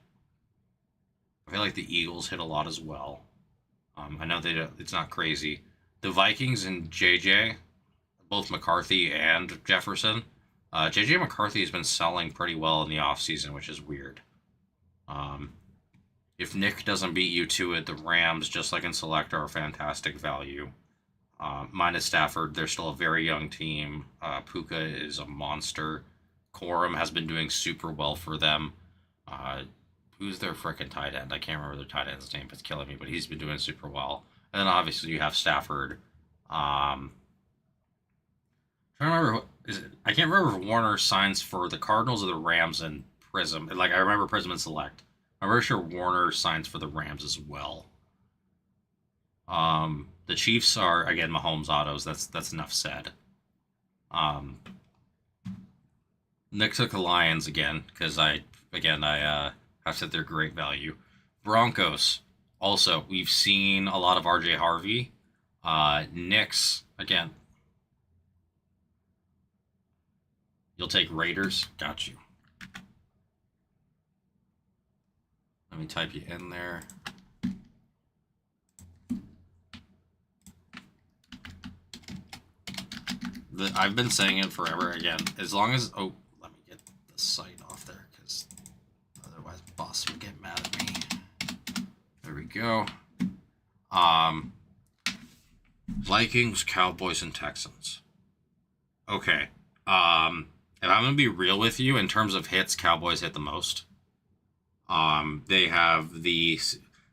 I feel like the Eagles hit a lot as well. I know it's not crazy. The Vikings and JJ, both McCarthy and Jefferson. JJ McCarthy has been selling pretty well in the offseason, which is weird. If Nick doesn't beat you to it, the Rams, just like in Select, are a fantastic value. Minus Stafford, they're still a very young team. Puka is a monster. Corum has been doing super well for them. Who's their freaking tight end? I can't remember their tight end's name. It's killing me, but he's been doing super well. And then obviously you have Stafford. I'm trying to remember I can't remember if Warner signs for the Cardinals or the Rams and Prism. Like I remember Prism and Select. I'm very sure Warner signs for the Rams as well. The Chiefs are again Mahomes autos. That's enough said. Nick took the Lions again because I said they're great value. Broncos also we've seen a lot of RJ Harvey. Knicks again. You'll take Raiders. Got you. Let me type you in there. I've been saying it forever again. As long as let me get the site off there because otherwise boss will get mad at me. There we go. Vikings, Cowboys, and Texans. Okay. If I'm gonna be real with you, in terms of hits, Cowboys hit the most. They have the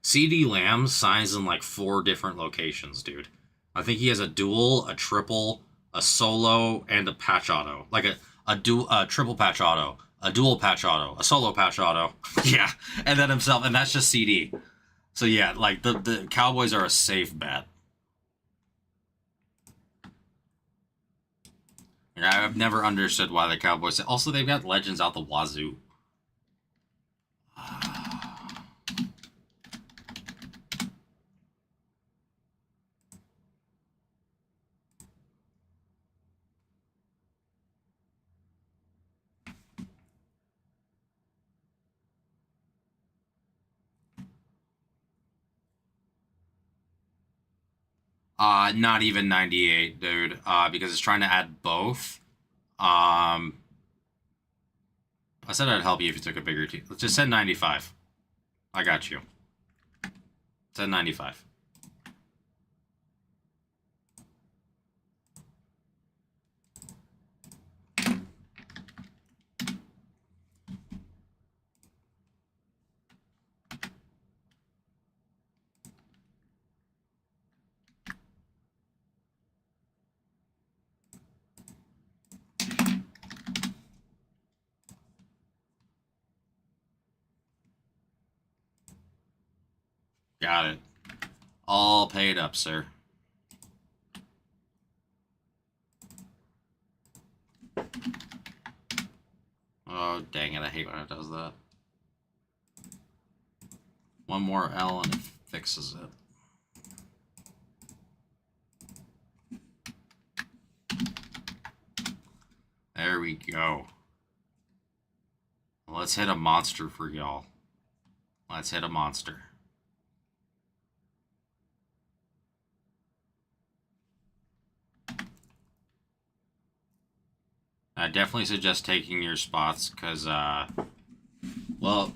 CD Lamb signs in like 4 different locations, dude. I think he has a dual, a triple, a solo, and a patch auto. Like a triple patch auto, a dual patch auto, a solo patch auto. Yeah, and then himself, and that's just CD. So yeah, like the Cowboys are a safe bet. Like, I've never understood why the Cowboys. Also, they've got legends out the wazoo. Not even 98, dude. Because it's trying to add both. I said I'd help you if you took a bigger team. Let's just send 95. I got you. Send 95. Got it. All paid up, sir. Oh, dang it. I hate when it does that. One more L and it fixes it. There we go. Let's hit a monster for y'all. Let's hit a monster. I definitely suggest taking your spots because, well,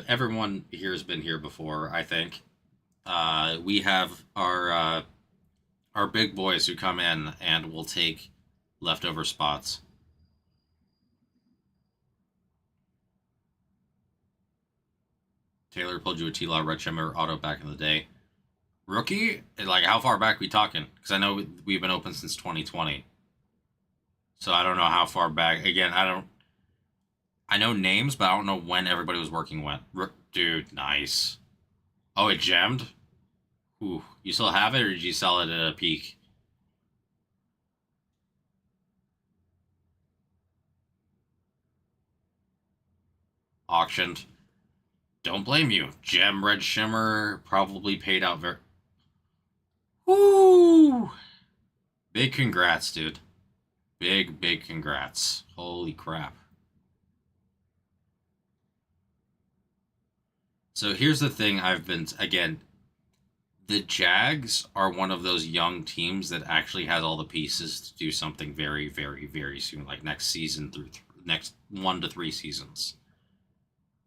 everyone here has been here before, I think. We have our big boys who come in and will take leftover spots. Taylor pulled you a T-Law Red Shimmer auto back in the day. Rookie? Like, how far back we talking? Because I know we've been open since 2020. So I don't know how far back. Again, I know names, but I don't know when everybody was working when. Dude, nice. Oh, it gemmed? Ooh, you still have it, or did you sell it at a peak? Auctioned. Don't blame you. Gem Red Shimmer probably paid out very... Woo! Big congrats, dude. Big congrats. Holy crap. So here's the thing again, the Jags are one of those young teams that actually has all the pieces to do something very, very, very soon, like next season through next 1 to 3 seasons.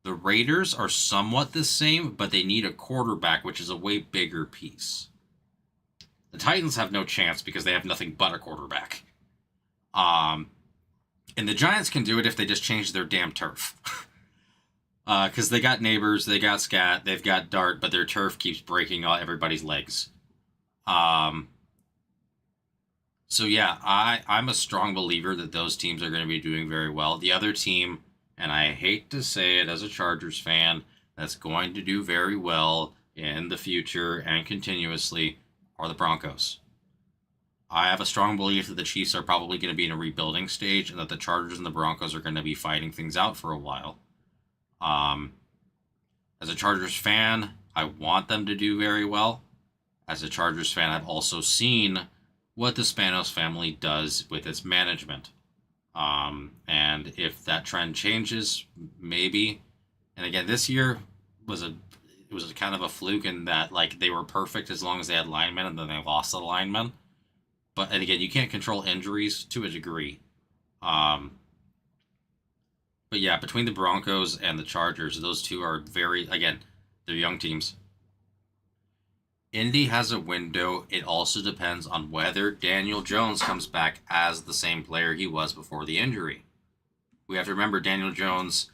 The Raiders are somewhat the same, but they need a quarterback, which is a way bigger piece. The Titans have no chance because they have nothing but a quarterback. And the Giants can do it if they just change their damn turf. Because they got Neighbors, they got Scat, they've got Dart, but their turf keeps breaking everybody's legs. So yeah, I'm a strong believer that those teams are going to be doing very well. The other team, and I hate to say it as a Chargers fan, that's going to do very well in the future and continuously are the Broncos. I have a strong belief that the Chiefs are probably going to be in a rebuilding stage and that the Chargers and the Broncos are going to be fighting things out for a while. As a Chargers fan, I want them to do very well. As a Chargers fan, I've also seen what the Spanos family does with its management. And if that trend changes, maybe. And again, this year was kind of a fluke in that like they were perfect as long as they had linemen, and then they lost the linemen. But and again, you can't control injuries to a degree. But yeah, between the Broncos and the Chargers, those two are they're young teams. Indy has a window. It also depends on whether Daniel Jones comes back as the same player he was before the injury. We have to remember Daniel Jones,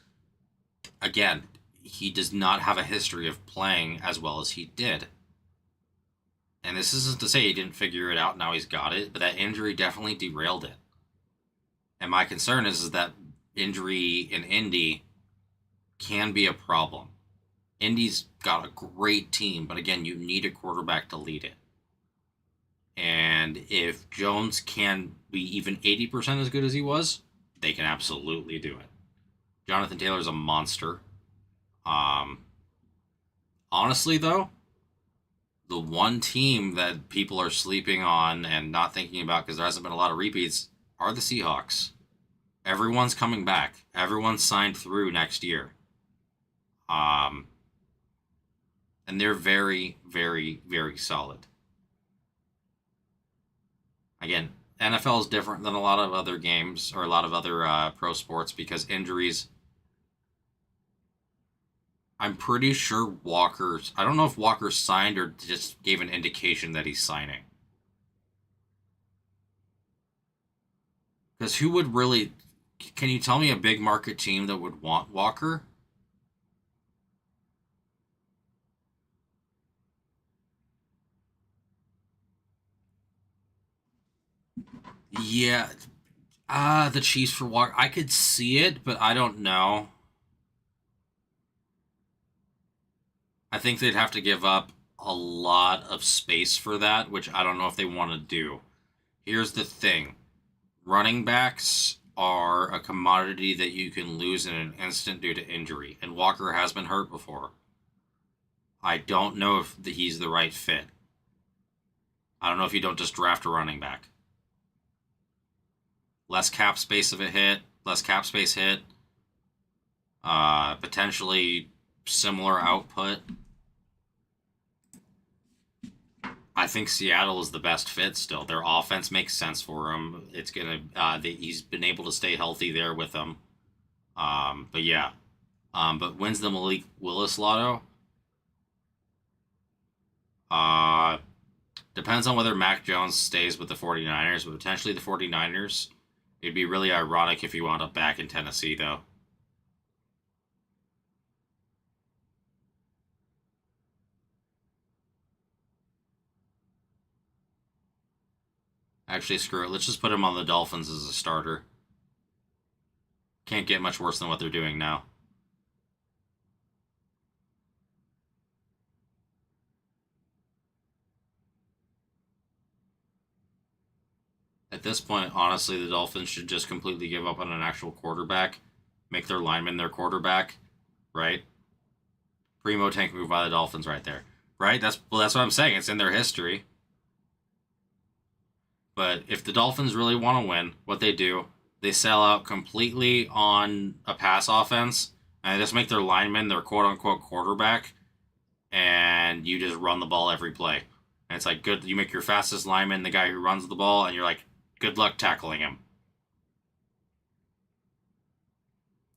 again, he does not have a history of playing as well as he did. And this isn't to say he didn't figure it out, now he's got it, but that injury definitely derailed it. And my concern is that injury in Indy can be a problem. Indy's got a great team, but again, you need a quarterback to lead it. And if Jones can be even 80% as good as he was, they can absolutely do it. Jonathan Taylor's a monster. Honestly, though, the one team that people are sleeping on and not thinking about because there hasn't been a lot of repeats are the Seahawks. Everyone's coming back. Everyone's signed through next year. And they're very, very, very solid. Again, NFL is different than a lot of other games or a lot of other pro sports because injuries. I'm pretty sure I don't know if Walker signed or just gave an indication that he's signing. Because who would really... Can you tell me a big market team that would want Walker? Yeah. The Chiefs for Walker. I could see it, but I don't know. I think they'd have to give up a lot of space for that, which I don't know if they want to do. Here's the thing. Running backs are a commodity that you can lose in an instant due to injury, and Walker has been hurt before. I don't know if he's the right fit. I don't know if you don't just draft a running back. Less cap space hit, potentially similar output. I think Seattle is the best fit still. Their offense makes sense for him. It's gonna. He's been able to stay healthy there with them. But yeah. But wins the Malik Willis lotto? Depends on whether Mac Jones stays with the 49ers, but potentially the 49ers. It'd be really ironic if he wound up back in Tennessee, though. Actually, screw it. Let's just put him on the Dolphins as a starter. Can't get much worse than what they're doing now. At this point, honestly, the Dolphins should just completely give up on an actual quarterback, make their lineman their quarterback, right? Primo tank move by the Dolphins right there, right? That's what I'm saying. It's in their history. But if the Dolphins really want to win, what they do, they sell out completely on a pass offense, and they just make their lineman their quote-unquote quarterback, and you just run the ball every play. And it's like, good, you make your fastest lineman the guy who runs the ball, and you're like, good luck tackling him.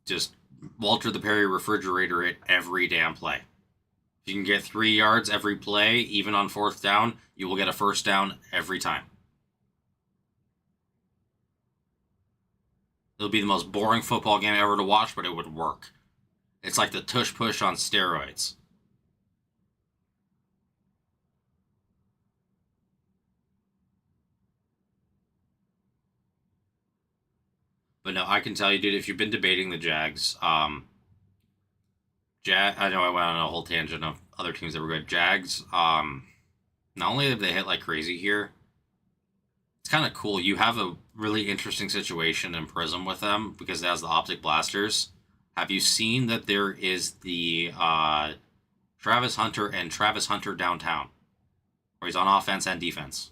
Just Walter the Perry refrigerator it every damn play. If you can get 3 yards every play, even on 4th down, you will get a first down every time. It'll be the most boring football game ever to watch, but it would work. It's like the tush push on steroids. But no, I can tell you, dude, if you've been debating the Jags, I know I went on a whole tangent of other teams that were good. Jags, not only have they hit like crazy here, it's kind of cool. You have a really interesting situation in Prism with them because it has the optic blasters. Have you seen that there is the Travis Hunter and Travis Hunter downtown, where he's on offense and defense?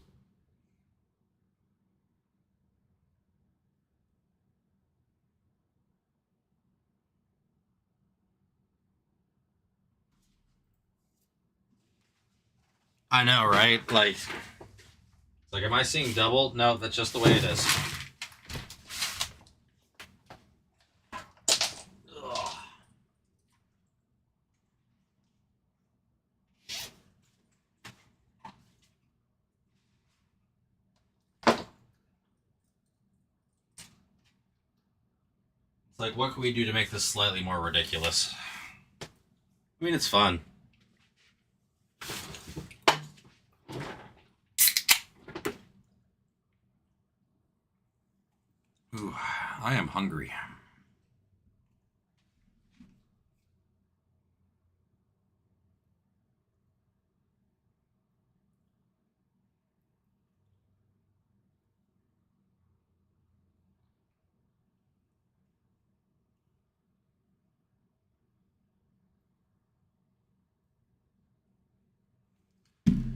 I know, right? Like, am I seeing double? No, that's just the way it is. Ugh. It's like, what can we do to make this slightly more ridiculous? I mean, it's fun. Ooh, I am hungry.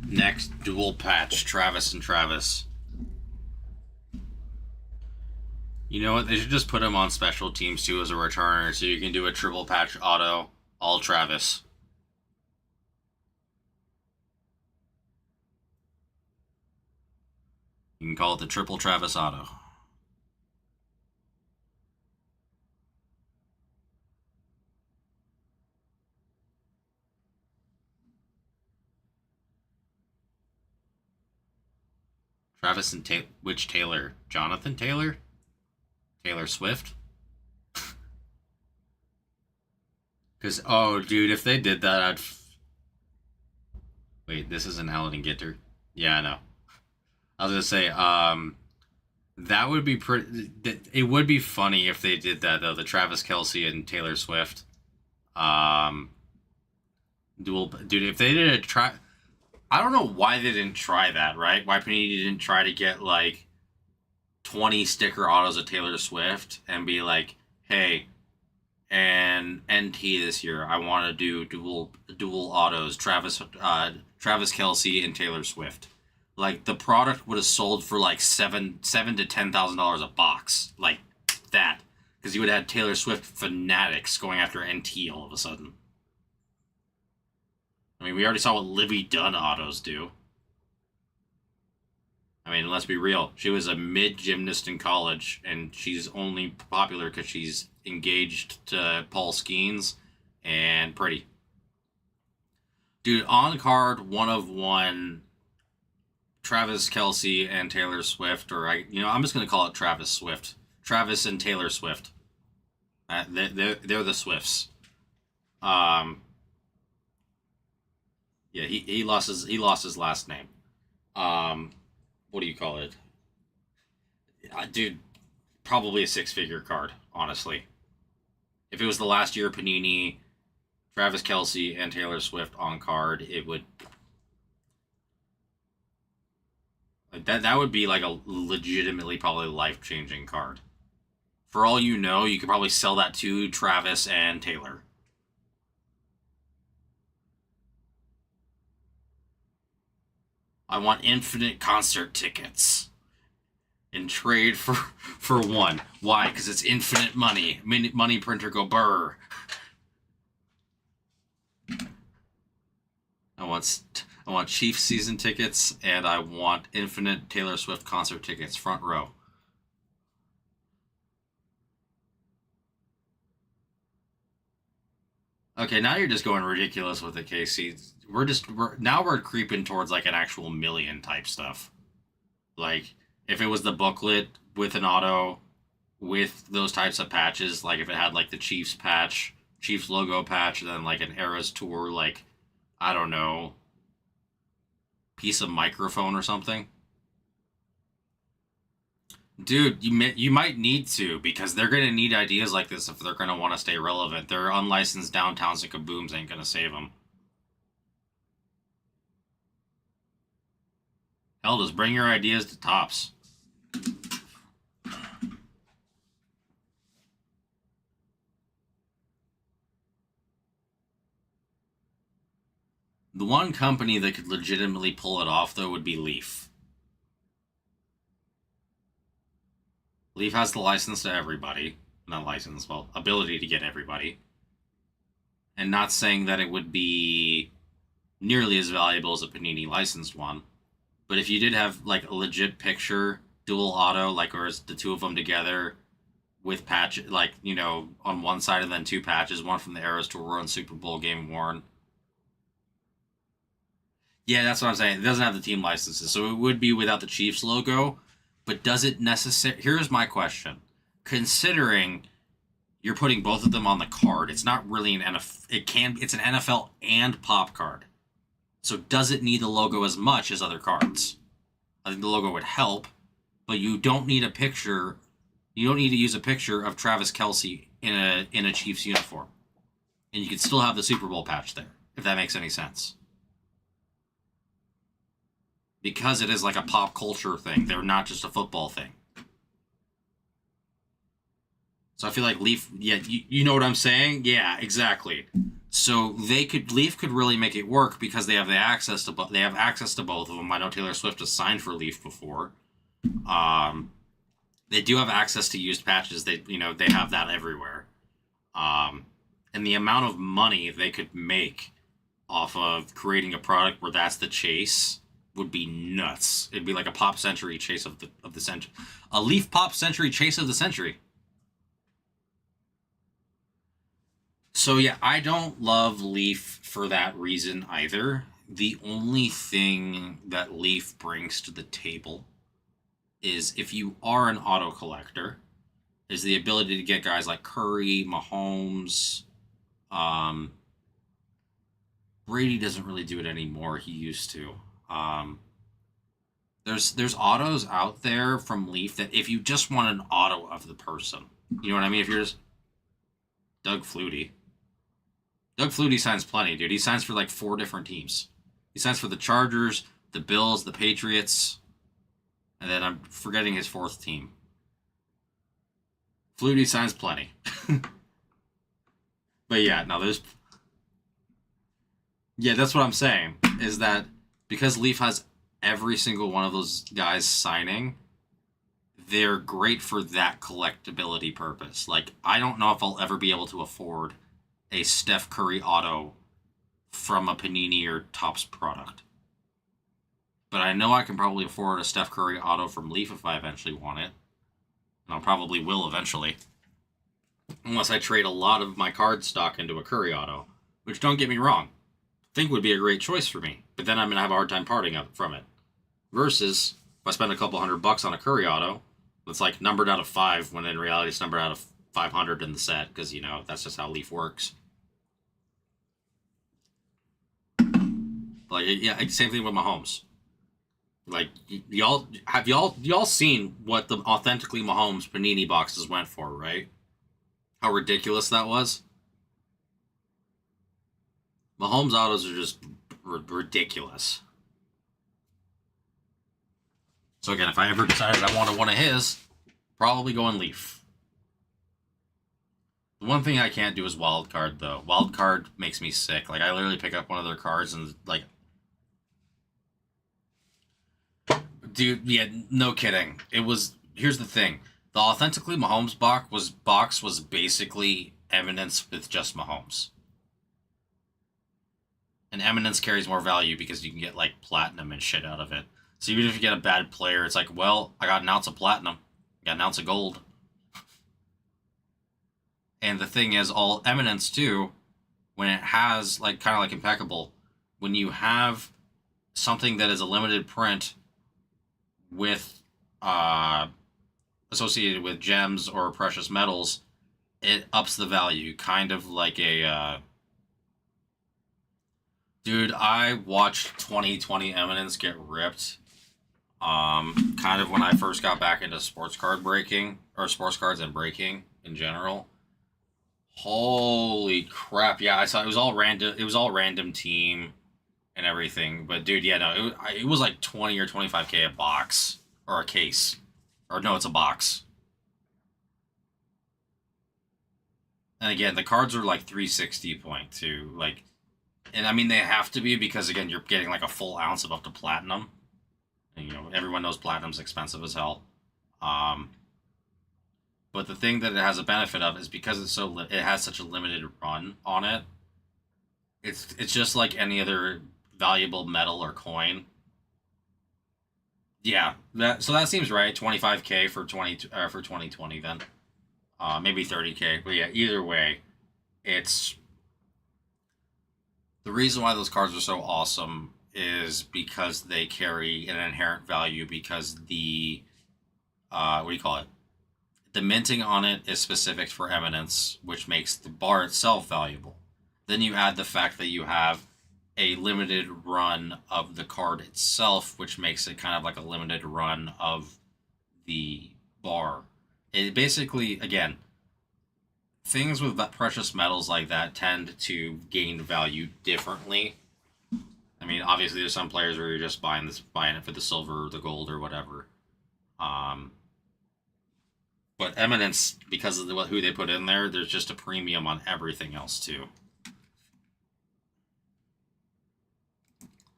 Next dual patch, Travis and Travis. You know what? They should just put him on special teams too as a returner, so you can do a triple patch auto, all Travis. You can call it the triple Travis auto. Travis and which Taylor? Jonathan Taylor? Taylor Swift? Because, oh, dude, if they did that, I'd... Wait, this isn't Allen and Gitter? Yeah, I know. I was gonna say, that would be pretty... It would be funny if they did that, though, the Travis Kelce and Taylor Swift. Dual, dude. If they didn't try, I don't know why they didn't try that. Right? Why Panini didn't try to get like 20 sticker autos of Taylor Swift and be like, hey, and NT this year, I want to do dual autos, Travis Kelsey and Taylor Swift. Like the product would have sold for like seven to $10,000 a box, like that, because you would have had Taylor Swift fanatics going after NT all of a sudden. I mean, we already saw what Livy Dunn autos do. I mean, let's be real. She was a mid gymnast in college, and she's only popular because she's engaged to Paul Skeens and pretty. Dude, on card 1 of 1, Travis Kelsey and Taylor Swift, or I'm just gonna call it Travis Swift. Travis and Taylor Swift. They're the Swifts. Yeah, he lost his last name. What do you call it? Dude, probably a 6-figure card, honestly. If it was the last year Panini, Travis Kelsey and Taylor Swift on card, it would like that would be like a legitimately probably life-changing card. For all you know, you could probably sell that to Travis and Taylor. I want infinite concert tickets in trade for one. Why? Because it's infinite money. Money printer go burr. I want Chiefs season tickets, and I want infinite Taylor Swift concert tickets, front row. Okay, now you're just going ridiculous with the KC. We're creeping towards like an actual million type stuff. Like if it was the booklet with an auto with those types of patches, like if it had like the Chiefs patch, Chiefs logo patch, and then like an Eras Tour, like I don't know, piece of microphone or something. Dude, you might need to because they're gonna need ideas like this if they're gonna want to stay relevant. Their unlicensed downtowns and kabooms ain't gonna save them. Hell, just bring your ideas to Tops. The one company that could legitimately pull it off, though, would be Leaf. Leaf has the license to everybody. Not license, well, ability to get everybody. And not saying that it would be nearly as valuable as a Panini licensed one. But if you did have, like, a legit picture, dual auto, like, or the two of them together with patch, like, on one side and then two patches, one from the Eras Tour and Super Bowl game worn. Yeah, that's what I'm saying. It doesn't have the team licenses, so it would be without the Chiefs logo. But does it necessarily? Here's my question: considering you're putting both of them on the card, it's not really an NFL. It's an NFL and pop card. So does it need the logo as much as other cards? I think the logo would help, but you don't need a picture. You don't need to use a picture of Travis Kelsey in a Chiefs uniform, and you can still have the Super Bowl patch there, if that makes any sense. Because it is like a pop culture thing. They're not just a football thing. So I feel like Leaf, yeah, you know what I'm saying? Yeah, exactly. So Leaf could really make it work because they have access to both of them. I know Taylor Swift has signed for Leaf before. They do have access to used patches. They have that everywhere. And the amount of money they could make off of creating a product where that's the chase would be nuts. It'd be like a pop century chase of the century, a Leaf pop century chase of the century. So yeah, I don't love Leaf for that reason either. The only thing that Leaf brings to the table is if you are an auto collector, is the ability to get guys like Curry, Mahomes. Brady doesn't really do it anymore. He used to. There's autos out there from Leaf that if you just want an auto of the person, you know what I mean? If you're just Doug Flutie Doug Flutie signs plenty, dude. He signs for like 4 different teams. He signs for the Chargers, the Bills, the Patriots, and then I'm forgetting his 4th team. Flutie signs plenty. But yeah, no, there's... Yeah, that's what I'm saying, is that because Leaf has every single one of those guys signing, they're great for that collectability purpose. Like, I don't know if I'll ever be able to afford a Steph Curry auto from a Panini or Topps product. But I know I can probably afford a Steph Curry auto from Leaf if I eventually want it. And I probably will eventually. Unless I trade a lot of my card stock into a Curry auto. Which, don't get me wrong, I think would be a great choice for me. But then I'm going to have a hard time parting from it. Versus, if I spend a couple $100 on a Curry auto, it's like numbered out of 5, when in reality it's numbered out of 500 in the set. Because, that's just how Leaf works. Like, yeah, same thing with Mahomes. Like, y'all seen what the authentically Mahomes Panini boxes went for, right? How ridiculous that was. Mahomes autos are just ridiculous. So again, if I ever decided I wanted one of his, probably go in Leaf. The one thing I can't do is wild card, though. Wild card makes me sick. Like, I literally pick up one of their cards and, like... Dude, yeah, no kidding. It was... Here's the thing. The authentically Mahomes box was basically Eminence with just Mahomes. And Eminence carries more value because you can get, like, platinum and shit out of it. So even if you get a bad player, it's like, well, I got an ounce of platinum. I got an ounce of gold. And the thing is, all Eminence, too, when it has, like, kind of like Impeccable, when you have something that is a limited print with, associated with gems or precious metals, it ups the value, kind of like a, Dude, I watched 2020 Eminence get ripped, kind of when I first got back into sports card breaking, or sports cards and breaking in general. Holy crap! Yeah, I saw it was all random. It was all random team and everything. But dude, yeah, no, it was like 20 or 25K a box or a case, or no, it's a box. And again, the cards are like 360 point too, like, and I mean they have to be because again you're getting like a full ounce of up to platinum. And, everyone knows platinum's expensive as hell. But the thing that it has a benefit of is because it has such a limited run on it. It's just like any other valuable metal or coin. Yeah, that seems right. 25K for 2020 then. Maybe 30K, but yeah, either way, it's the reason why those cards are so awesome is because they carry an inherent value because the what do you call it? The minting on it is specific for Eminence, which makes the bar itself valuable. Then you add the fact that you have a limited run of the card itself, which makes it kind of like a limited run of the bar. It basically, again, things with precious metals like that tend to gain value differently. I mean, obviously, there's some players where you're just buying it for the silver or the gold or whatever. But Eminence, because of who they put in there, there's just a premium on everything else too.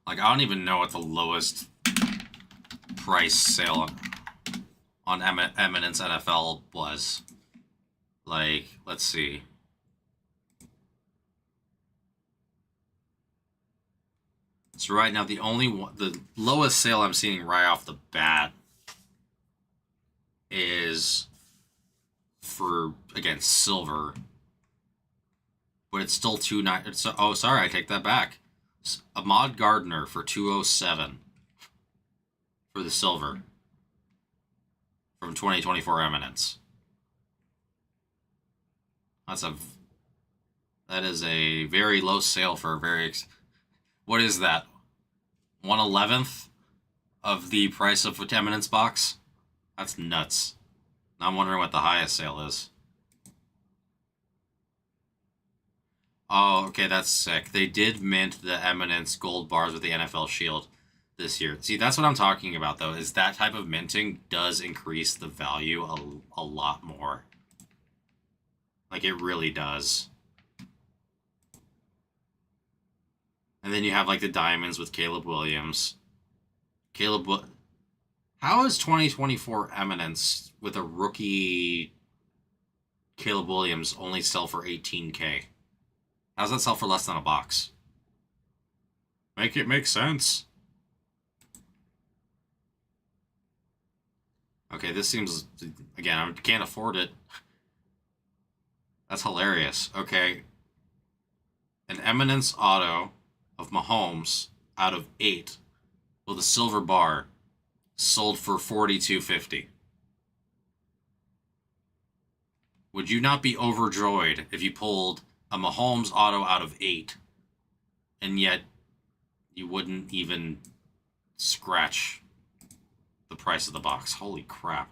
Like, I don't even know what the lowest price sale on Eminence NFL was. Like, let's see. So right now, the lowest sale I'm seeing right off the bat is for, again, silver. But it's still $290. Oh, sorry, I take that back. Ahmad Gardner for $207 for the silver from 2024 Eminence. That is a very low sale for a very. What is that? 1/11th of the price of a Eminence box? That's nuts. Now I'm wondering what the highest sale is. Oh, okay, that's sick. They did mint the Eminence gold bars with the NFL Shield this year. See, that's what I'm talking about, though, is that type of minting does increase the value a lot more. Like, it really does. And then you have, like, the diamonds with Caleb Williams. How is 2024 Eminence with a rookie Caleb Williams only sell for 18K? How does that sell for less than a box? Make it make sense. Okay, this seems... Again, I can't afford it. That's hilarious. Okay. An Eminence auto of Mahomes out of 8 with a silver bar sold for $42.50. Would you not be overjoyed if you pulled a Mahomes auto out of 8 and yet you wouldn't even scratch the price of the box? Holy crap.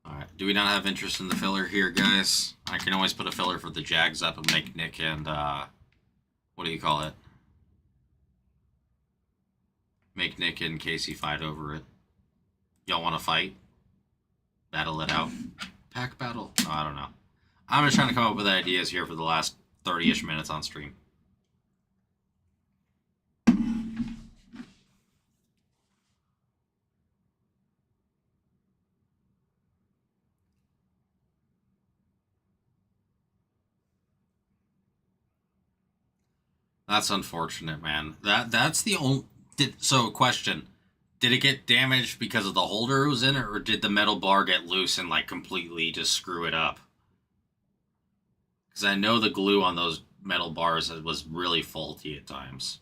Alright, do we not have interest in the filler here, guys? I can always put a filler for the Jags up and make Nick and, what do you call it? Make Nick and Casey fight over it. Y'all want to fight? Battle it out? Pack battle? Oh, I don't know. I'm just trying to come up with ideas here for the last 30-ish minutes on stream. That's unfortunate, man. That's the only... So, question. Did it get damaged because of the holder it was in, or did the metal bar get loose and, like, completely just screw it up? Because I know the glue on those metal bars was really faulty at times.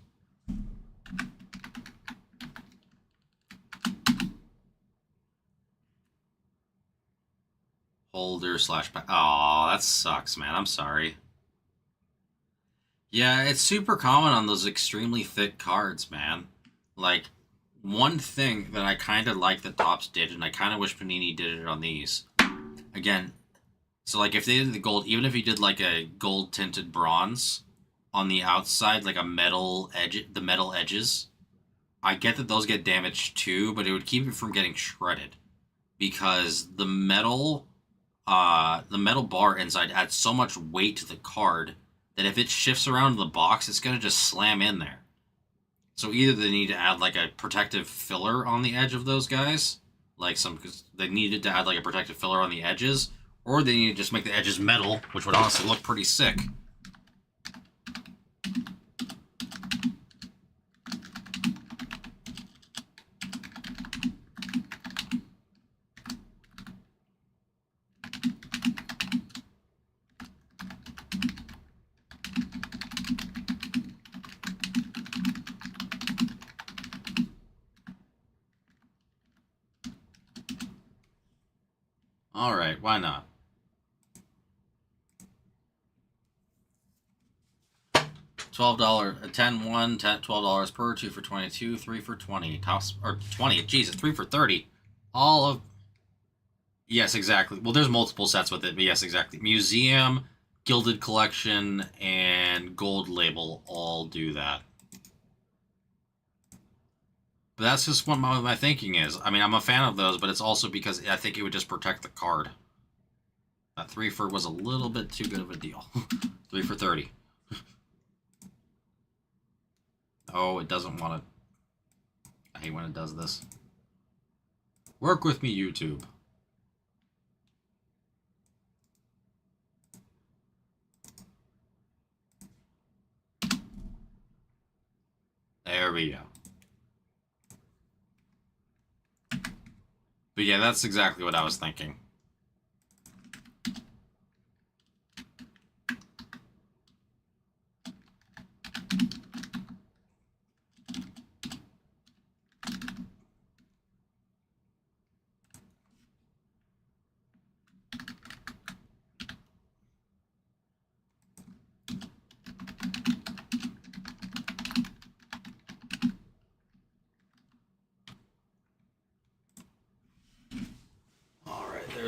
Holder slash... Oh, that sucks, man. I'm sorry. Yeah, it's super common on those extremely thick cards, man. Like, one thing that I kind of like that Topps did, and I kind of wish Panini did it on these. Again, so like if they did the gold, even if you did like a gold tinted bronze on the outside, like a metal edge, the metal edges, I get that those get damaged too, but it would keep it from getting shredded because the metal bar inside adds so much weight to the card that if it shifts around the box, it's gonna just slam in there. So either they need to add like a protective filler on the edge of those guys, like because they needed to add like a protective filler on the edges, or they need to just make the edges metal, which would honestly look pretty sick. All right, why not? $12, 10 1, $12 per, 2 for 22, 3 for 20, tops or 20. Jesus, 3 for 30. All of yes, exactly. Well, there's multiple sets with it, but yes, exactly. Museum, Gilded Collection, and Gold Label all do that. But that's just what my thinking is. I mean, I'm a fan of those, but it's also because I think it would just protect the card. That 3 for was a little bit too good of a deal. 3 for 30. Oh, it doesn't want to... I hate when it does this. Work with me, YouTube. There we go. But yeah, that's exactly what I was thinking.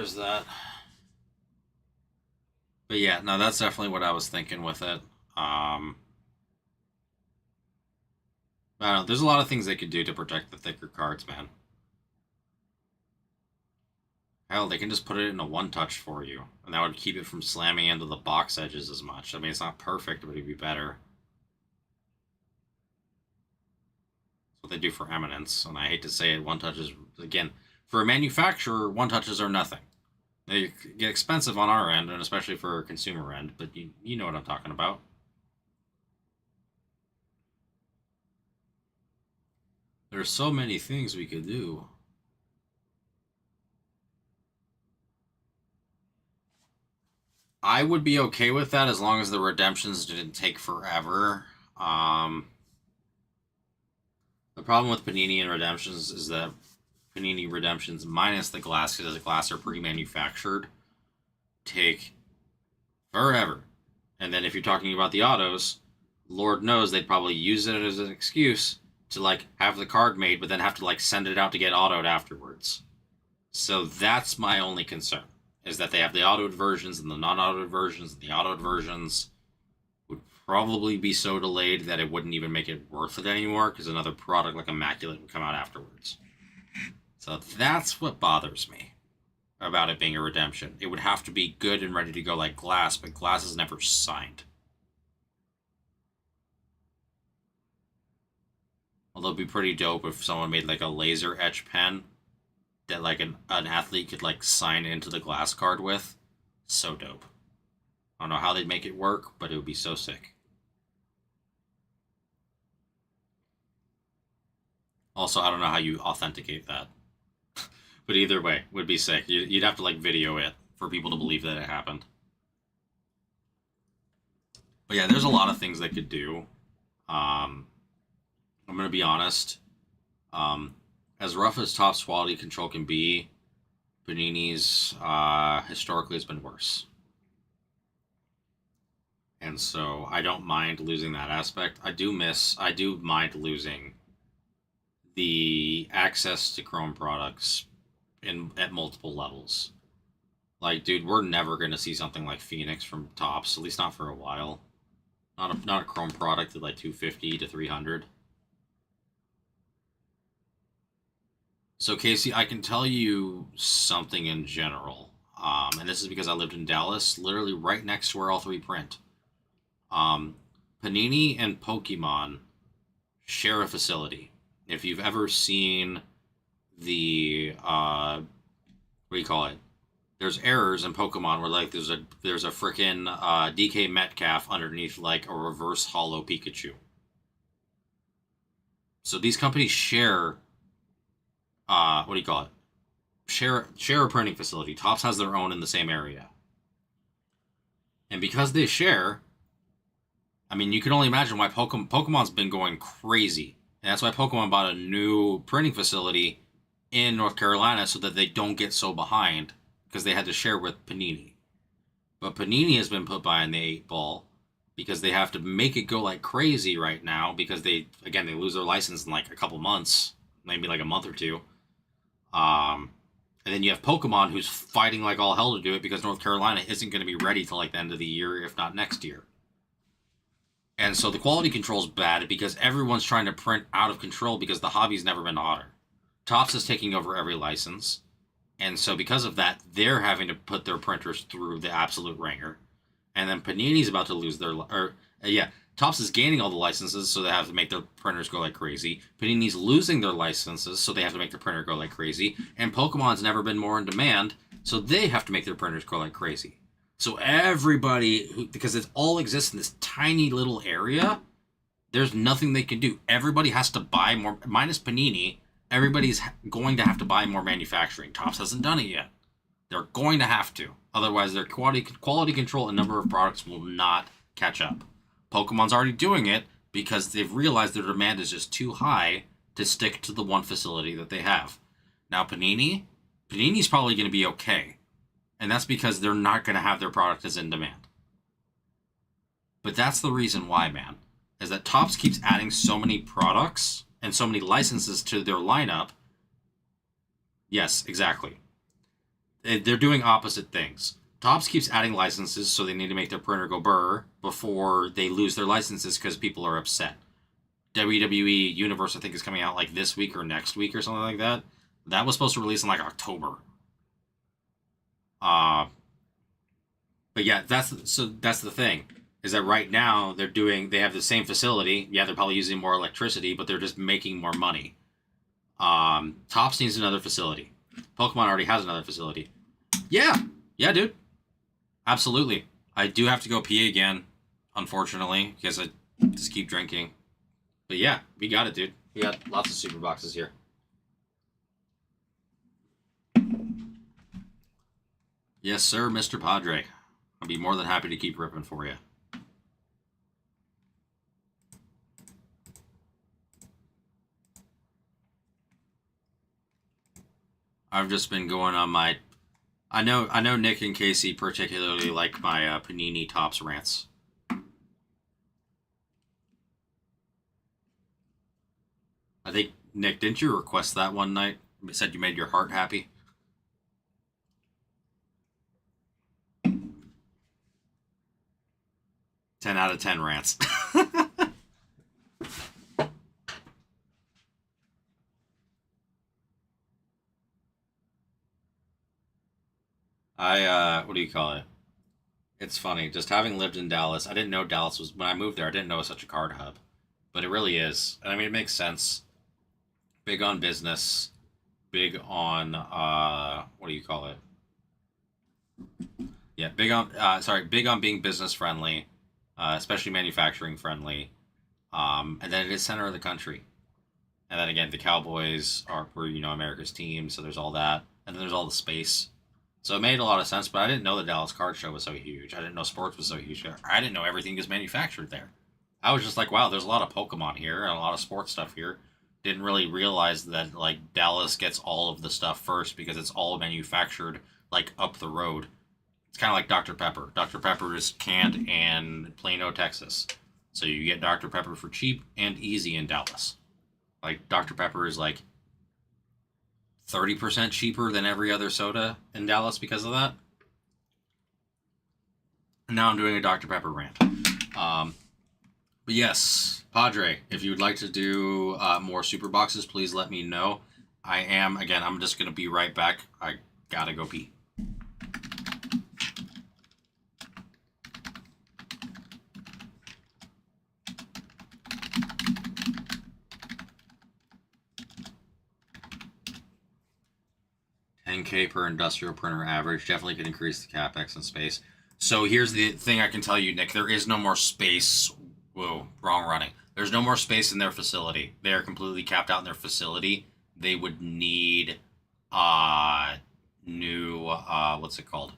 there's that. But yeah, no, that's definitely what I was thinking with it. I don't know, there's a lot of things they could do to protect the thicker cards, man. Hell, they can just put it in a one-touch for you, and that would keep it from slamming into the box edges as much. I mean, it's not perfect, but it'd be better. That's what they do for Eminence, and I hate to say it, one-touches, again, for a manufacturer, one-touches are nothing. They get expensive on our end, and especially for consumer end, but you know what I'm talking about. There's so many things we could do. I would be okay with that as long as the redemptions didn't take forever. The problem with Panini and redemptions is that Panini redemptions minus the glass, because the glass are pre-manufactured, take forever. And then if you're talking about the autos, Lord knows they'd probably use it as an excuse to like have the card made, but then have to like send it out to get autoed afterwards. So that's my only concern, is that they have the autoed versions and the non-autoed versions, and the autoed versions would probably be so delayed that it wouldn't even make it worth it anymore, because another product like Immaculate would come out afterwards. So that's what bothers me about it being a redemption. It would have to be good and ready to go like glass, but glass is never signed. Although it'd be pretty dope if someone made like a laser etch pen that like an athlete could like sign into the glass card with. So dope. I don't know how they'd make it work, but it would be so sick. Also, I don't know how you authenticate that. But either way, would be sick. You'd have to like video it for people to believe that it happened. But yeah, there's a lot of things they could do. I'm going to be honest. As rough as Topps quality control can be, Panini's historically has been worse. And so I don't mind losing that aspect. I do mind losing the access to Chrome products at multiple levels. Like, dude, we're never going to see something like Phoenix from Topps, at least not for a while. Not a Chrome product at like 250 to 300. So, Casey, I can tell you something in general, and this is because I lived in Dallas, literally right next to where all three print. Panini and Pokemon share a facility. If you've ever seen the, what do you call it? There's errors in Pokemon where like there's a freaking DK Metcalf underneath like a reverse hollow Pikachu. So these companies share. What do you call it? Share a printing facility. Topps has their own in the same area. And because they share, I mean, you can only imagine why Pokemon's been going crazy. And that's why Pokemon bought a new printing facility in North Carolina so that they don't get so behind, because they had to share with Panini. But Panini has been put behind the 8 ball because they have to make it go like crazy right now, because they lose their license in like a couple months, maybe like a month or two. And then you have Pokemon, who's fighting like all hell to do it because North Carolina isn't going to be ready till like the end of the year, if not next year. And so the quality control's bad because everyone's trying to print out of control because the hobby's never been hotter. Topps is taking over every license. And so because of that, they're having to put their printers through the absolute ringer. And then Panini's about to lose their... Topps is gaining all the licenses, so they have to make their printers go like crazy. Panini's losing their licenses, so they have to make their printer go like crazy. And Pokemon's never been more in demand, so they have to make their printers go like crazy. So everybody, because it all exists in this tiny little area, there's nothing they can do. Everybody has to buy more, minus Panini. Everybody's going to have to buy more manufacturing. Topps hasn't done it yet. They're going to have to. Otherwise, their quality control and number of products will not catch up. Pokemon's already doing it because they've realized their demand is just too high to stick to the one facility that they have. Now, Panini's probably going to be okay. And that's because they're not going to have their product as in demand. But that's the reason why, man, is that Topps keeps adding so many products and so many licenses to their lineup. Yes, exactly. they're doing opposite things. Topps keeps adding licenses, so they need to make their printer go burr before they lose their licenses because people are upset. WWE Universe, I think, is coming out like this week or next week or something like that. That was supposed to release in like October. But yeah, that's the thing is that right now they have the same facility. Yeah, they're probably using more electricity, but they're just making more money. Topps needs another facility. Pokemon already has another facility. Yeah, dude. Absolutely. I do have to go pee again, unfortunately, because I just keep drinking. But yeah, we got it, dude. We got lots of super boxes here. Yes, sir, Mr. Padre. I'll be more than happy to keep ripping for you. I've just been going on my... I know Nick and Casey particularly like my Panini Topps rants. I think, Nick, didn't you request that one night? You said you made your heart happy? Ten out of 10 rants. What do you call it? It's funny, just having lived in Dallas, I didn't know Dallas was, when I moved there, I didn't know it was such a card hub. But it really is. And I mean, it makes sense. Big on business, big on, what do you call it? Yeah, big on being business friendly, especially manufacturing friendly. And then it is center of the country. And then again, the Cowboys were, America's team, so there's all that. And then there's all the space. So it made a lot of sense, but I didn't know the Dallas Card Show was so huge. I didn't know sports was so huge. I didn't know everything is manufactured there. I was just like, wow, there's a lot of Pokemon here and a lot of sports stuff here. Didn't really realize that like Dallas gets all of the stuff first because it's all manufactured like up the road. It's kind of like Dr. Pepper. Dr. Pepper is canned in Plano, Texas. So you get Dr. Pepper for cheap and easy in Dallas. Like Dr. Pepper is like 30% cheaper than every other soda in Dallas because of that. And now I'm doing a Dr. Pepper rant. But yes, Padre, if you would like to do more super boxes, please let me know. I'm just going to be right back. I gotta go pee. $10K per industrial printer average. Definitely could increase the capex and space. So here's the thing I can tell you, Nick. There is no more space. Whoa, wrong running. There's no more space in their facility. They are completely capped out in their facility. They would need new what's it called?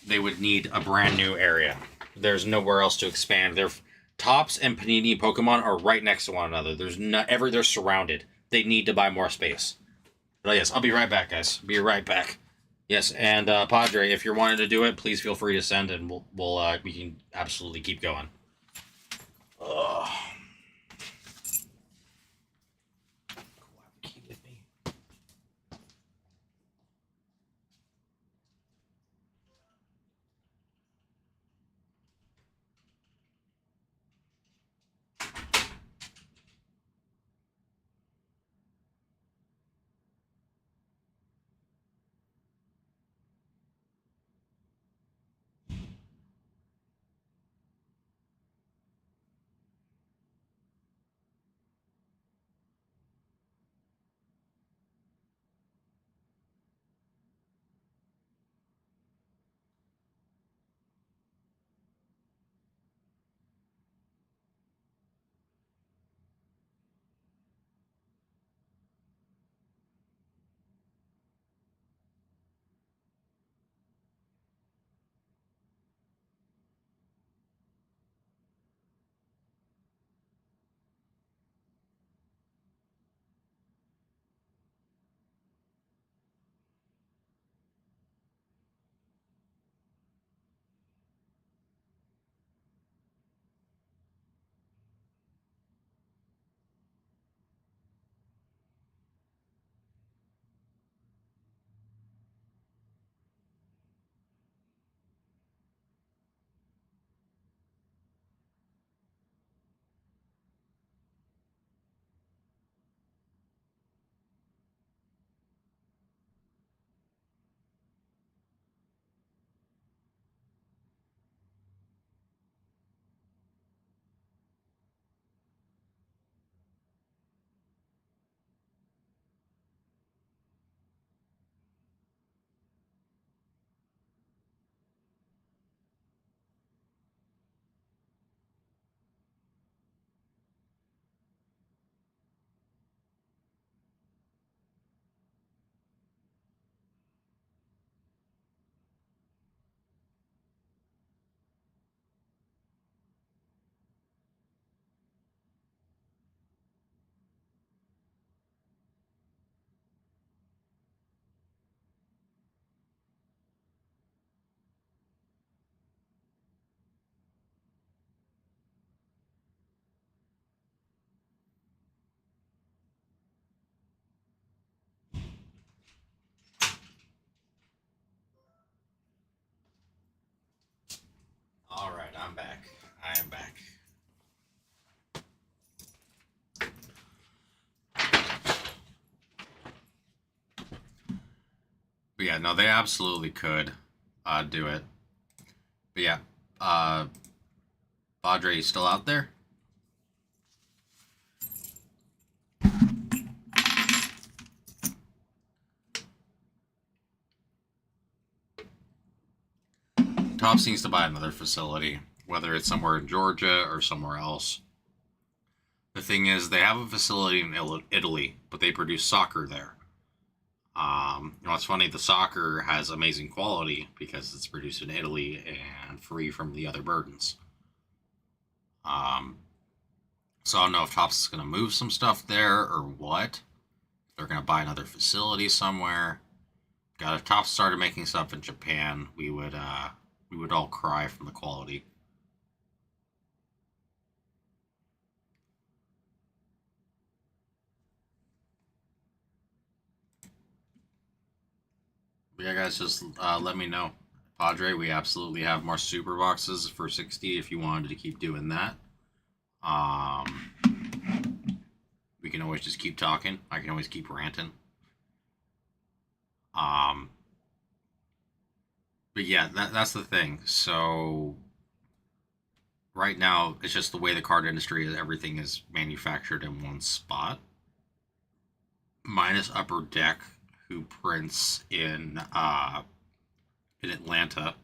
They would need a brand new area. There's nowhere else to expand. Their Topps and Panini Pokemon are right next to one another. They're surrounded. They need to buy more space. But yes, I'll be right back, guys. Be right back. Yes, and Padre, if you're wanting to do it, please feel free to send, and we can absolutely keep going. Ugh. Yeah, no, they absolutely could do it. But yeah, Padre, you still out there? Tops needs to buy another facility, whether it's somewhere in Georgia or somewhere else. The thing is, they have a facility in Italy, but they produce soccer there. It's funny, the soccer has amazing quality because it's produced in Italy and free from the other burdens. So I don't know if Tops is going to move some stuff there or what. They're going to buy another facility somewhere. God, if Tops started making stuff in Japan, we would all cry from the quality. But yeah, guys, just let me know. Padre, we absolutely have more super boxes for 60 if you wanted to keep doing that. We can always just keep talking. I can always keep ranting. But yeah, that's the thing. So right now, it's just the way the card industry is. Everything is manufactured in one spot, minus Upper Deck, who prints in Atlanta.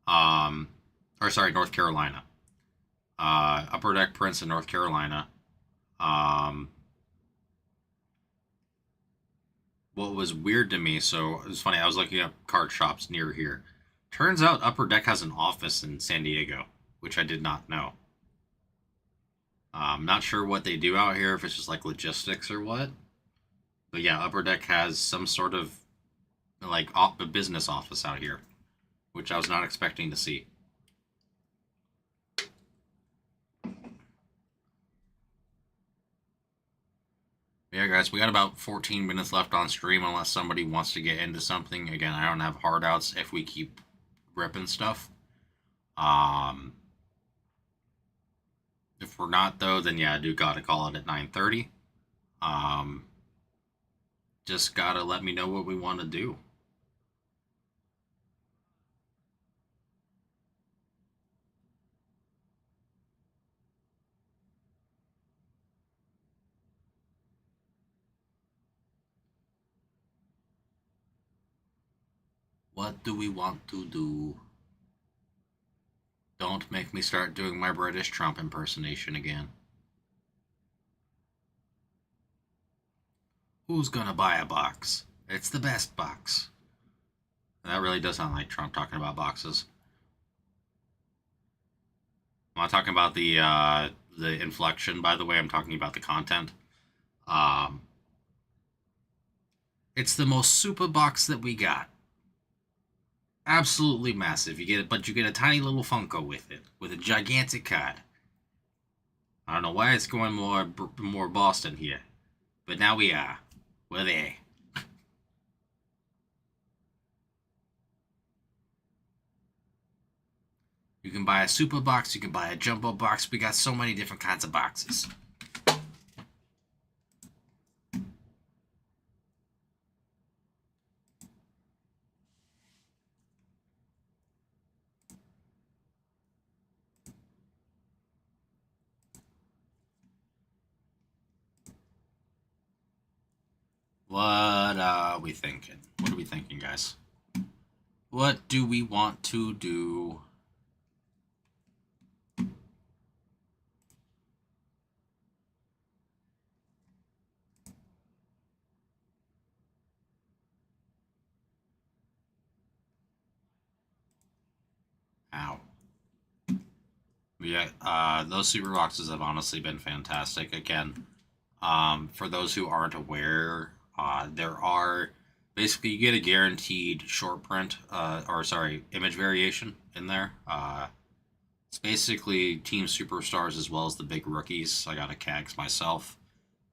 Or sorry, North Carolina. Upper Deck prints in North Carolina. What was weird to me, so it was funny, I was looking up card shops near here. Turns out Upper Deck has an office in San Diego, which I did not know. I'm not sure what they do out here, if it's just like logistics or what. But yeah, Upper Deck has some sort of like a business office out here, which I was not expecting to see. Yeah, guys, we got about 14 minutes left on stream unless somebody wants to get into something. Again, I don't have hard outs if we keep ripping stuff. If we're not, though, then yeah, I do gotta call it at 9:30. Just gotta let me know what we want to do. What do we want to do? Don't make me start doing my British Trump impersonation again. Who's gonna buy a box? It's the best box. That really does sound like Trump talking about boxes. I'm not talking about the inflection, by the way. I'm talking about the content. It's the most super box that we got. Absolutely massive. You get a tiny little Funko with it, with a gigantic card. I don't know why it's going more Boston here, but now we are. We're there. You can buy a super box. You can buy a jumbo box. We got so many different kinds of boxes. What are we thinking? What are we thinking, guys? What do we want to do? Ow. Yeah, those super boxes have honestly been fantastic. Again, for those who aren't aware, there are basically you get a guaranteed short print, or sorry, image variation in there. It's basically team superstars as well as the big rookies. I got a CAGs myself.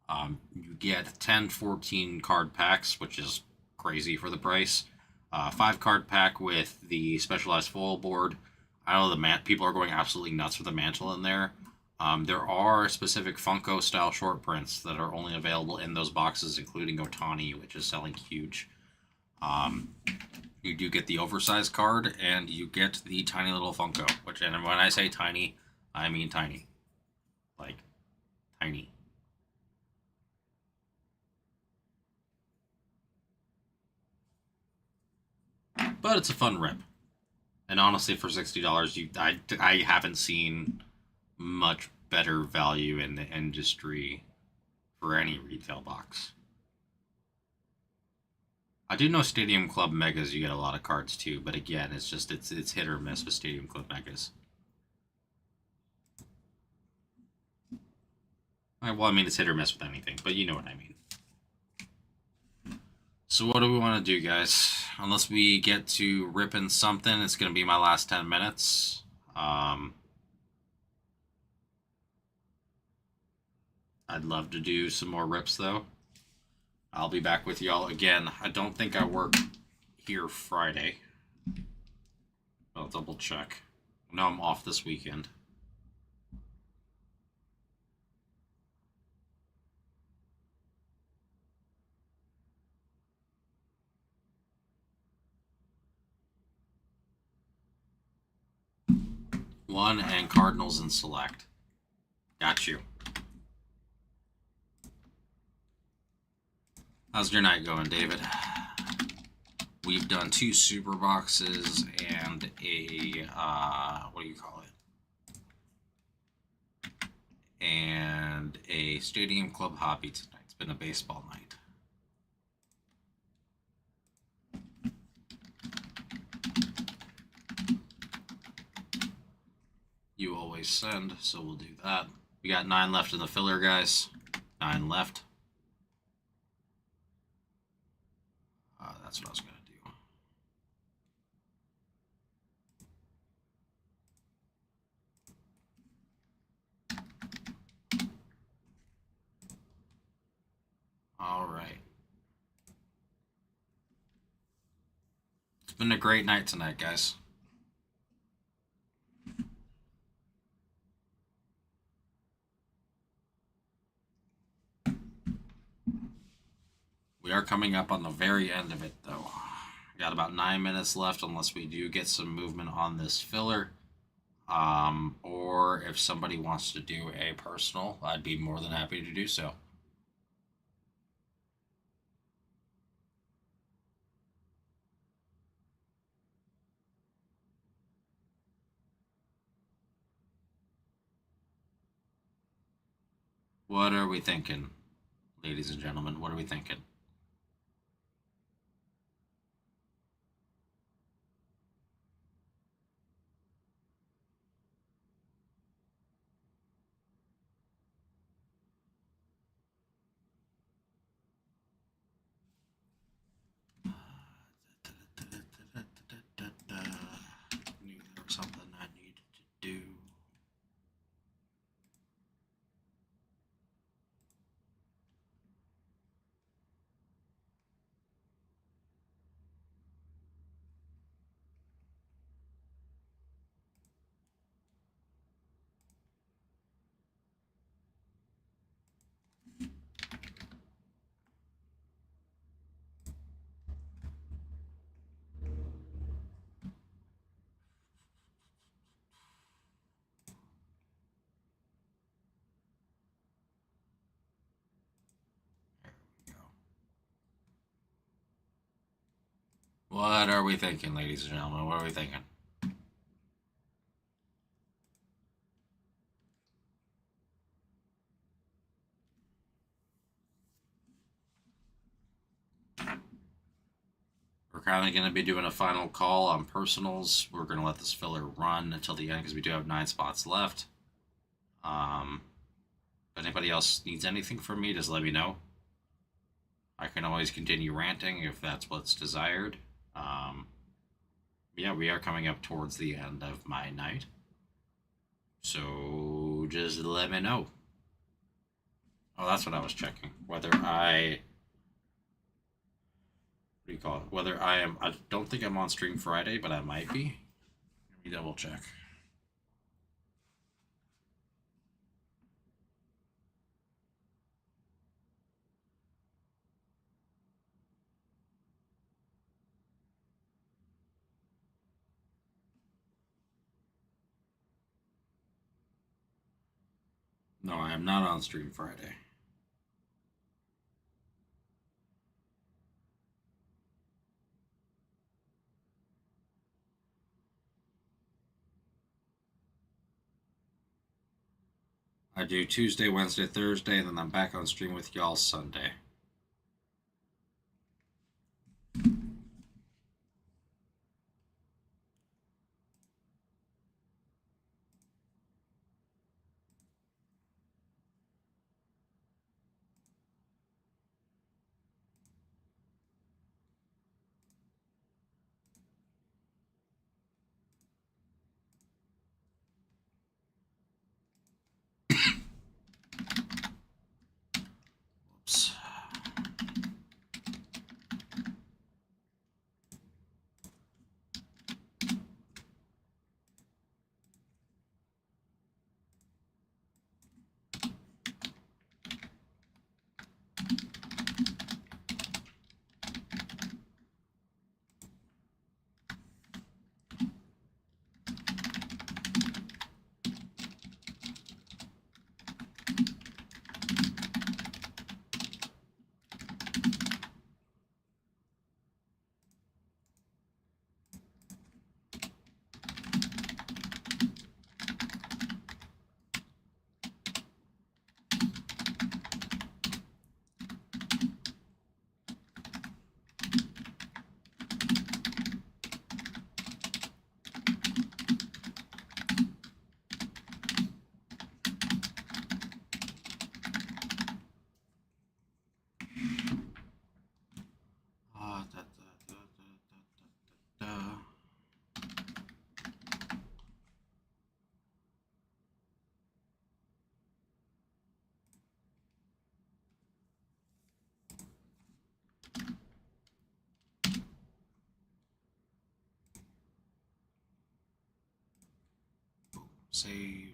You get 10, 14 card packs, which is crazy for the price. 5 card pack with the specialized foil board. I know people are going absolutely nuts for the mantle in there. There are specific Funko style short prints that are only available in those boxes, including Otani, which is selling huge. Um, you do get the oversized card, and you get the tiny little Funko. Which, and when I say tiny, I mean tiny, like tiny. But it's a fun rip. And honestly, for $60, I haven't seen much better value in the industry for any retail box. I do know Stadium Club Megas you get a lot of cards too, but again, it's hit or miss with Stadium Club Megas. Well, I mean it's hit or miss with anything, but you know what I mean. So what do we want to do, guys? Unless we get to ripping something, it's gonna be my last 10 minutes. I'd love to do some more rips though. I'll be back with y'all again. I don't think I work here Friday. I'll double check. No, I'm off this weekend. One and Cardinals and select. Got you. How's your night going, David? We've done 2 super boxes and a what do you call it? And a Stadium Club hobby tonight. It's been a baseball night. You always send, so we'll do that. We got 9 left in the filler, guys. 9 left. That's what I was going to do. All right. It's been a great night tonight, guys. We are coming up on the very end of it, though. We got about 9 minutes left, unless we do get some movement on this filler. Or if somebody wants to do a personal, I'd be more than happy to do so. What are we thinking, ladies and gentlemen? What are we thinking? Knew there was something I needed to do. What are we thinking, ladies and gentlemen? What are we thinking? We're kind of going to be doing a final call on personals. We're going to let this filler run until the end because we do have 9 spots left. If anybody else needs anything from me, just let me know. I can always continue ranting if that's what's desired. Yeah, we are coming up towards the end of my night. So just let me know. Oh, that's what I was checking. Whether I... What do you call it? Whether I am... I don't think I'm on stream Friday, but I might be. Let me double check. No, I am not on stream Friday. I do Tuesday, Wednesday, Thursday, and then I'm back on stream with y'all Sunday. Whoops. Save.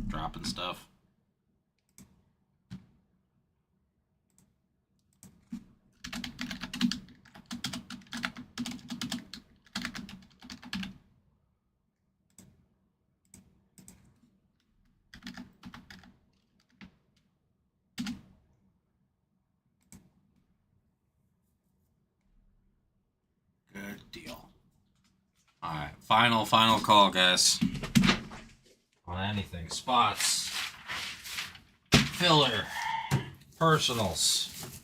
Dropping stuff. Good deal. Alright, final call, guys. On anything. Spots. Filler. Personals.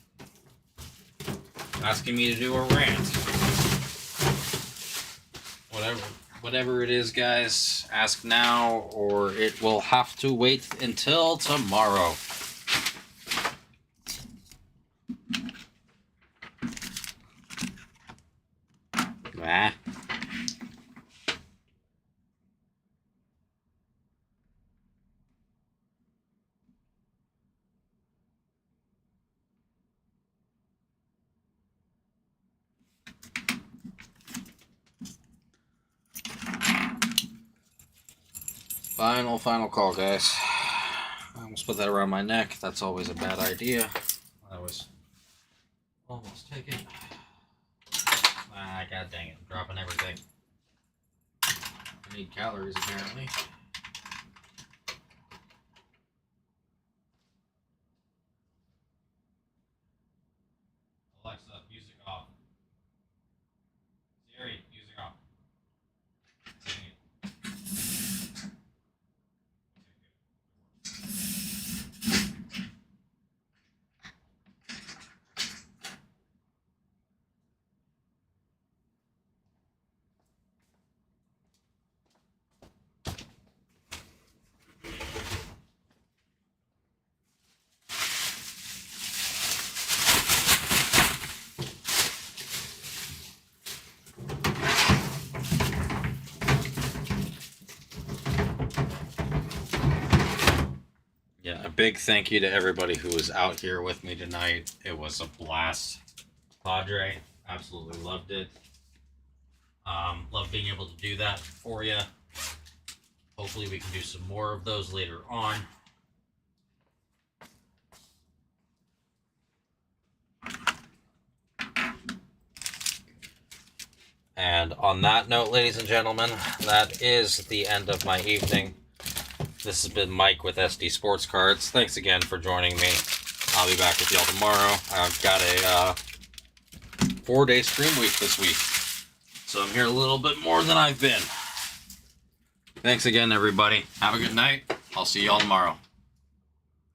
Asking me to do a rant. Whatever it is, guys, ask now or it will have to wait until tomorrow. Ah. Final call, guys. I almost put that around my neck. That's always a bad idea. I was almost taken. Ah, god dang it. I'm dropping everything. I need calories, apparently. Alexa, music off. Siri, music off. big thank you to everybody who was out here with me tonight. It was a blast. Padre, absolutely loved it. Love being able to do that for you. Hopefully we can do some more of those later on. And on that note, ladies and gentlemen, that is the end of my evening. This has been Mike with SD Sports Cards. Thanks again for joining me. I'll be back with y'all tomorrow. I've got a 4-day stream week this week, so I'm here a little bit more than I've been. Thanks again, everybody. Have a good night. I'll see y'all tomorrow.